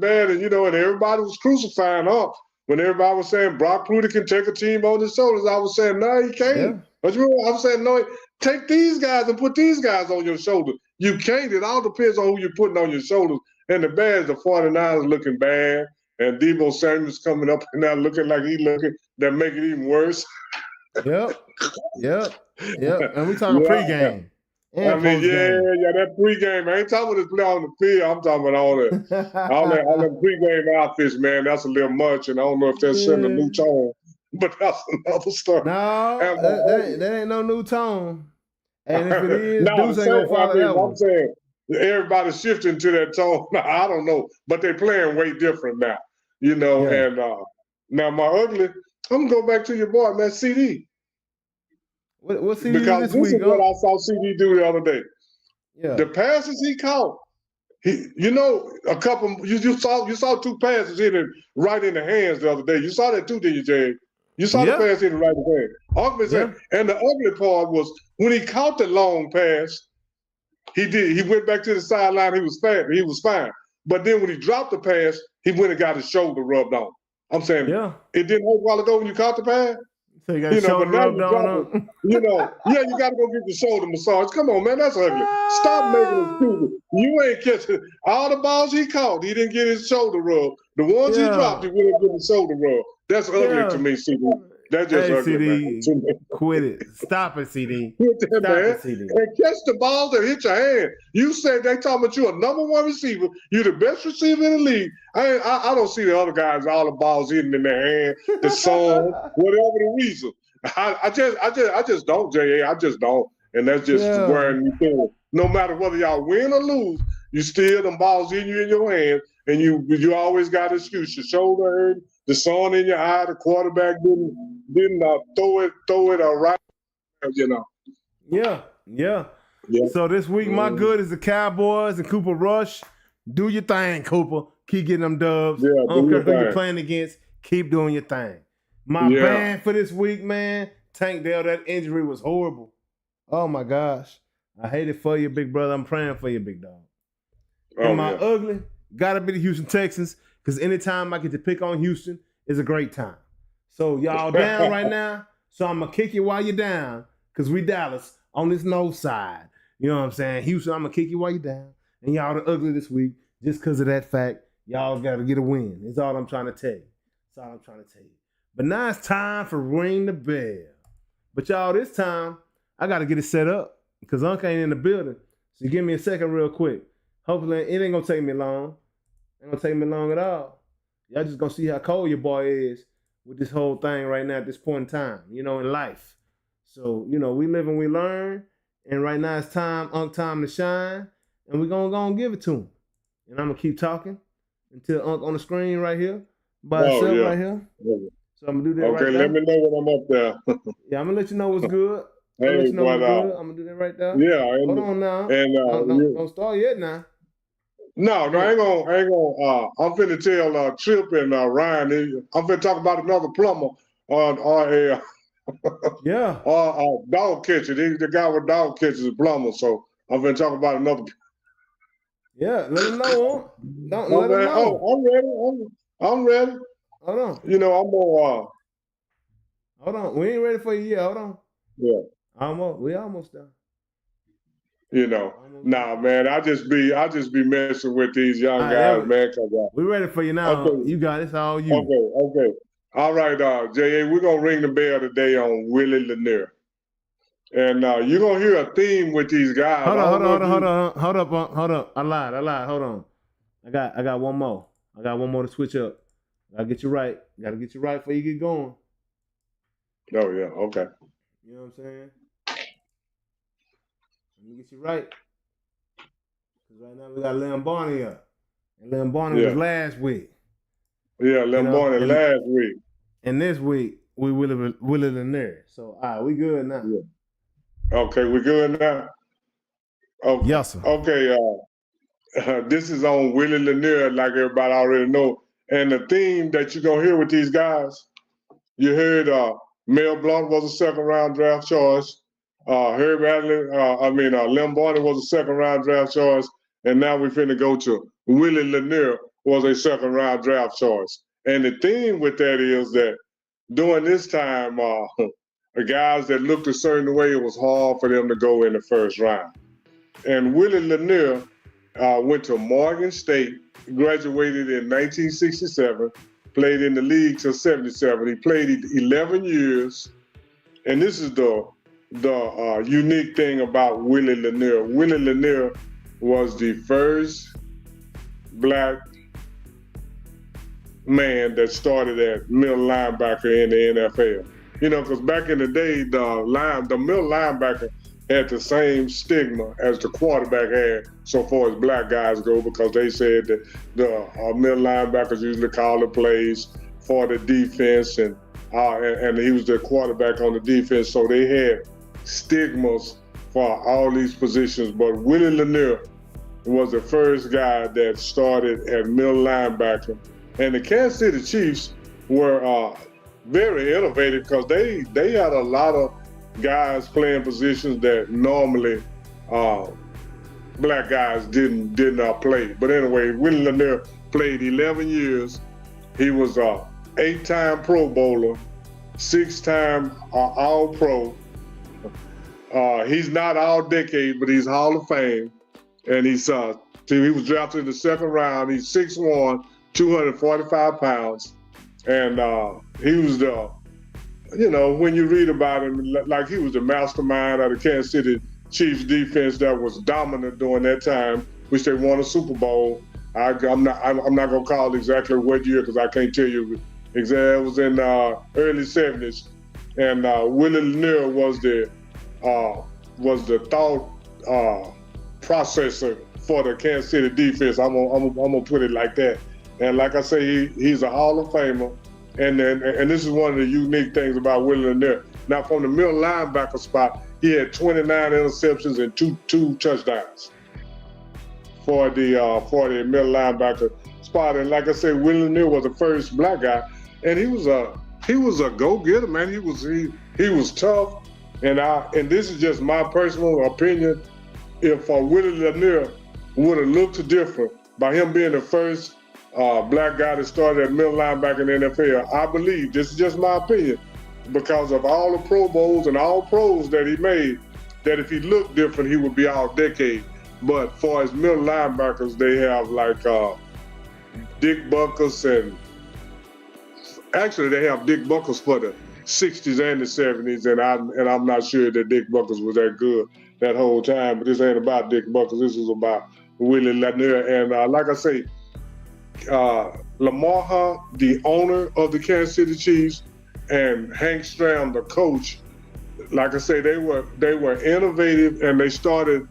bad, and and everybody was crucifying up when everybody was saying Brock Purdy can take a team on his shoulders. I was saying no, he can't. Yeah. But I was saying no, take these guys and put these guys on your shoulders. You can't. It all depends on who you're putting on your shoulders. And the bad is the 49ers looking bad, and Deebo Samuel's coming up and now looking like he's looking. That make it even worse. Yep. And we talking pregame. I mean, that pregame. I ain't talking about this play on the field. I'm talking about all that pregame outfits, man. That's a little much, and I don't know if that's setting a new tone but that's another story. No, And that ain't no new tone. And if it is, no, Deuce ain't gonna follow that one. I'm saying everybody's shifting to that tone. I don't know, but they're playing way different now, you know. Yeah. And now my ugly, I'm gonna go back to your boy, man, CD. What CD Because this this week? is what I saw CD do the other day. Yeah. The passes he caught, you know, a couple. You saw two passes hitting right in the hands the other day. You saw that too, did you, Jay? You saw the pass hitting right in the hand. And the ugly part was when he caught the long pass, he went back to the sideline. He was fine. But then when he dropped the pass, he went and got his shoulder rubbed on. I'm saying, it didn't hurt a while ago when you caught the pass. So you got your shoulder rubbed on. You know, you got to go get the shoulder massage. Come on, man, that's ugly. Stop making excuses. You ain't catching all the balls he caught. He didn't get his shoulder rubbed. The ones he dropped, he wouldn't get his shoulder rubbed. That's ugly to me, CD. That's just ugly, CD, man. quit it. Stop it, CD. Stop it, CD. And catch the balls that hit your hand. You said they talking about you a number one receiver. You're the best receiver in the league. I don't see the other guys all the balls hitting in their hand, the song, whatever the reason. I just don't, J.A. I just don't. And that's just wearing me thin. No matter whether y'all win or lose, you still them balls in your hand, and you always got an excuse. Your shoulder hurt, the sun in your eye, the quarterback didn't throw it right, you know. Yeah. So this week, my good is the Cowboys and Cooper Rush. Do your thing, Cooper. Keep getting them dubs. Yeah, I don't care who you're playing against. Keep doing your thing. My band for this week, man, Tank Dell, that injury was horrible. Oh, my gosh. I hate it for you, big brother. I'm praying for you, big dog. And my ugly, got to be the Houston Texans, because anytime I get to pick on Houston, it's a great time. So y'all down right now, so I'm going to kick you while you're down, because we Dallas on this north side. You know what I'm saying? Houston, I'm going to kick you while you're down. And y'all the ugly this week, just because of that fact, y'all got to get a win. That's all I'm trying to tell you. That's all I'm trying to tell you. But now it's time for Ring the Bell. But y'all, this time, I got to get it set up because Unc ain't in the building. So give me a second real quick. Hopefully, it ain't going to take me long. It ain't going to take me long at all. Y'all just going to see how cold your boy is with this whole thing right now at this point in time, you know, in life. So, you know, we live and we learn. And right now it's Unc time to shine. And we're going to go and give it to him. And I'm going to keep talking until Unc on the screen right here by himself right here. So I'm gonna do that right now. Okay, let me know when I'm up there. Yeah, I'm gonna let you know what's good. I'm gonna do that right there. Yeah. Hold on now. And don't start yet now. No, I ain't gonna. I'm finna tell Trip and Ryan. I'm finna talk about another plumber on a dog catcher. The guy with dog catchers is a plumber. So I'm finna talk about another. Yeah, let him know. Let him know. Oh, I'm ready. Hold on. You know, I'm gonna. Hold on. We ain't ready for you yet. Hold on. Yeah. We almost done. You know, man. I just be messing with these young guys, man. We ready for you now. Okay. You got it. It's all you. Okay. All right, J.A., we're gonna ring the bell today on Willie Lanier. And you're gonna hear a theme with these guys. Hold up. I lied. Hold on. I got one more. I got one more to switch up. Gotta get you right. Gotta get you right before you get going. Oh, yeah. Okay. You know what I'm saying? Let me get you right. Because right now we got Lem Barney up. And Lem Barney was last week. Yeah, Lem Barney last week. And this week, we Willie Lanier. So, all right, we good now. Yeah. Okay, we good now? Okay. Yes, sir. Okay, this is on Willie Lanier, like everybody already know. And the theme that you're going to hear with these guys, you heard Mel Blount was a second-round draft choice. Lem Barney was a second-round draft choice. And now we're finna go to Willie Lanier was a second-round draft choice. And the theme with that is that during this time, the guys that looked a certain way, it was hard for them to go in the first round. And Willie Lanier went to Morgan State, graduated in 1967, played in the league till 77. He played 11 years. And this is the unique thing about Willie Lanier. Willie Lanier was the first black man that started at middle linebacker in the NFL. Because back in the day, the middle linebacker had the same stigma as the quarterback had so far as black guys go, because they said that the middle linebackers usually call the plays for the defense, and he was the quarterback on the defense, so they had stigmas for all these positions. But Willie Lanier was the first guy that started at middle linebacker. And the Kansas City Chiefs were very innovative, because they had a lot of guys playing positions that normally black guys did not play. But anyway, Willie Lanier played 11 years. He was a 8-time Pro Bowler, 6-time All-Pro. He's not All-Decade, but he's Hall of Fame. And he was drafted in the second round. He's 6'1", 245 pounds. And he was when you read about him, like he was the mastermind of the Kansas City Chiefs defense that was dominant during that time, which they won a Super Bowl. I'm not gonna call exactly what year, because I can't tell you exactly. It was in early 70s, and Willie Lanier was the thought processor for the Kansas City defense. I'm gonna put it like that. And like I say, he's a Hall of Famer. And this is one of the unique things about Willie Lanier. Now, from the middle linebacker spot, he had 29 interceptions and two touchdowns for the middle linebacker spot. And like I said, Willie Lanier was the first black guy, and he was a go-getter, man. He was tough. And this is just my personal opinion. If Willie Lanier would have looked different by him being the first black guy that started at middle linebacker in the NFL, I believe, this is just my opinion, because of all the Pro Bowls and all pros that he made, that if he looked different, he would be All-Decade. But for his middle linebackers, they have like Dick Buckus, and actually they have Dick Buckus for the 60s and the 70s, and I'm not sure that Dick Buckus was that good that whole time. But this ain't about Dick Buckus. This is about Willie Lanier. And like I say, Lamar, the owner of the Kansas City Chiefs, and Hank Stram, the coach, like I say, they were innovative, and they started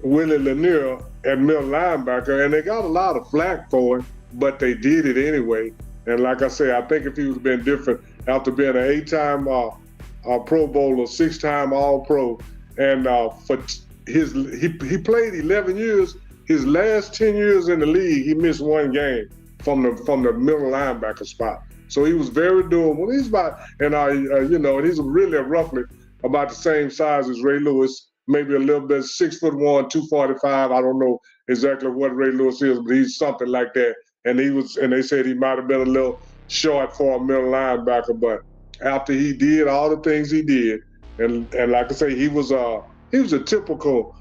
Willie Lanier at middle linebacker, and they got a lot of flack for it, but they did it anyway. And like I say, I think if he would have been different, after being an 8-time Pro Bowler, 6-time All-Pro, and he played 11 years. His last 10 years in the league, he missed one game from the middle linebacker spot. So he was very doable. He's about, he's really roughly about the same size as Ray Lewis, maybe a little bit, 6'1", 245. I don't know exactly what Ray Lewis is, but he's something like that. And they said he might have been a little short for a middle linebacker, but after he did all the things he did, and like I say, he was a typical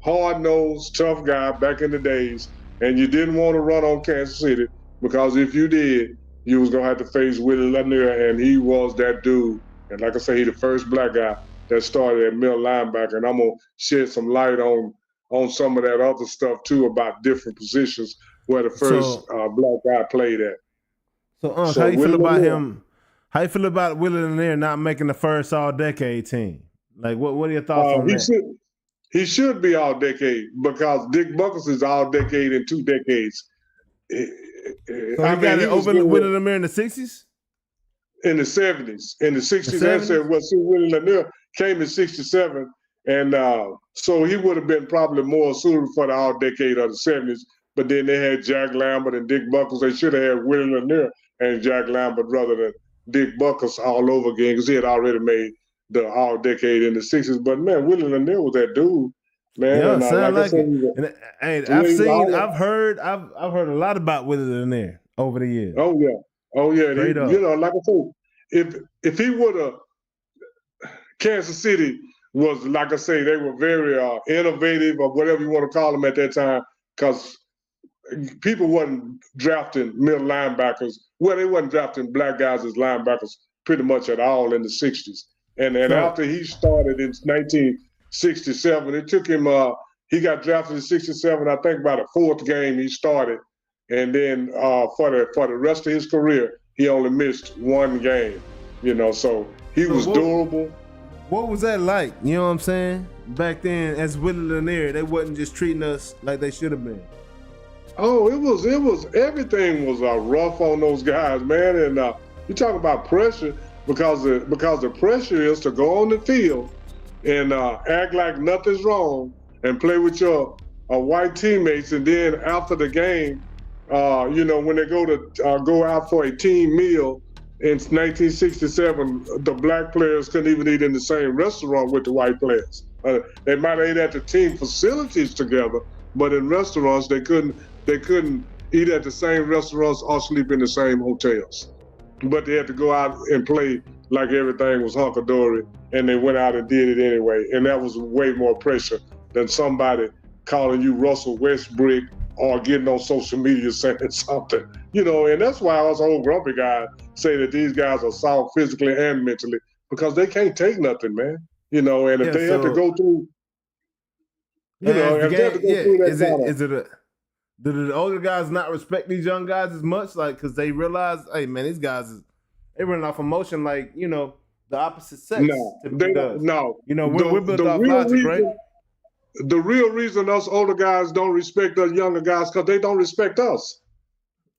hard-nosed, tough guy back in the days, and you didn't want to run on Kansas City, because if you did, you was gonna have to face Willie Lanier, and he was that dude. And like I say, he's the first black guy that started at middle linebacker, and I'm gonna shed some light on some of that other stuff too, about different positions where the first black guy played at. So how you feel about him? How you feel about Willie Lanier not making the first All-Decade team? Like, what are your thoughts on that? He should be All-Decade, because Dick Buckus is All-Decade in 2 decades. So he got it over Willie Lanier in the 60s? In the 70s. In the 60s, Willie Lanier came in 67, and so he would have been probably more suited for the All-Decade of the 70s. But then they had Jack Lambert and Dick Buckus. They should have had Willie Lanier and Jack Lambert rather than Dick Buckus all over again, because he had already made the All-Decade in the 60s. But man, Willie Lanier was that dude, man. Yeah, and, sound like it. I've heard a lot about Willie Lanier over the years. Oh yeah. Like I said, if he would have, Kansas City was, like I say, they were very innovative, or whatever you want to call them at that time, because people wasn't drafting middle linebackers. Well, they wasn't drafting black guys as linebackers pretty much at all in the 60s. And after he started in 1967, it took him, he got drafted in 67, I think by the 4th game he started. and then for the rest of his career, he only missed one game. So he was durable. What was that like? You know what I'm saying? Back then, as Willie Lanier, they wasn't just treating us like they should have been. Oh, it was everything was rough on those guys, man. And you talk about pressure because the pressure is to go on the field and act like nothing's wrong and play with your white teammates, and then after the game, when they go out for a team meal in 1967, the black players couldn't even eat in the same restaurant with the white players. They might have ate at the team facilities together, but in restaurants they couldn't eat at the same restaurants or sleep in the same hotels. But they had to go out and play like everything was hunky-dory, and they went out and did it anyway. And that was way more pressure than somebody calling you Russell Westbrook or getting on social media saying something. And that's why us old grumpy guys say that these guys are soft physically and mentally, because they can't take nothing, man. And if they have to go through, do the older guys not respect these young guys as much? Like, because they realize, hey, man, these guys, they running off emotion like, the opposite sex. No, they don't. No. We're built off logic, right? The real reason us older guys don't respect us younger guys, because they don't respect us.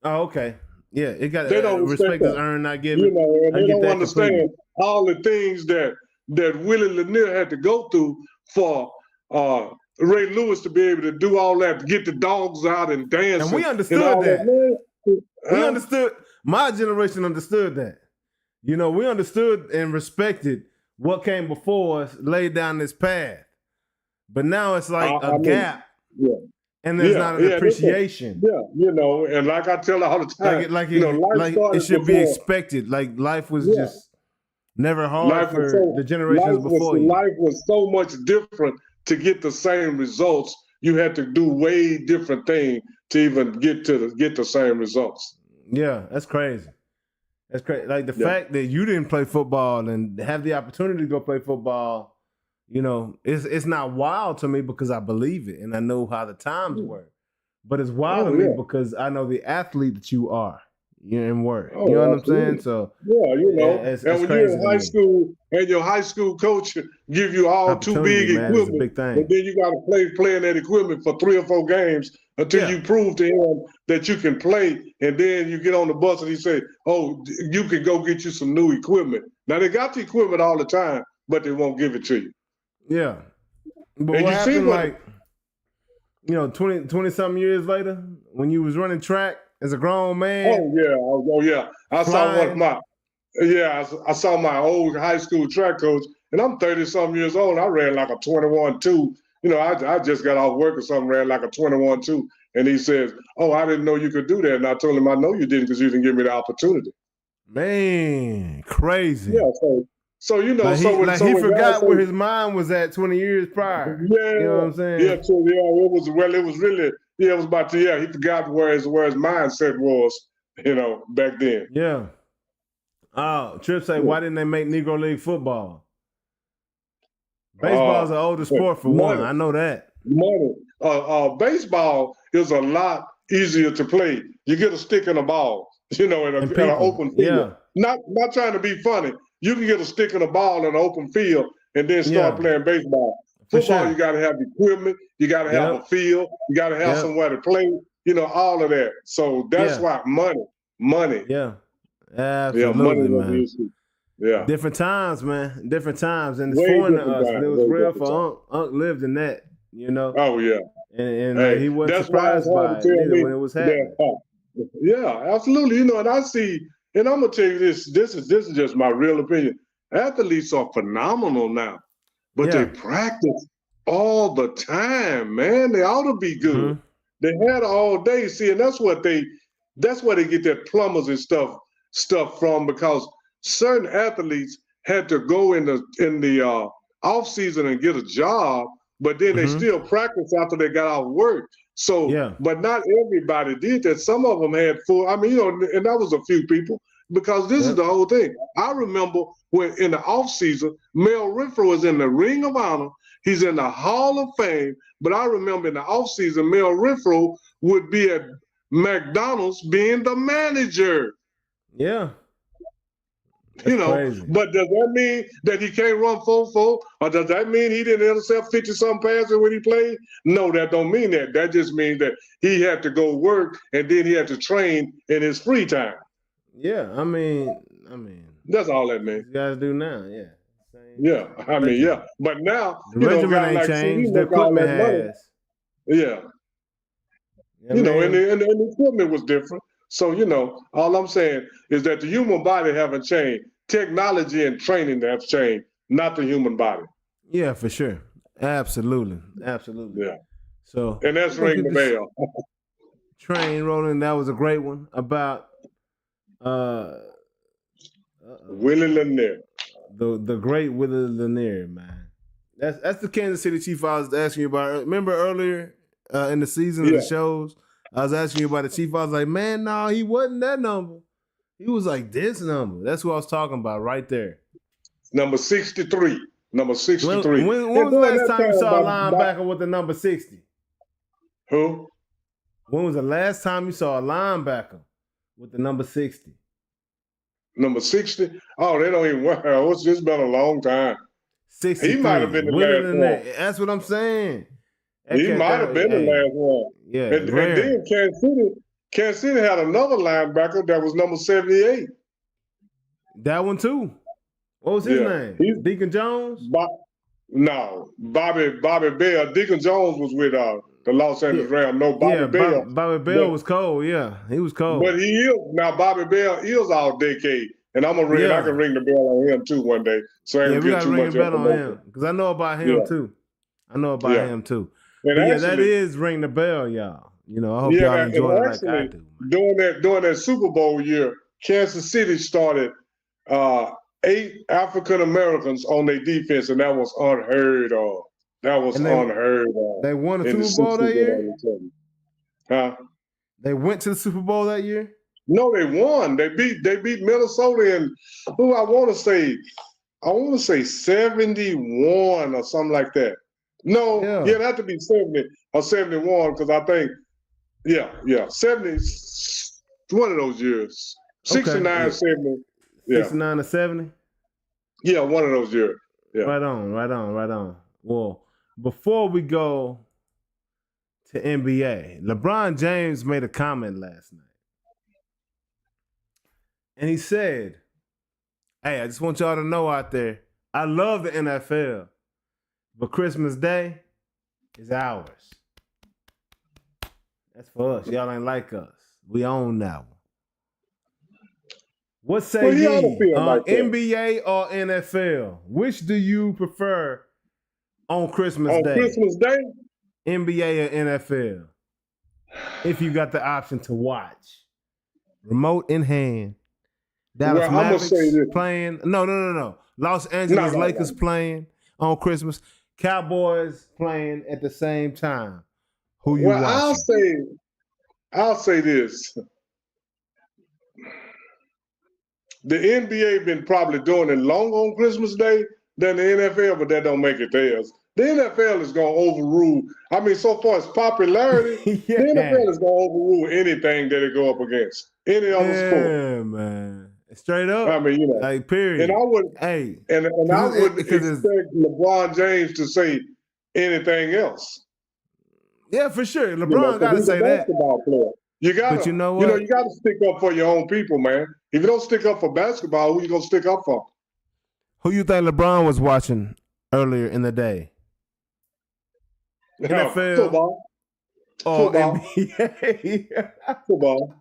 Oh, okay. Yeah, it got they don't respect is earned, not given. And they don't understand all the things that Willie Lanier had to go through for Ray Lewis to be able to do all that, to get the dogs out and dance. And we understood that. We understood. My generation understood that. We understood and respected what came before us, laid down this path. But now it's like a gap. Yeah. And there's not an appreciation. And like I tell all the time, like it should be expected. Like life was just never hard for the generations before you. Life was so much different to get the same results. You had to do way different things to even get the same results. Yeah, that's crazy. That's crazy. Like the fact that you didn't play football and have the opportunity to go play football, it's not wild to me because I believe it and I know how the times were. But it's wild to me because I know the athlete that you are. And were. You know what I'm saying? So it's when you're in high school and your high school coach give you all too big equipment, big thing. and then you got to play in that equipment for 3 or 4 games until you prove to him that you can play, and then you get on the bus and he say, "Oh, you can go get you some new equipment." Now they got the equipment all the time, but they won't give it to you. Yeah, but and what happened? 20 something years later when you was running track as a grown man. Oh yeah. I saw my old high school track coach, and I'm 30-something years old. I ran like a 21-2. I just got off work or something, ran like a 21-2. And he says, "Oh, I didn't know you could do that." And I told him, "I know you didn't because you didn't give me the opportunity." Man, crazy. Yeah, so he forgot where his mind was at 20 years prior. Yeah, you know what I'm saying? Yeah, so it was really. Yeah, it was about he forgot where his mindset was, back then. Yeah. Oh, Trip say, why didn't they make Negro League football? Baseball is an older sport for one. I know that. Baseball is a lot easier to play. You get a stick and a ball, in an open field. Yeah. Not trying to be funny. You can get a stick and a ball in an open field and then start playing baseball. Football, you got to have equipment. You got to have a field. You got to have somewhere to play. All of that. So that's why money. Yeah, absolutely, man. Yeah, different times, man. Different times, and it's foreign to us. But it was real for Unc lived in that. Oh yeah, and he wasn't surprised by it either when it was happening. Yeah, absolutely. And I see, and I'm gonna tell you this. This is just my real opinion. Athletes are phenomenal now. But they practice all the time, man. They ought to be good. Mm-hmm. They had all day. See, and that's where they get their plumbers and stuff from, because certain athletes had to go in the off season and get a job, but then they still practice after they got off work. So, but not everybody did that. Some of them had full. And that was a few people. Because this is the whole thing. I remember when in the offseason, Mel Renfro was in the Ring of Honor. He's in the Hall of Fame. But I remember in the offseason, Mel Renfro would be at McDonald's being the manager. Yeah. You That's know, crazy. but does that mean that he can't run 4-4? Or does that mean he didn't intercept 50-some passes when he played? No, that don't mean that. That just means that he had to go work and then he had to train in his free time. Yeah, I mean, That's all that means. you guys do now, yeah. Yeah, I mean, yeah. But now, The you know, regimen guy ain't like changed. CD The make all equipment that money. has. Yeah. You know, and the equipment was different. So, you know, all I'm saying is that the human body haven't changed. Technology and training have changed, not the human body. Yeah, for sure. Absolutely. Yeah. So, And that's we're gonna ring the keep this bell. train rolling. That was a great one about Willie Lanier. the great Willie Lanier, man. That's the Kansas City Chief I was asking you about. Remember earlier in the season of the shows, I was asking you about the Chief. I was like, man, no, he wasn't that number. He was like this number. That's what I was talking about right there. Number 63. Number 63. When was the last time you saw a linebacker with the number 60? Who? When was the last time you saw a linebacker with the number 60? Number 60? Oh, they don't even work. It's been a long time. 63. He might have been the last one. That's what I'm saying. He might have been the last one. Yeah, and then Kansas City had another linebacker that was number 78. That one too. What was his name? Deacon Jones? No, Bobby Bell. Deacon Jones was with the Los Angeles Rams. No, Bobby Bell. Bobby Bell was cold. Yeah, he was cold. But he is now. Bobby Bell is our decade, and I'm gonna ring. I can ring the bell on him too one day. So I ain't we get gotta too ring much the bell on information. him because I know about him too. I know about him too. And But actually, that is ring the bell, y'all. You know, I hope y'all enjoy it like I do. During that Super Bowl year, Kansas City started 8 African Americans on their defense, and that was unheard of. Unheard of. They won the Super Bowl that year? Huh? They went to the Super Bowl that year? No, they won. They beat Minnesota and who I want to say 71 or something like that. No, it'd have to be 70 or 71 because I think 70. One of those years. 69, 70. Yeah. 69 to 70? Yeah, one of those years. Yeah. Right on. Well, before we go to NBA, LeBron James made a comment last night. And he said, hey, I just want y'all to know out there, I love the NFL, but Christmas Day is ours. That's for us. Y'all ain't like us. We own that one. What say ye? NBA or NFL? Which do you prefer on Christmas Day? On Christmas Day? NBA or NFL? If you got the option to watch. Remote in hand. Dallas Mavericks playing. No. Los Angeles Lakers playing on Christmas. Cowboys playing at the same time. Who you watching? I'll say this. The NBA been probably doing it long on Christmas Day than the NFL, but that don't make it theirs. The NFL is going to overrule. I mean, so far as popularity, the NFL is going to overrule anything that it go up against. Any other sport. Yeah, man. Straight up. I mean, you know. Like, period. And I would, and I would expect LeBron James to say anything else. Yeah, for sure. LeBron got to say that. Basketball player. You got to, you got to stick up for your own people, man. If you don't stick up for basketball, who you gonna stick up for? Who you think LeBron was watching earlier in the day? NFL, football, NBA, football.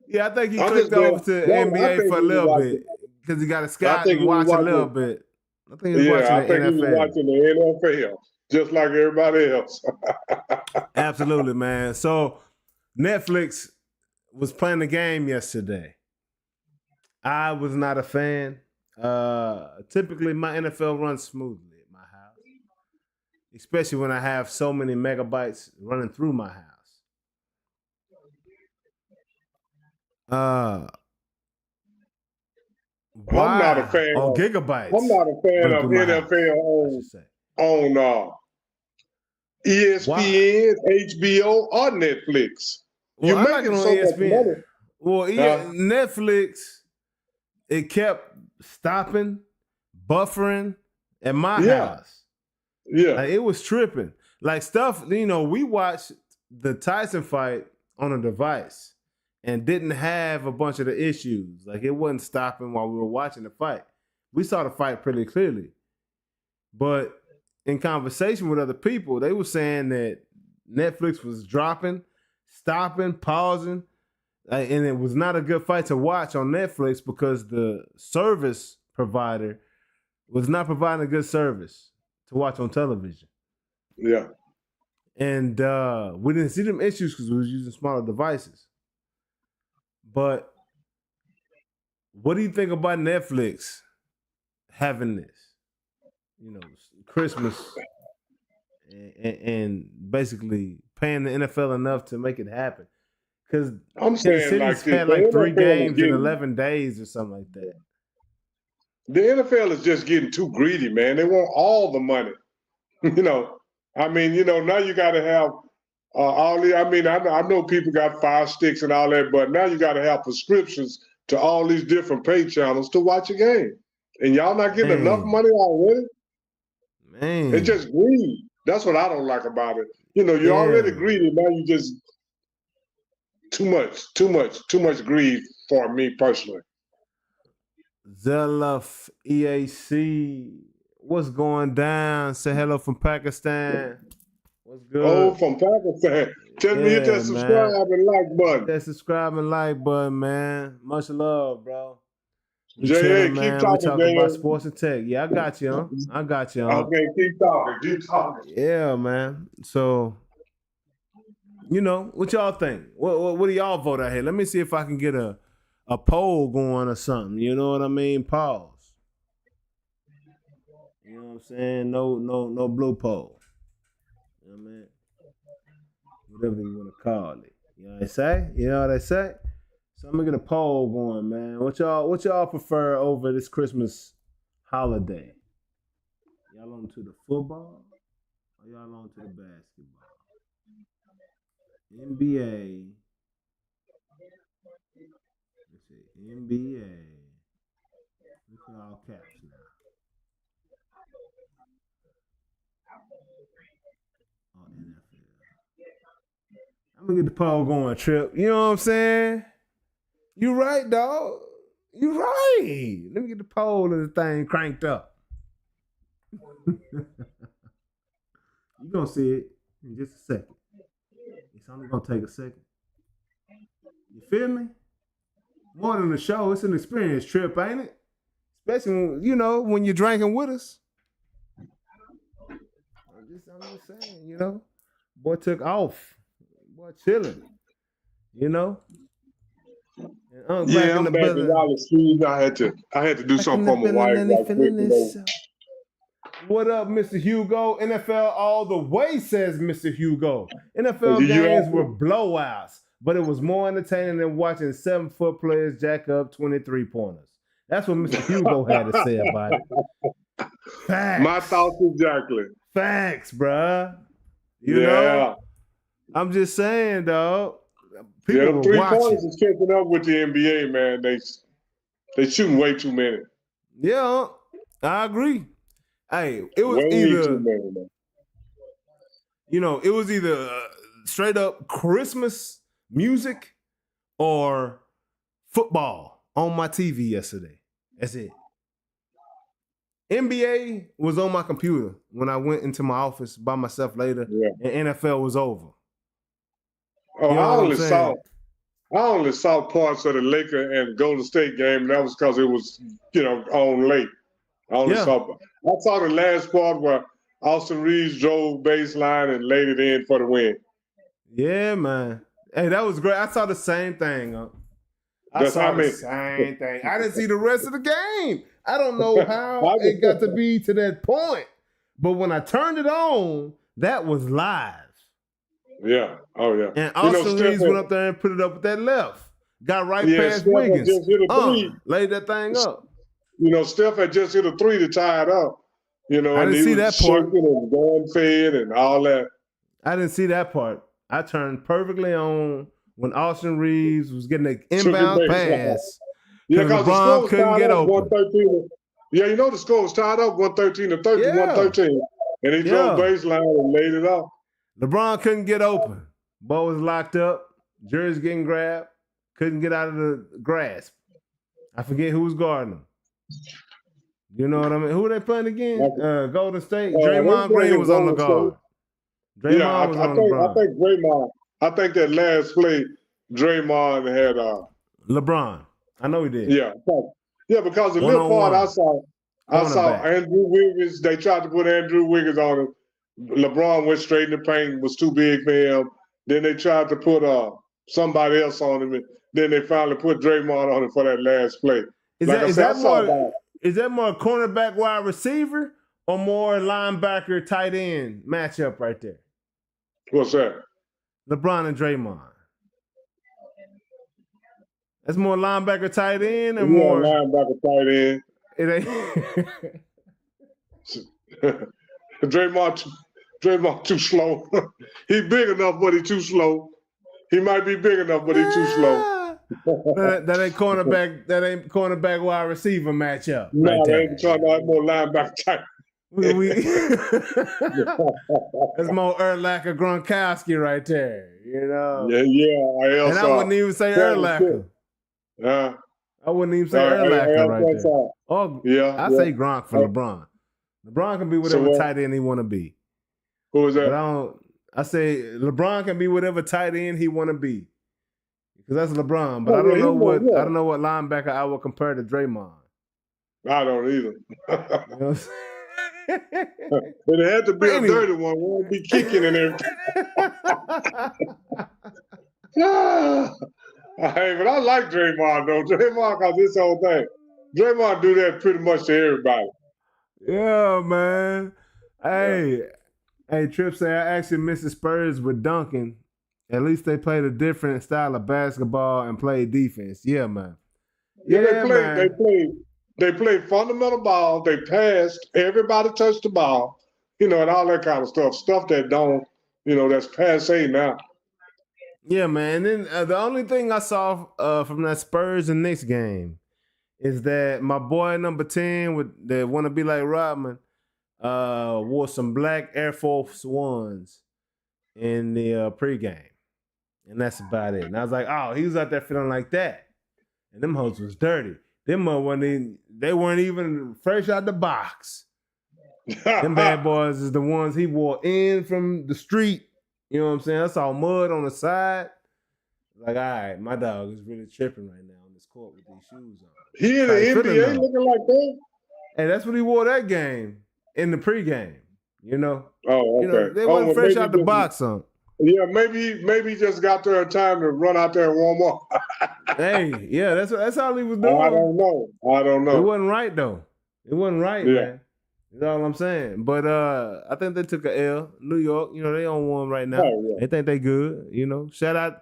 Yeah, I think he clicked over to NBA for a little bit because he got a scout and watch a little bit. I think he was watching the NFL. He was watching the NFL. Just like everybody else. Absolutely, man. So Netflix was playing the game yesterday. I was not a fan. Typically, my NFL runs smoothly at my house, especially when I have so many megabytes running through my house. I'm not a fan on gigabytes. I'm not a fan of NFL ESPN, HBO, or Netflix. Well, You're I like it making on so much ESPN. money. Well, Netflix, it kept stopping, buffering at my house. Yeah. Like, it was tripping. Like stuff, we watched the Tyson fight on a device and didn't have a bunch of the issues. Like it wasn't stopping while we were watching the fight. We saw the fight pretty clearly. But in conversation with other people, they were saying that Netflix was dropping, stopping, pausing, and it was not a good fight to watch on Netflix because the service provider was not providing a good service to watch on television. Yeah. And we didn't see them issues because we was using smaller devices. But what do you think about Netflix having this? Christmas and basically paying the NFL enough to make it happen. Because I'm saying City's like had this, like the 3 NFL is games in getting- 11 days or something like that. The NFL is just getting too greedy, man. They want all the money. Now you got to have all the. I know people got Fire Sticks and all that, but now you got to have prescriptions to all these different pay channels to watch a game, and y'all not getting enough money already. Man, It's just greed. That's what I don't like about it. You're already greedy. Now you just too much greed for me personally. Zelaf EAC, what's going down? Say hello from Pakistan. What's good? Oh, from Pakistan. Tell me hit that subscribe and like button. That subscribe and like button, man. Much love, bro. We J.A., chilling, keep man. talking, We talking J.A. about sports and tech. Yeah, I got you, huh? Okay, keep talking. Yeah, man. So, what y'all think? What do y'all vote out here? Let me see if I can get a poll going or something. You know what I mean? Pause. You know what I'm saying? No blue poll. You know what I mean? Whatever you want to call it. You know what they say? So I'm gonna get a poll going, man. What y'all prefer over this Christmas holiday? Y'all on to the football or y'all on to the basketball? NBA. Let's see. NBA. Look at all caps now. Oh, NFL. I'm gonna get the poll going, Trip. You know what I'm saying? You right, dog. You right. Let me get the poll and the thing cranked up. You gonna see it in just a second. It's only gonna take a second. You feel me? More than a show, it's an experience, Trip, ain't it? Especially when you're drinking with us. I'm just saying, boy took off. Boy chilling. I'm back in Dallas. I had to do something for my wife. What up, Mr. Hugo? NFL all the way, says Mr. Hugo. NFL games were blowouts, but it was more entertaining than watching 7-foot players jack up 23-pointers. That's what Mr. Hugo had to say about it. Facts. My thoughts exactly. Facts, bruh. You know? I'm just saying, dog. People the 3 pointers is catching up with the NBA, man. They shooting way too many. Yeah, I agree. Hey, it was way either too many, man. It was either straight up Christmas music or football on my TV yesterday. That's it. NBA was on my computer when I went into my office by myself later, and NFL was over. Oh, I only saw parts of the Laker and Golden State game. And that was because it was, on late. I saw the last part where Austin Reeves drove baseline and laid it in for the win. Yeah, man. Hey, that was great. I saw the same thing. I saw the same thing. I didn't see the rest of the game. I don't know how it got to be to that point. But when I turned it on, that was live. Yeah. Oh, yeah. And Austin Reeves went up there and put it up with that left. Got right past Steph Wiggins. Just hit a 3. Laid that thing up. Steph had just hit a 3 to tie it up. I didn't see that part. And going fed and all that. I didn't see that part. I turned perfectly on when Austin Reeves was getting an inbound pass. Yeah, because the score LeBron was couldn't tied get up open. 113. Yeah, you know the score was tied up 113-30, Yeah. 113. And he drove Yeah. baseline and laid it off. LeBron couldn't get open. Ball was locked up. Jersey getting grabbed. Couldn't get out of the grasp. I forget who was guarding him. You know what I mean? Who were they playing again? Golden State. Draymond Green was on the guard. Draymond was on LeBron. I think Draymond. I think that last play, Draymond had LeBron. I know he did. Yeah, because the little part I saw Andrew Wiggins. They tried to put Andrew Wiggins on him. LeBron went straight in the paint. Was too big for him. Then they tried to put somebody else on him. And then they finally put Draymond on him for that last play. Is that more cornerback wide receiver or more linebacker tight end matchup right there? What's that? LeBron and Draymond. That's more linebacker tight end or more linebacker tight end. It ain't Draymond too slow. He big enough, but he too slow. He might be big enough, but he too slow. that ain't cornerback wide receiver matchup. No, right they ain't talking about more linebacker type. That's more Urlacher Gronkowski right there, you know. Yeah. And I wouldn't even say Urlacher. I wouldn't even say Urlacher right there. Oh, I say Gronk for LeBron. LeBron can be whatever tight end he want to be. Who is that? But I say LeBron can be whatever tight end he want to be, because that's LeBron. But I don't know what linebacker I would compare to Draymond. I don't either. You know it had to be a dirty one. We won't be kicking and everything. Hey, but I like Draymond though. Draymond got this whole thing. Draymond do that pretty much to everybody. Yeah, man. Hey, Tripp say I actually miss the Spurs with Duncan. At least they played a different style of basketball and played defense. Yeah, man. Yeah, they played fundamental ball. They passed. Everybody touched the ball. You know, and all that kind of stuff. Stuff that don't, that's passe now. Yeah, man. And then the only thing I saw from that Spurs and Knicks game is that my boy number 10 that want to be like Rodman wore some black Air Force Ones in the pregame. And that's about it. And I was like, oh, he was out there feeling like that. And them hoes was dirty. Them they weren't even fresh out the box. Them bad boys is the ones he wore in from the street. You know what I'm saying? I saw mud on the side. Like, all right, my dog is really tripping right now on this court with these shoes on. He in the NBA looking like that? And that's what he wore that game in the pregame, you know? Oh, okay. They wasn't fresh out the box on. Yeah, maybe he just got there in time to run out there and warm up. Hey, yeah, that's all he was doing. I don't know. It wasn't right, though. It wasn't right, man. That's all I'm saying. But I think they took a L. New York, they on one right now. Oh, yeah. They think they good, Shout out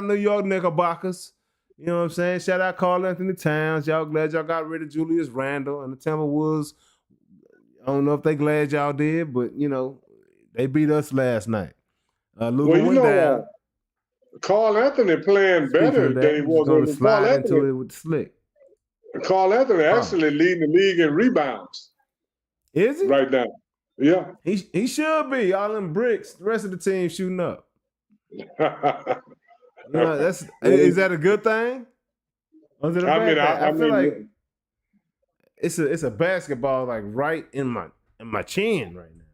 New York Knickerbockers. You know what I'm saying? Shout out Karl Anthony Towns. Y'all glad y'all got rid of Julius Randle and the Timberwolves. I don't know if they glad y'all did, but they beat us last night. Luka went down. Karl Anthony playing better than he was. Going to slide into it with Slick. Karl Anthony actually leading the league in rebounds. Is he? Right now. Yeah. He should be. All them bricks. The rest of the team shooting up. Is that a good thing? Or is it a bad thing? I feel like it's a basketball like right in my chin right now.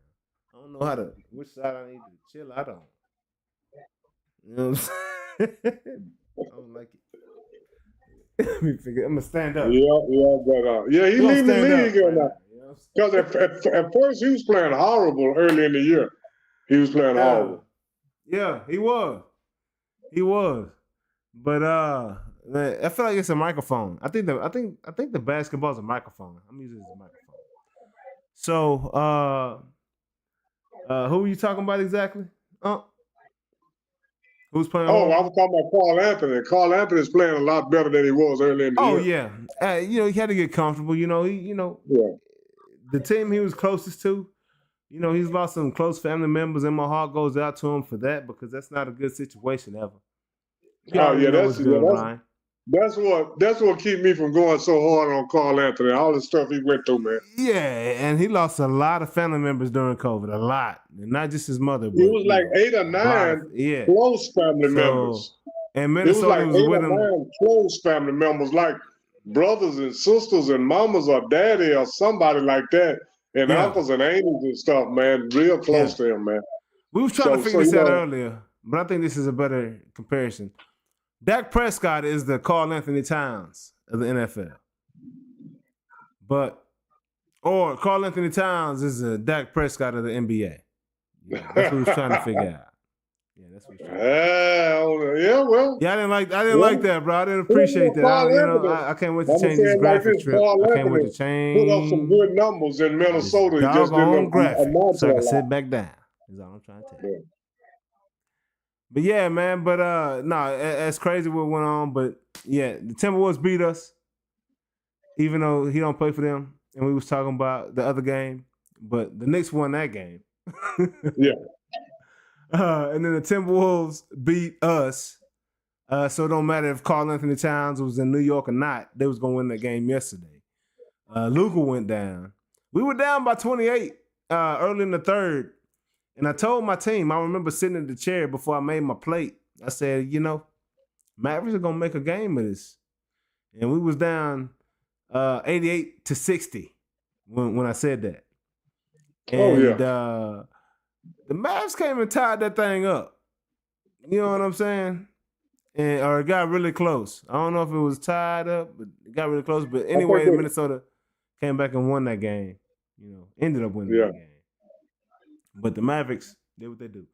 I don't know which side I need to chill out on. You know what I'm saying? I don't like it. Let me figure. I'm gonna stand up. But he leading the league now. Because at first he was playing horrible early in the year. He was playing horrible. Yeah, he was. But man, I feel like it's a microphone. I think the basketball's a microphone. I'm using it as a microphone. So who are you talking about exactly? Who's playing? I was talking about Karl Anthony. Karl Anthony's playing a lot better than he was early in the year. Oh yeah. He had to get comfortable. The team he was closest to, you know, he's lost some close family members, and my heart goes out to him for that because that's not a good situation ever. You already know what's good, Ryan. That's what keep me from going so hard on Carl Anthony. All the stuff he went through, man. Yeah, and he lost a lot of family members during COVID, a lot, and not just his mother. But, it was like 8 or 9 close family members. And Minnesota was, like 8 with or him. 9 close family members, like brothers and sisters and mamas or daddy or somebody like that, and uncles and aunties and stuff, man. Real close to him, man. We was trying to figure this out earlier, but I think this is a better comparison. Dak Prescott is the Karl Anthony Towns of the NFL. Or Karl Anthony Towns is the Dak Prescott of the NBA. Yeah, that's what we was trying to figure out. Yeah, that's what we was trying to figure out. Yeah, I didn't like that, bro. I didn't appreciate that. I can't wait to change this graphic trip. I can't wait to change. Put up some good numbers in Minnesota. Doggone graphic. So I can sit back down. That's all I'm trying to tell you. But yeah, man, that's crazy what went on. But yeah, the Timberwolves beat us, even though he don't play for them. And we was talking about the other game, but the Knicks won that game. Yeah. And then the Timberwolves beat us. So it don't matter if Karl Anthony Towns was in New York or not. They was going to win that game yesterday. Luka went down. We were down by 28 early in the third. And I told my team, I remember sitting in the chair before I made my plate. I said, you know, Mavericks are going to make a game of this. And we was down 88-60 when I said that. And the Mavs came and tied that thing up. You know what I'm saying? Or it got really close. I don't know if it was tied up, but it got really close. But anyway, Minnesota came back and won that game. You know, ended up winning that game. But the Mavericks did what they do.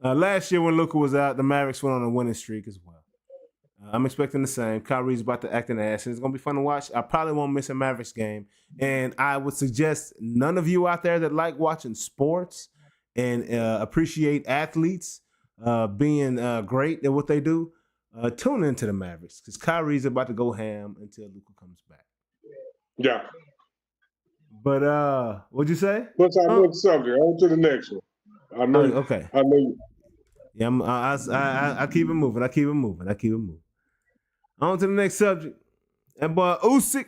Last year when Luka was out, the Mavericks went on a winning streak as well. I'm expecting the same. Kyrie's about to act an ass, and it's going to be fun to watch. I probably won't miss a Mavericks game. And I would suggest none of you out there that like watching sports and appreciate athletes being great at what they do, tune into the Mavericks because Kyrie's about to go ham until Luka comes back. Yeah. But what'd you say? What's our next subject? On to the next one. I know. Okay. I know you. Yeah, I keep it moving. I keep it moving. On to the next subject. That boy Usyk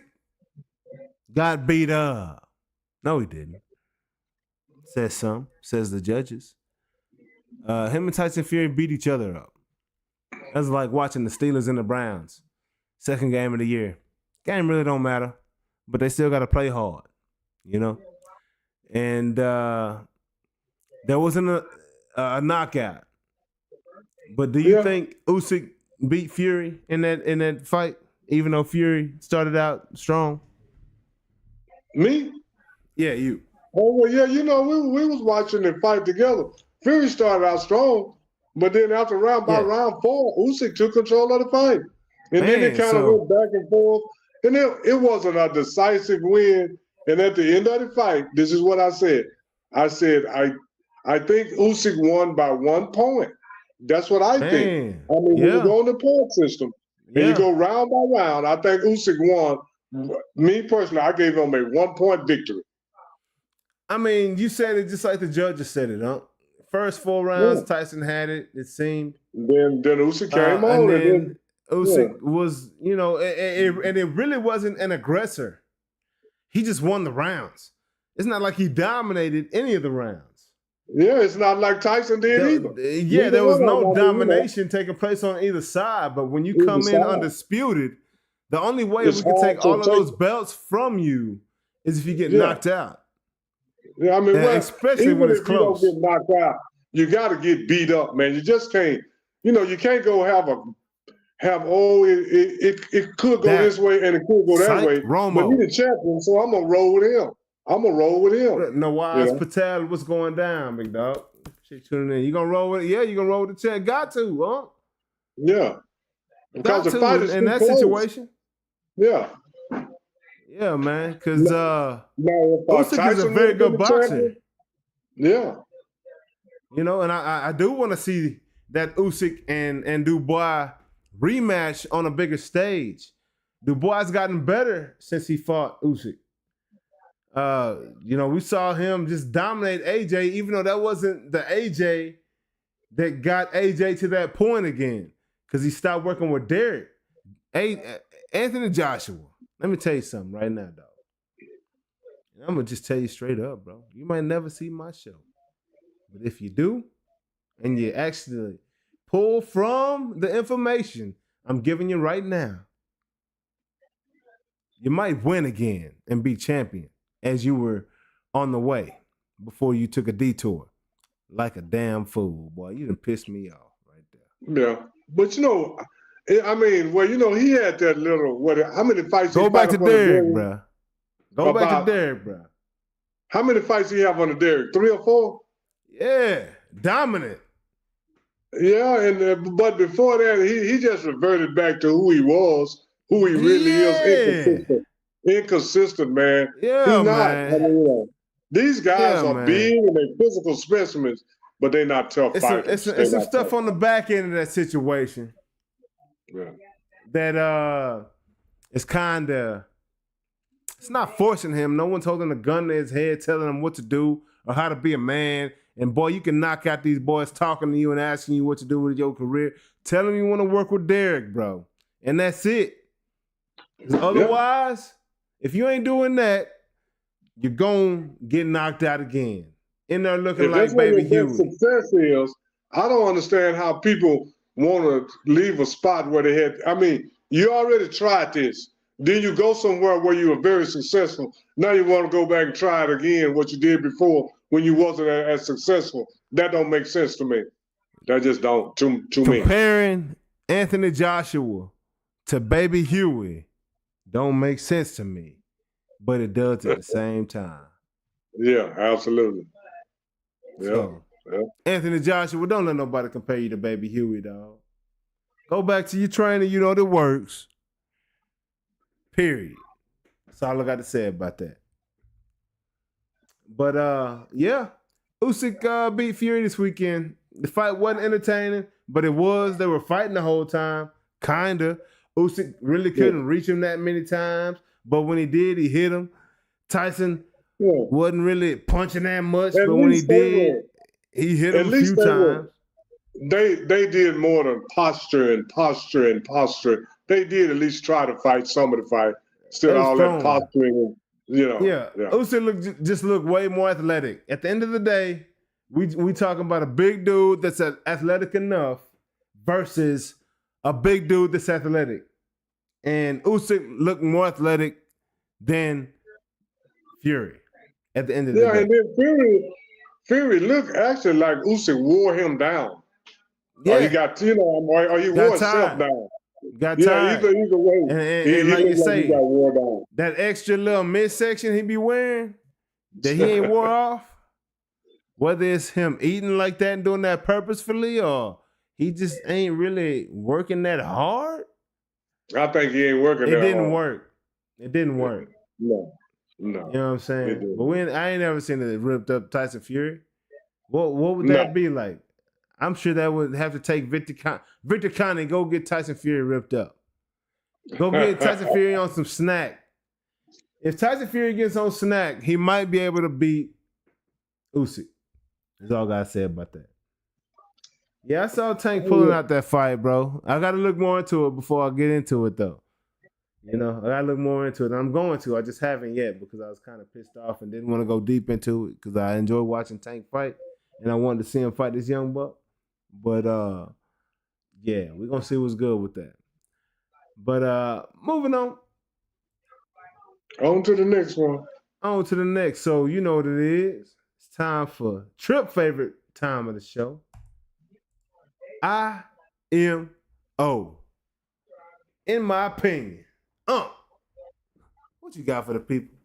got beat up. No, he didn't. Says the judges. Him and Tyson Fury beat each other up. That's like watching the Steelers and the Browns. Second game of the year. Game really don't matter, but they still got to play hard, you know? And there wasn't a knockout. But do you think Usyk beat Fury in that fight, even though Fury started out strong? Me? Yeah, you. Oh, well, yeah, you know, we was watching the fight together. Fury started out strong, but then after round 4, Usyk took control of the fight. And then it kind of went back and forth. And it wasn't a decisive win. And at the end of the fight, this is what I said. I said, I think Usyk won by 1 point. That's what I think. I mean, when you go on the point system and you go round by round, I think Usyk won. Me personally, I gave him a 1 point victory. I mean, you said it just like the judges said it, huh? First 4 rounds, Tyson had it, it seemed. Then Usyk came on. And then Usyk was, you know, and it really wasn't an aggressor. He just won the rounds. It's not like he dominated any of the rounds. Yeah, it's not like Tyson did either. Yeah, there was no domination taking place on either side. But when you come in undisputed, the only way we can take all of those belts from you is if you get knocked out. Yeah, I mean, especially when it's close. You don't get knocked out, you got to get beat up, man. You just can't. You know, you can't go it could go this way and it could go that way. But he's the champion, so I'm gonna roll with him. Nawaz Patel, what's going down, big dog? Shit, tuning in. You gonna roll with it? Yeah, you gonna roll with the champ? Got to, huh? Yeah. Because the fight is in that situation. Yeah. Yeah, man. Because Usyk is a very good boxer. Yeah. You know, and I do want to see that Usyk and Dubois rematch on a bigger stage. Dubois has gotten better since he fought Usyk. We saw him just dominate AJ, even though that wasn't the AJ that got AJ to that point again, because he stopped working with Derek. Anthony Joshua, let me tell you something right now, dog. I'm gonna just tell you straight up, bro. You might never see my show, but if you do, and you actually pull from the information I'm giving you right now, you might win again and be champion as you were on the way before you took a detour. Like a damn fool, boy. You done pissed me off right there. Yeah. But he had that little, how many fights Go back to Derek, bro. Go back to Derek, bro. How many fights do you have on the Derek? 3 or 4? Yeah, dominant. Yeah, but before that, he just reverted back to who he was, who he really is. Inconsistent, man. Yeah, he's not. man. These guys are big and they're physical specimens, but they're not tough fighters. It's some stuff on the back end of that situation. Yeah. That it's kind of, it's not forcing him. No one's holding a gun to his head telling him what to do or how to be a man. And boy, you can knock out these boys talking to you and asking you what to do with your career. Tell them you want to work with Derek, bro. And that's it. Otherwise, if you ain't doing that, you're going to get knocked out again. In there looking like Baby Huey. Success is, I don't understand how people want to leave a spot where they had, you already tried this. Then you go somewhere where you were very successful. Now you want to go back and try it again, what you did before when you wasn't as successful. That don't make sense to me. That just don't, to me. Comparing Anthony Joshua to Baby Huey don't make sense to me, but it does at the same time. Yeah, absolutely. Yeah. So, Anthony Joshua, don't let nobody compare you to Baby Huey, dog. Go back to your training, you know that works. Period. That's all I got to say about that. But Usyk beat Fury this weekend. The fight wasn't entertaining, but it was. They were fighting the whole time, kinda. Usyk really couldn't reach him that many times, but when he did, he hit him. Tyson wasn't really punching that much, but when he did, he hit him a few times. They did more than posture. They did at least try to fight some of the fight. Still all that posturing, Yeah. Usyk just looked way more athletic. At the end of the day, we talking about a big dude that's athletic enough versus a big dude that's athletic. And Usyk looked more athletic than Fury at the end of the day. Yeah, and then Fury looked actually like Usyk wore him down. Yeah. Or he got, or he wore himself down. Got tired. Either way. And like you say, he got wore down. That extra little midsection he be wearing that he ain't wore off, whether it's him eating like that and doing that purposefully or he just ain't really working that hard. I think he ain't working that hard. It didn't work. No. You know what I'm saying? But I ain't never seen it ripped up Tyson Fury. What would that be like? I'm sure that would have to take Victor Conte and go get Tyson Fury ripped up. Go get Tyson Fury on some snack. If Tyson Fury gets on snack, he might be able to beat Usyk. That's all I gotta say about that. Yeah, I saw Tank pulling out that fight, bro. I gotta look more into it before I get into it, though. I gotta look more into it. And I'm going to. I just haven't yet because I was kind of pissed off and didn't want to go deep into it because I enjoy watching Tank fight and I wanted to see him fight this young buck. But we're gonna see what's good with that. But moving on. On to the next one. On to the next. So you know what it is. It's time for Trip favorite time of the show. IMO. In my opinion. What you got for the people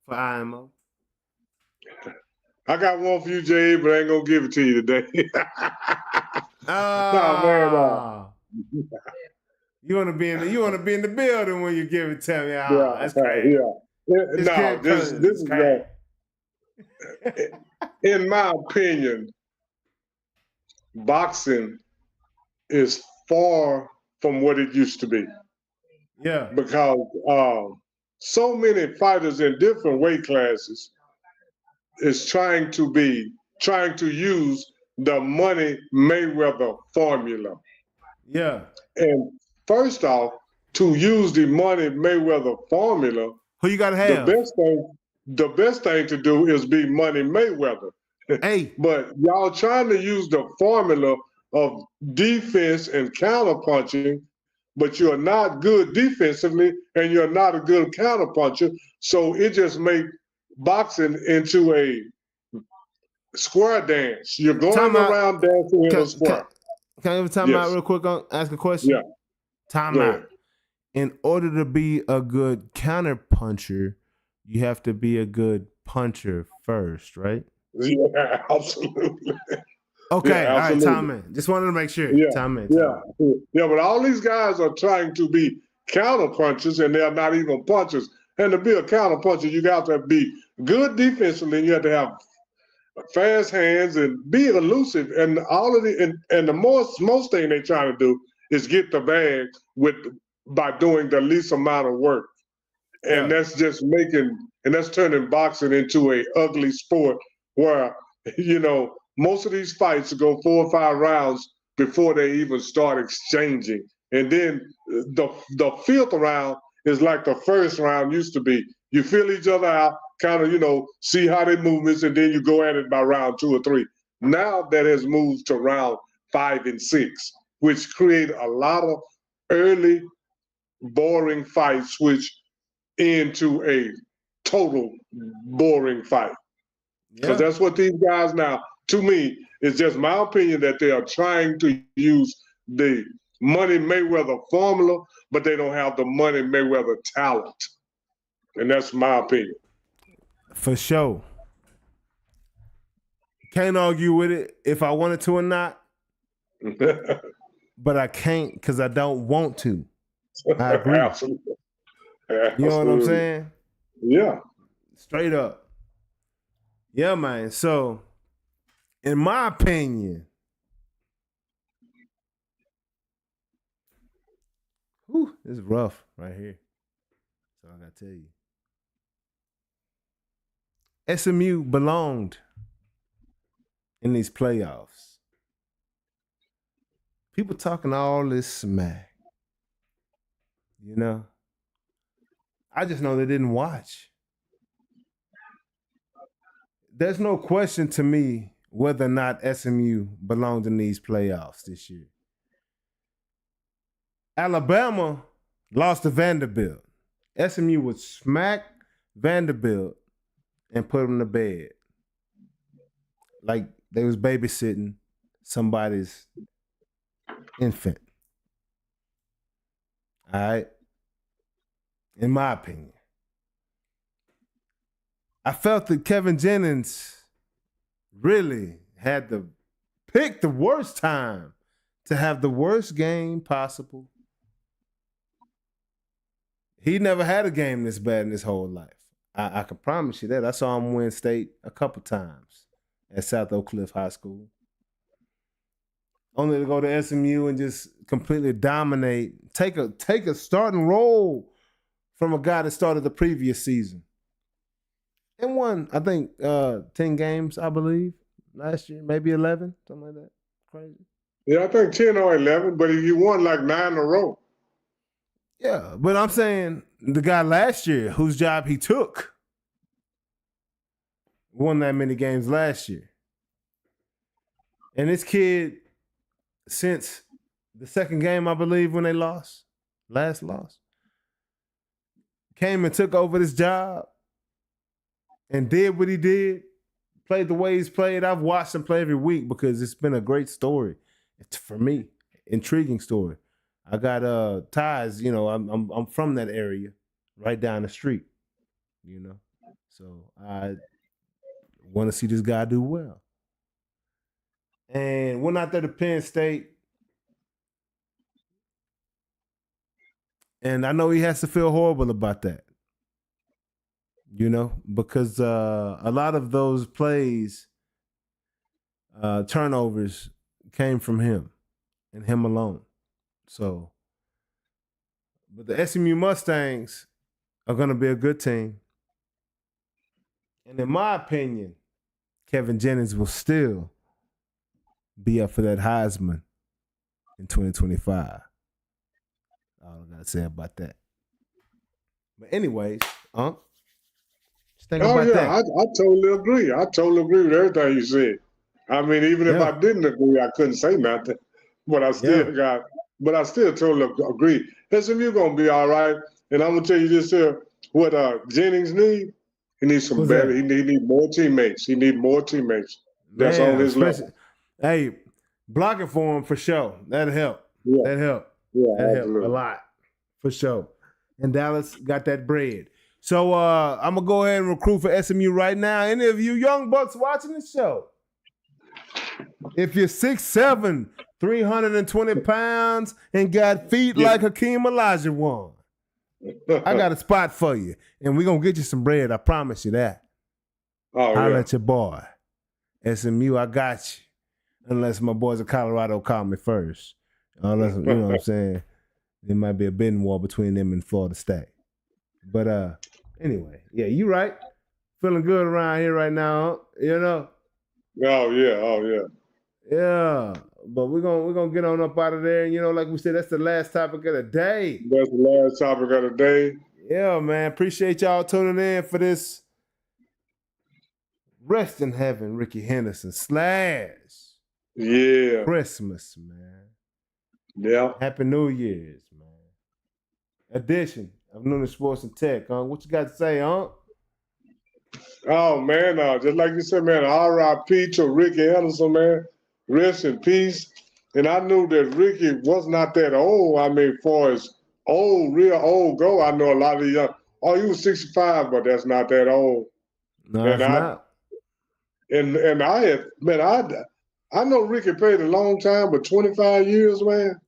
for IMO? I got one for you, Jay, but I ain't gonna give it to you today. You want to be in the building when you give it to me. That's crazy. This is in my opinion, boxing is far from what it used to be. Yeah. Because so many fighters in different weight classes is trying to use the Money Mayweather formula. Yeah. And first off, to use the Money Mayweather formula, Who you gotta the have? best thing to do is be Money Mayweather. Hey. But y'all trying to use the formula of defense and counterpunching, but you're not good defensively and you're not a good counterpuncher. So it just makes boxing into a square dance. You're going around dancing in a square. Can I have a time out real quick? Ask a question? Yeah. Time out. In order to be a good counter puncher, you have to be a good puncher first, right? Yeah, absolutely. Okay, Yeah, all right, absolutely. time in. Just wanted to make sure. Yeah, Time in. yeah, but all these guys are trying to be counter punchers, and they're not even punchers. And to be a counter puncher, you got to be good defensively, and you have to have fast hands and be elusive. And all of and the most thing they're trying to do is get the bag by doing the least amount of work. And that's just that's turning boxing into a ugly sport where, most of these fights go 4 or 5 rounds before they even start exchanging. And then the fifth round is like the first round used to be. You feel each other out, kind of, see how they movements, and then you go at it by round 2 or 3. Now that has moved to round 5 and 6, which create a lot of early boring fights, which into a total boring fight. Because that's what these guys now, to me, it's just my opinion that they are trying to use the Money Mayweather formula, but they don't have the Money Mayweather talent. And that's my opinion. For sure. Can't argue with it if I wanted to or not. But I can't because I don't want to. I agree. Absolutely. You know what I'm saying? Yeah. Straight up. Yeah, man. So, in my opinion, this is rough right here. So I gotta tell you. SMU belonged in these playoffs. People talking all this smack. I just know they didn't watch. There's no question to me whether or not SMU belonged in these playoffs this year. Alabama lost to Vanderbilt. SMU would smack Vanderbilt and put them to bed. Like they was babysitting somebody's infant. All right? In my opinion. I felt that Kevin Jennings really had to pick the worst time to have the worst game possible. He never had a game this bad in his whole life. I can promise you that. I saw him win state a couple times at South Oak Cliff High School. Only to go to SMU and just completely dominate, take a starting role from a guy that started the previous season. And won, I think, 10 games, I believe, last year, maybe 11, something like that. Crazy. Yeah, I think 10 or 11, but he won like 9 in a row. Yeah, but I'm saying the guy last year, whose job he took, won that many games last year. And this kid, since the second game, I believe, when they last loss, came and took over this job and did what he did, played the way he's played. I've watched him play every week because it's been a great story. It's, for me, intriguing story. I got ties, I'm from that area, right down the street, So I want to see this guy do well. And went out there to Penn State. And I know he has to feel horrible about that. Because a lot of those plays, turnovers came from him and him alone. So, but the SMU Mustangs are going to be a good team. And in my opinion, Kevin Jennings will still be up for that Heisman in 2025. All I got to say about that. But anyways, just think about that. I totally agree. I totally agree with everything you said. I mean, even if I didn't agree, I couldn't say nothing. But I still totally agree. SMU gonna be all right. And I'm gonna tell you this here: what Jennings need, he needs some better. He need more teammates. He need more teammates. That's on his level. Hey, blocking for him for sure. That'll help. Yeah. That'll help. Yeah, that'll help a lot for sure. And Dallas got that bread. So I'm gonna go ahead and recruit for SMU right now. Any of you young bucks watching the show, if you're 6'7", 320 pounds, and got feet like Hakeem Olajuwon, I got a spot for you, and we're gonna get you some bread. I promise you that. I'll let your boy. SMU, I got you. Unless my boys of Colorado call me first. Unless, you know what I'm saying? There might be a bidding war between them and Florida State. But anyway, yeah, you right. Feeling good around here right now, you know? Oh yeah. Yeah. But we're gonna get on up out of there. And you know, like we said, that's the last topic of the day. That's the last topic of the day. Yeah, man. Appreciate y'all tuning in for this Rest in Heaven, Rickey Henderson / Yeah. Christmas, man. Yeah. Happy New Year's, man. Edition of Noonish Sports and Tech, huh? What you got to say, huh? Oh, man, just like you said, man, R.I.P. to Rickey Henderson, man. Rest in peace. And I knew that Rickey was not that old. I mean, far as old, real old go, I know a lot of the young. Oh, he was 65, but that's not that old. No, it's not. And I had, man, I know Rickey played a long time, but 25 years, man.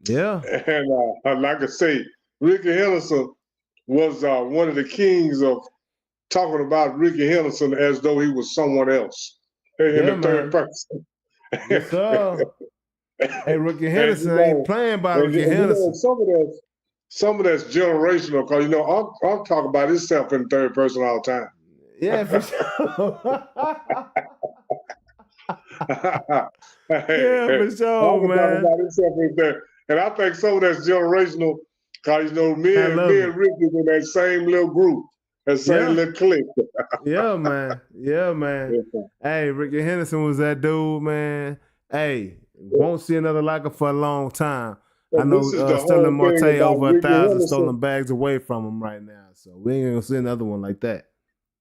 Yeah. And like I say, Rickey Henderson was one of the kings of talking about Rickey Henderson as though he was someone else in the third person. Yes, sir. Hey, Rickey Henderson ain't playing by Rickey Henderson. Some of that's generational, because, you know, I'm talking about himself in third person all the time. Yeah, for sure. For sure, man. And I think some of that's generational, because, you know, me and Rickey in that same little group, that same little clique. Yeah, man. Hey, Rickey Henderson was that dude, man. Hey, won't see another like him for a long time. I know Sterling Marte over 1,000 stolen bags away from him right now, so we ain't gonna see another one like that.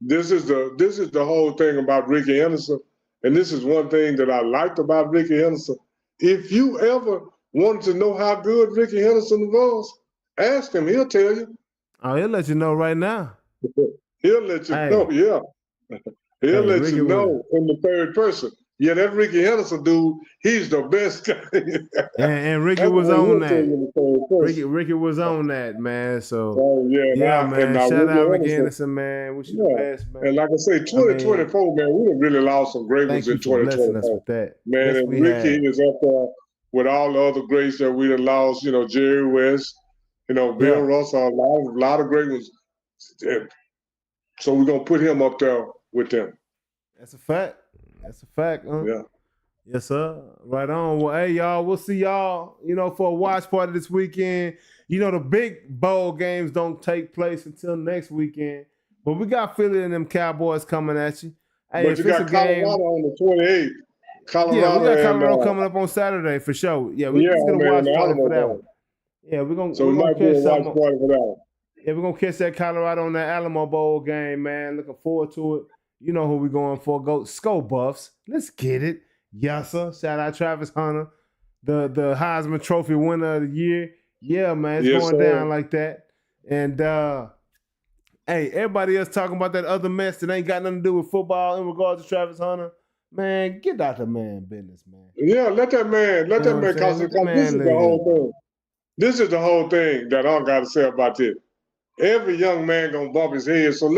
This is the whole thing about Rickey Henderson, and this is one thing that I liked about Rickey Henderson. If you ever wanted to know how good Rickey Henderson was, ask him. He'll tell you. Oh, he'll let you know right now. He'll let you know, yeah. He'll let you know in the third person. Yeah, that Rickey Henderson dude, he's the best guy. and Rickey was on that. Rickey was on that, man. So man. Shout out Rickey Henderson, man. Wish you the best, man. And like I say, 2024, man, we have really lost some great ones in 2024. Man, and Rickey is up there with all the other greats that we done lost. You know, Jerry West, you know, Bill Russell, a lot of great ones. So we're gonna put him up there with them. That's a fact. Huh? Yeah. Yes, sir. Right on. Well, hey, y'all, we'll see y'all, you know, for a watch party this weekend. You know, the big bowl games don't take place until next weekend. But we got Philly and them Cowboys coming at you. Hey, but you got Colorado on the 28th. Yeah, we got Colorado coming up on Saturday for sure. Yeah, we're just going to watch party for that one. Yeah, we're going to might be a watch party for that one. Yeah, we're going to catch that Colorado on that Alamo Bowl game, man. Looking forward to it. You know who we going for. Go Skull Buffs. Let's get it. Yes, sir. Shout out Travis Hunter, the Heisman Trophy winner of the year. Yeah, man. It's going down like that. And, hey, everybody else talking about that other mess that ain't got nothing to do with football in regards to Travis Hunter. Man, get out the man business, man. Yeah, let that man, because this is the whole thing. This is the whole thing that I got to say about this. Every young man going to bump his head. So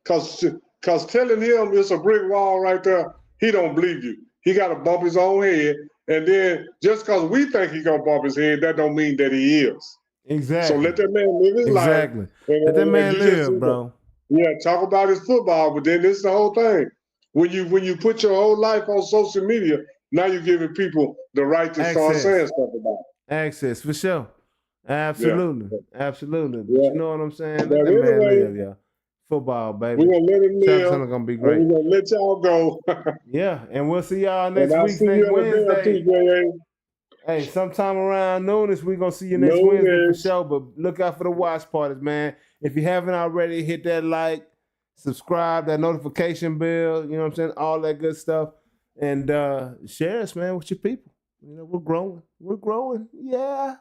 because telling him it's a brick wall right there, he don't believe you. He got to bump his own head. And then just because we think he going to bump his head, that don't mean that he is. Exactly. So let that man live his Exactly. life. And, Let that man you just, live, bro. Yeah, talk about his football, but then this is the whole thing. When you put your whole life on social media, now you're giving people the right to start Access. saying stuff about it. Access, for sure. Absolutely. Absolutely. But Yeah. you know what I'm saying? But Let that man anyway, live, yeah. Football, baby. We're gonna let him live. Something gonna be and great. we're gonna let y'all go. Yeah, and we'll see y'all next and I'll week, see next you in a day or Wednesday. two, Hey, sometime around Noonish, we're gonna see you next Wednesday for sure. But look out for the watch parties, man. If you haven't already, hit that like, subscribe, that notification bell, you know what I'm saying? All that good stuff. And share us, man, with your people. You know, we're growing. We're growing. Yeah.